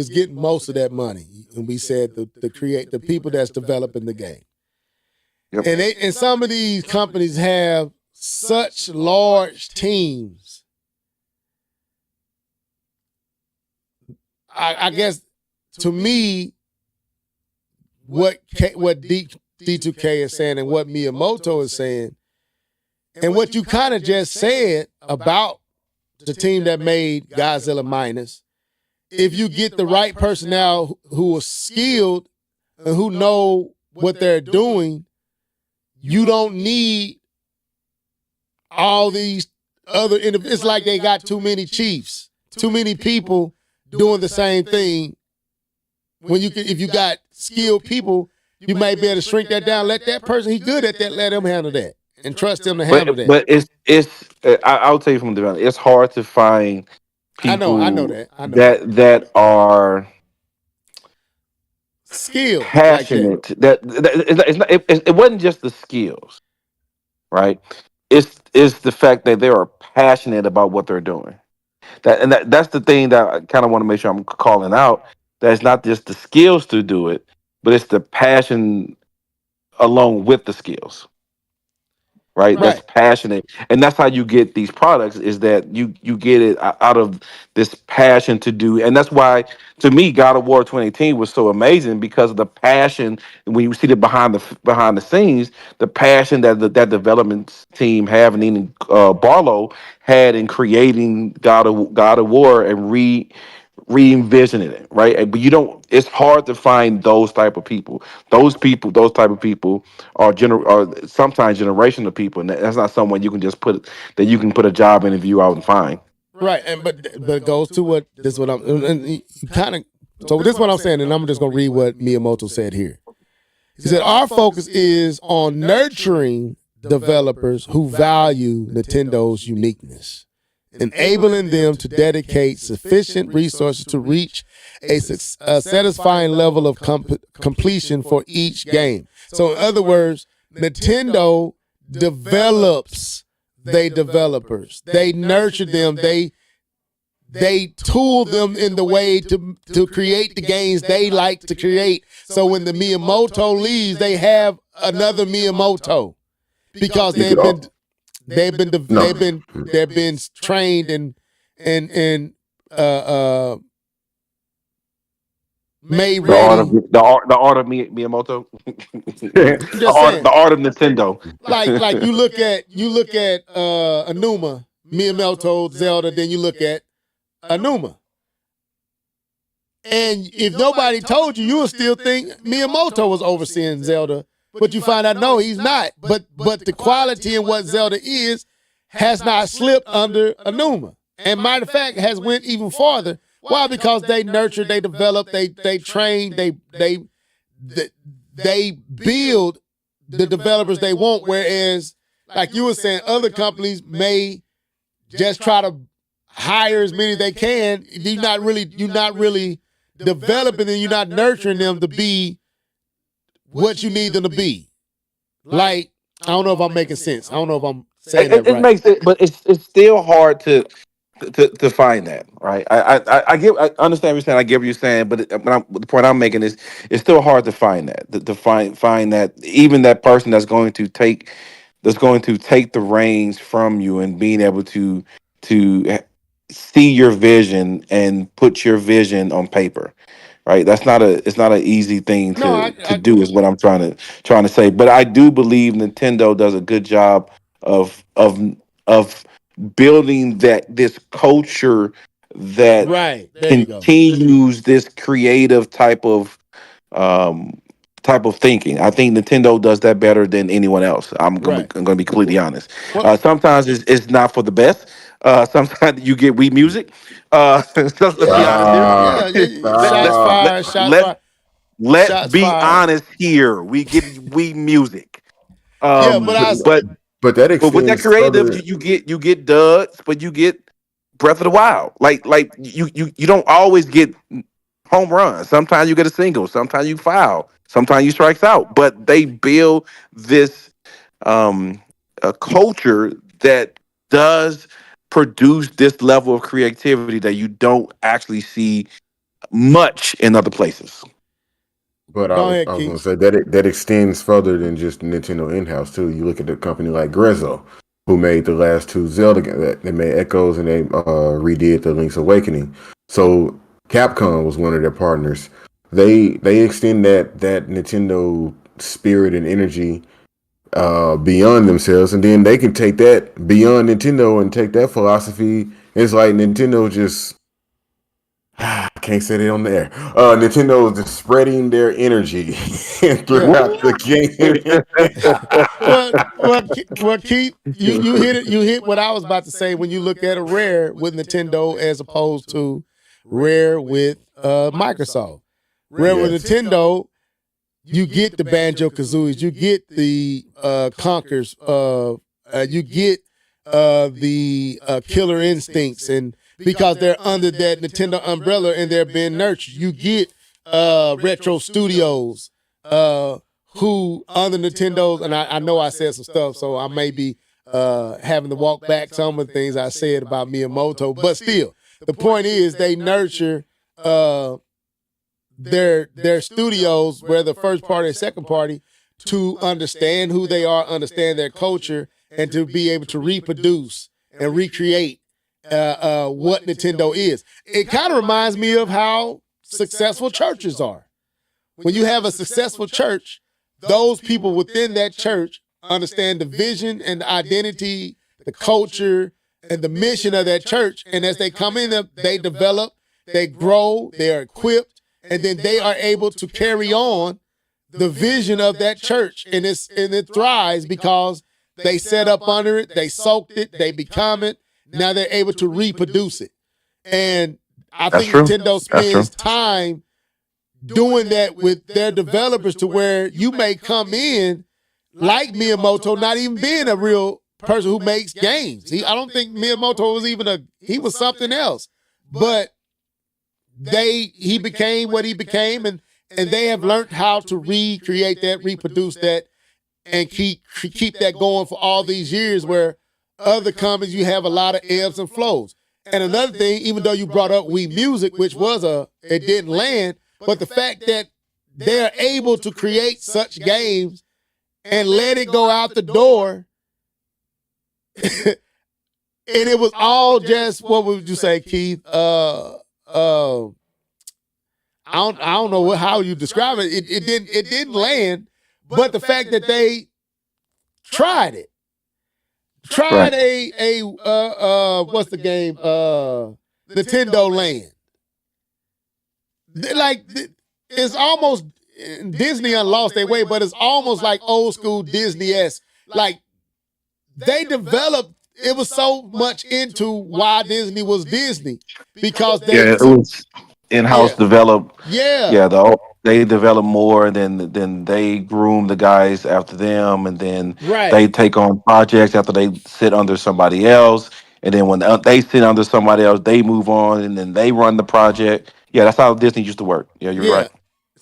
getting most of that money, and we said the people that's developing the game. Yep. And some of these companies have such large teams. I guess to me, what D2K is saying and what Miyamoto is saying, and what you kind of just said about the team that made Godzilla Minus, if you get the right personnel who are skilled and who know what they're doing, you don't need all these other. It's like they got too many chiefs, too many people doing the same thing. If you got skilled people, you might be able to shrink that down. Let that person, he's good at that, let him handle that, and trust him to handle that. But I'll tell you from the development, it's hard to find people I know that. that are skilled, passionate. It wasn't just the skills, right? It's the fact that they are passionate about what they're doing. That's the thing that I kind of want to make sure I'm calling out. That it's not just the skills to do it, but it's the passion along with the skills. right? That's Right. passionate, and that's how you get these products. Is that you get it out of this passion to do, and that's why to me, God of War 2018 was so amazing because of the passion. When you see it behind the scenes, the passion that that development team have, and even Barlow had in creating God of War and re-envisioning it, right? But you don't. It's hard to find those type of people. Those type of people are sometimes generational people, and that's not someone you can just put a job interview out and find. Right. And but it goes to what this is what I'm and you kind of so this is what I'm saying, and I'm just gonna read what Miyamoto said here. He said our focus is on nurturing developers who value Nintendo's uniqueness, enabling them to dedicate sufficient resources to reach a satisfying level of completion for each game. So, in other words, Nintendo develops they developers. They nurture them. They tool them in the way to create the games they like to create. So when the Miyamoto leaves, they have another Miyamoto because You could al- no. they've been trained and uh uh made ready. The art of Miyamoto, I'm just saying, the art of Nintendo. like you look at Anuma, Miyamoto, Zelda, then you look at Anuma. And if nobody told you, you would still think Miyamoto was overseeing Zelda. But you find out, no, he's not. But the quality in what Zelda is has not slipped under Anuma. And matter of fact, has went even farther. Why? Because they nurture, they develop, they train, they build the developers they want. Whereas, like you were saying, other companies may just try to hire as many as they can. You're not really developing and you're not nurturing them to be what you need them to be. Like, I don't know if I'm making sense. I don't know if I'm saying that It right. makes it, but it's still hard to find that, right? I understand what you're saying. I get what you're saying, the point I'm making is it's still hard to find that to find that even that person that's going to take the reins from you and being able to see your vision and put your vision on paper, right? It's not an easy thing No, to do is what I'm trying to say. But I do believe Nintendo does a good job of of building this culture that right. There you go. continues this creative um type of thinking. I think Nintendo does that better than anyone else. Right. I'm gonna be completely honest. Well, Sometimes it's not for the best. Sometimes you get Wii music. Let's be yeah, honest here. yeah, Stop. yeah. Let, Shots let's Stop. let fired, shots let's fired, let's shots be fired. honest here. We get Wii music. Yeah, but I But But that with that extends creative, further. you get duds, but you get Breath of the Wild. Like you don't always get home runs. Sometimes you get a single. Sometimes you foul. Sometimes you strikes out. But they build this um a culture that does produce this level of creativity that you don't actually see much in other places. But go I ahead, was gonna Keith. say that that extends further than just Nintendo in-house too. You look at a company like Grezzo, who made the last two Zelda games. They made Echoes and they redid the Link's Awakening. So Capcom was one of their partners. They extend that Nintendo spirit and energy beyond themselves, and then they can take that beyond Nintendo and take that philosophy. It's like Nintendo just I can't say it on there. Nintendo is just spreading their energy Yeah. throughout the game. Well, Keith, you hit it. You hit what I was about to say when you look at a Rare with Nintendo as opposed to Rare with Microsoft. Rare with Yes. Nintendo, you get the Banjo Kazooies, you get the Conkers, you get the Killer Instincts, and because they're under that Nintendo umbrella and they're being nurtured, you get Retro Studios, who under Nintendo's, and I know I said some stuff, so I may be having to walk back some of the things I said about Miyamoto, but still, the point is they nurture their studios, whether first party or second party, to understand who they are, understand their culture, and to be able to reproduce and recreate what Nintendo is. It kind of reminds me of how successful churches are. When you have a successful church, those people within that church understand the vision and the identity, the culture, and the mission of that church. And as they come in, they develop, they grow, they are equipped, and then they are able to carry on the vision of that church. And it thrives because they set up under it, they soaked it, they become it. Now they're able to reproduce it. And I That's think true. Nintendo That's true. spends time doing that with their developers to where you may come in like Miyamoto, not even being a real person who makes games. I don't think Miyamoto was he was something else. But he became what he became, and they have learned how to recreate that, reproduce that, and keep that going for all these years, where other companies, you have a lot of ebbs and flows. And another thing, even though you brought up Wii Music, which it didn't land, but the fact that they're able to create such games and let it go out the door, and it was all just, what would you say, Keith? I don't know how you describe it. It didn't land, but the fact that they tried it. Tried what's the game? Nintendo Land. It's almost, Disney lost their way, but it's almost like old school Disney-esque. Like, they developed, it was so much into why Disney was Disney, because It was in-house developed. Yeah. They develop more, and then they groom the guys after them, and then Right. they take on projects after they sit under somebody else, and then when they sit under somebody else, they move on, and then they run the project. Yeah, that's how Disney used to work. Yeah, you're right.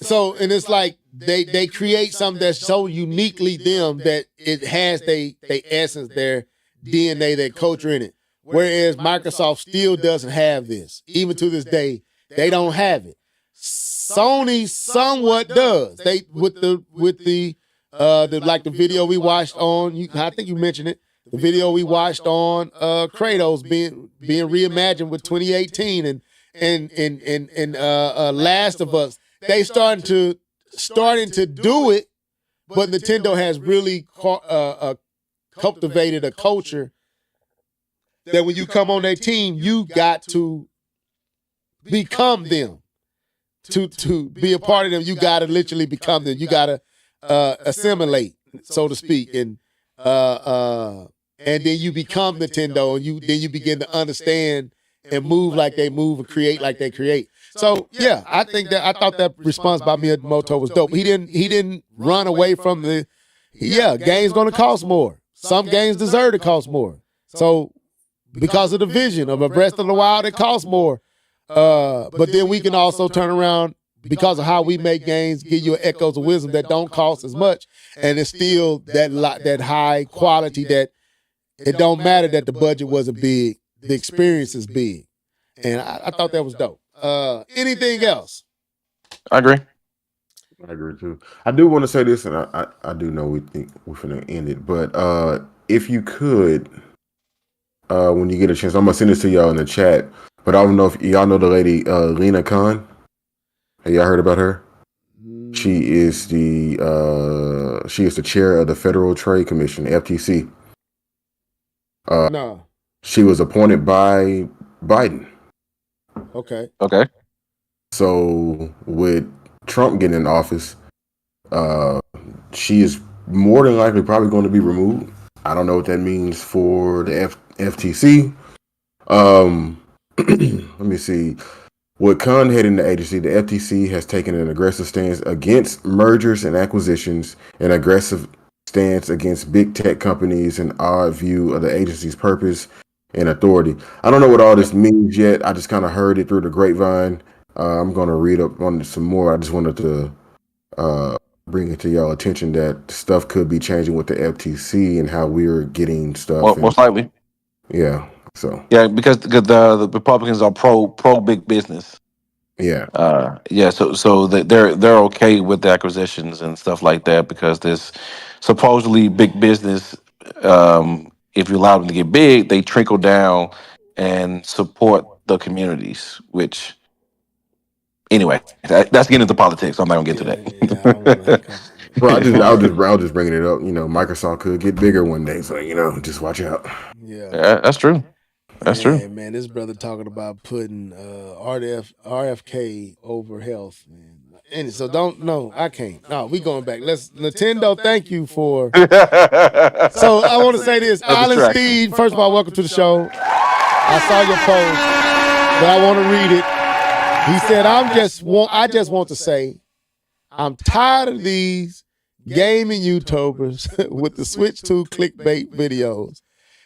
So, and it's like they create something that's so uniquely them that it has they essence, their DNA, their culture in it. Whereas Microsoft still doesn't have this. Even to this day, they don't have it. Sony somewhat does. They with the like the video we watched on, I think you mentioned it. The video we watched on Kratos being reimagined with 2018 and Last of Us. They starting to do it, but Nintendo has really cultivated a culture that when you come on their team, you got to become them. To be a part of them, you got to literally become them. You got to assimilate, so to speak, and then you become Nintendo, and then you begin to understand and move like they move and create like they create. So yeah, I thought that response by Miyamoto was dope. He didn't run away from games gonna cost more. Some games deserve to cost more. So because of the vision of a Breath of the Wild, it costs more. But then we can also turn around, because of how we make games, give you echoes of wisdom that don't cost as much, and it's still that high quality that it don't matter that the budget wasn't big, the experience is big, and I thought that was dope. Anything else? I agree. I agree too. I do want to say this, and I do know we think we're finna end it, but if you could, when you get a chance, I'm gonna send this to y'all in the chat. But I don't know if y'all know the lady Lena Khan. Have y'all heard about her? She is the chair of the Federal Trade Commission, FTC. No. She was appointed by Biden. Okay. So with Trump getting in office, she is more than likely probably going to be removed. I don't know what that means for the FTC. Let me see. With Khan heading the agency, the FTC has taken an aggressive stance against mergers and acquisitions, an aggressive stance against big tech companies, an odd view of the agency's purpose and authority. I don't know what all this means yet. I just kind of heard it through the grapevine. I'm going to read up on some more. I just wanted to bring it to y'all attention that stuff could be changing with the FTC and how we're getting stuff. Well, most likely. Yeah. So because the Republicans are pro big business. Yeah. So they're okay with the acquisitions and stuff like that, because this supposedly big business if you allow them to get big, they trickle down and support the communities. Which, anyway, that's getting into politics. I'm not gonna get to Yeah, I don't want to come. Well, I was just bringing it up. Microsoft could get bigger one day, so just watch out. Yeah. Yeah, that's true. That's Yeah, true. man, this brother talking about putting RFK over health, man. And so I can't. No, we going back. Let's Nintendo. Thank you for. So I want to say this, Alan Steed. First of all, welcome to the show. I saw your post, but I want to read it. He said, I just want to say, I'm tired of these gaming YouTubers with the Switch 2 clickbait videos.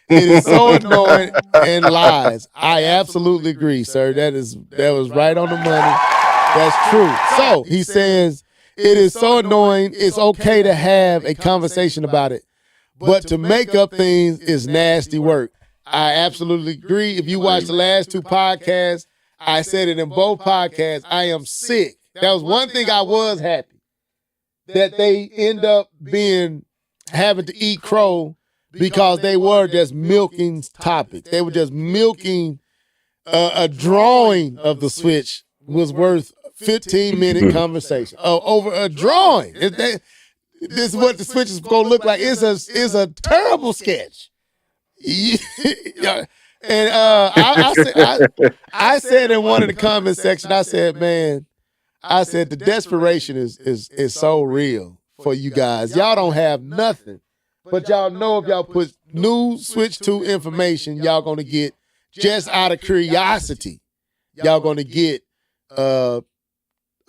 It is so annoying and lies. I absolutely agree, sir. That was right on the money. That's true. So he says, it is so annoying. It's okay to have a conversation about it, but to make up things is nasty work. I absolutely agree. If you watch the last two podcasts, I said it in both podcasts. I am sick. That was one thing I was happy that they end up having to eat crow because they were just milking topics. They were just milking a drawing of the Switch was worth 15-minute conversation over a drawing. This is what the Switch is going to look like. It's a terrible sketch. And I said in one of the comment section, I said, man, the desperation is so real for you guys. Y'all don't have nothing, but y'all know if y'all put new Switch 2 information, y'all gonna get, just out of curiosity, y'all gonna get a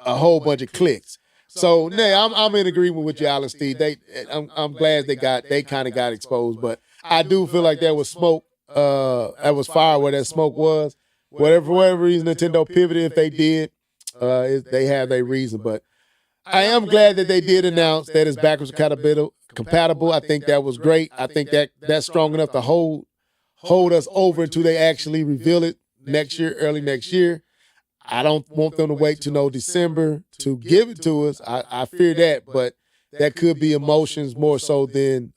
whole bunch of clicks. So now I'm in agreement with you, Alan Steve. I'm glad they kind of got exposed, but I do feel like there was smoke. That was fire where that smoke was. For whatever reason, Nintendo pivoted. If they did, they have their reason. But I am glad that they did announce that it's backwards compatible. I think that was great. I think that's strong enough to hold us over until they actually reveal it next year, early next year. I don't want them to wait till no December to give it to us. I fear that, but that could be emotions more so than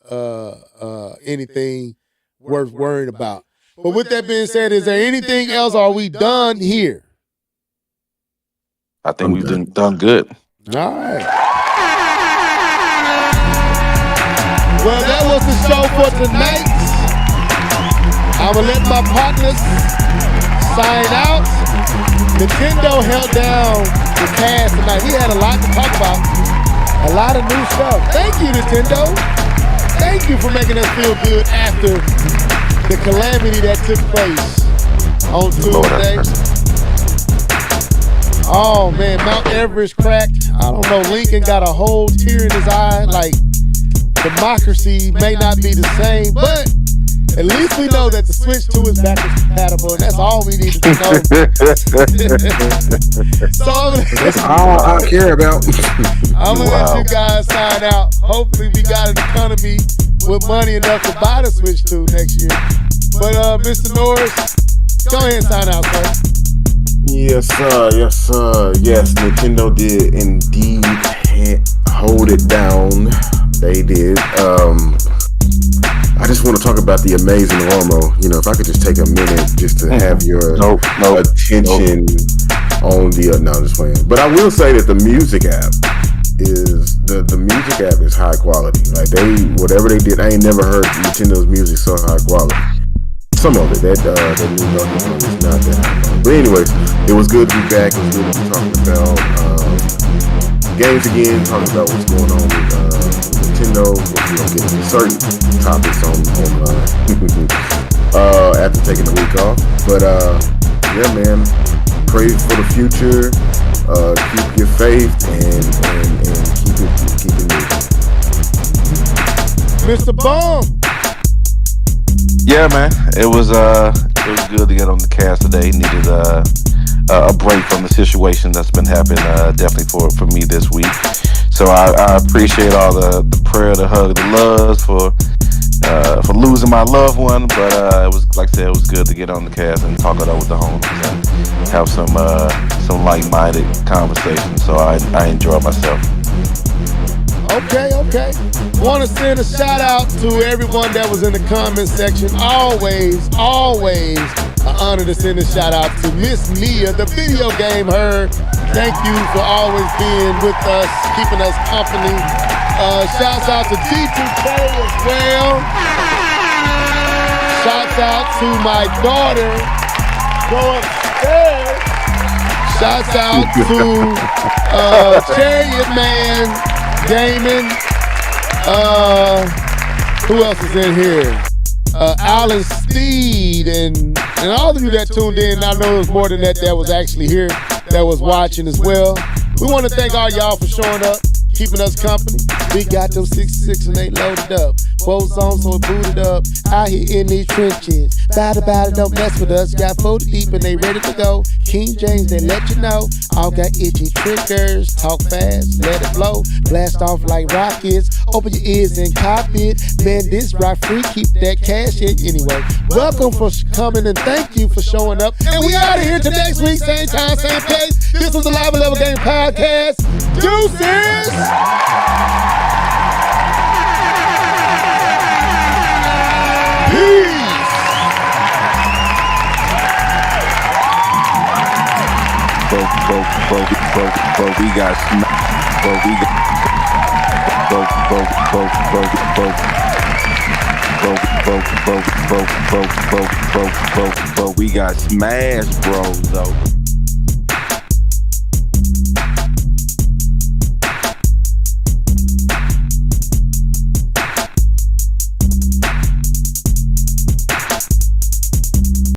anything worth worrying about. But with that being said, is there anything else? Are we done here? I think we've done good. All right. Well, that was the show for tonight. I'm going to let my partners sign out. Nintendo held down the cast tonight. We had a lot to talk about. A lot of new stuff. Thank you, Nintendo. Thank you for making us feel good after the calamity that took place on Tuesday. Oh, man, Mount Everest cracked. I don't know, Lincoln got a whole tear in his eye. Like, democracy may not be the same, but at least we know that the Switch 2 is backwards compatible, and that's all we needed to know. So that's all I care about. I'm going to let you guys sign out. Hopefully we got an economy with money enough to buy the Switch 2 next year. But Mr. Norris, go ahead and sign out, sir. Yes, sir. Yes, sir. Yes, Nintendo did indeed hold it down. They did. I just want to talk about the amazing Ormo. If I could just take a minute just to have your attention on the. No, I'm just playing. But I will say that the music app is the music app is high quality. Like whatever they did, I ain't never heard Nintendo's music so high quality. Some of it, that new Donkey Kong is not that high quality. But anyways, it was good to be back. It was good to be talking about games again, talking about what's going on with Nintendo. We're gonna get into certain topics on after taking the week off. But yeah, man, pray for the future. Keep your faith and keep it moving. Mr. Bomb. Yeah, man, it was good to get on the cast today. Needed a break from the situation that's been happening definitely for me this week. So I appreciate all the prayer, the hug, the loves for losing my loved one. But it was, like I said, it was good to get on the cast and talk it out with the homies and have some like-minded conversation. So I enjoyed myself. Okay. Want to send a shout out to everyone that was in the comment section. Always an honor to send a shout out to Miss Mia, the video game her. Thank you for always being with us, keeping us company. Shouts out to D2K as well. Shouts out to my daughter. Go upstairs. Shouts out to Chariot Man Gaming. Who else is in here? Alan Steed and all of you that tuned in. I know there was more than that was actually here, that was watching as well. We want to thank all y'all for showing up, keeping us company. We got them 66 and 8 loaded up. Foes on, so it booted up. Out here in these trenches. Battle, don't mess with us. Got 40 deep and they ready to go. King James, they let you know. All got itchy triggers. Talk fast, let it blow. Blast off like rockets. Open your ears and cop it. Man, this rock free, keep that cash in. Anyway, welcome for coming and thank you for showing up. And we out of here till next week, same time, same place. This was the Live Level Game Podcast. Deuces! Peace! But we got smacked. But we got smashed, bros, though.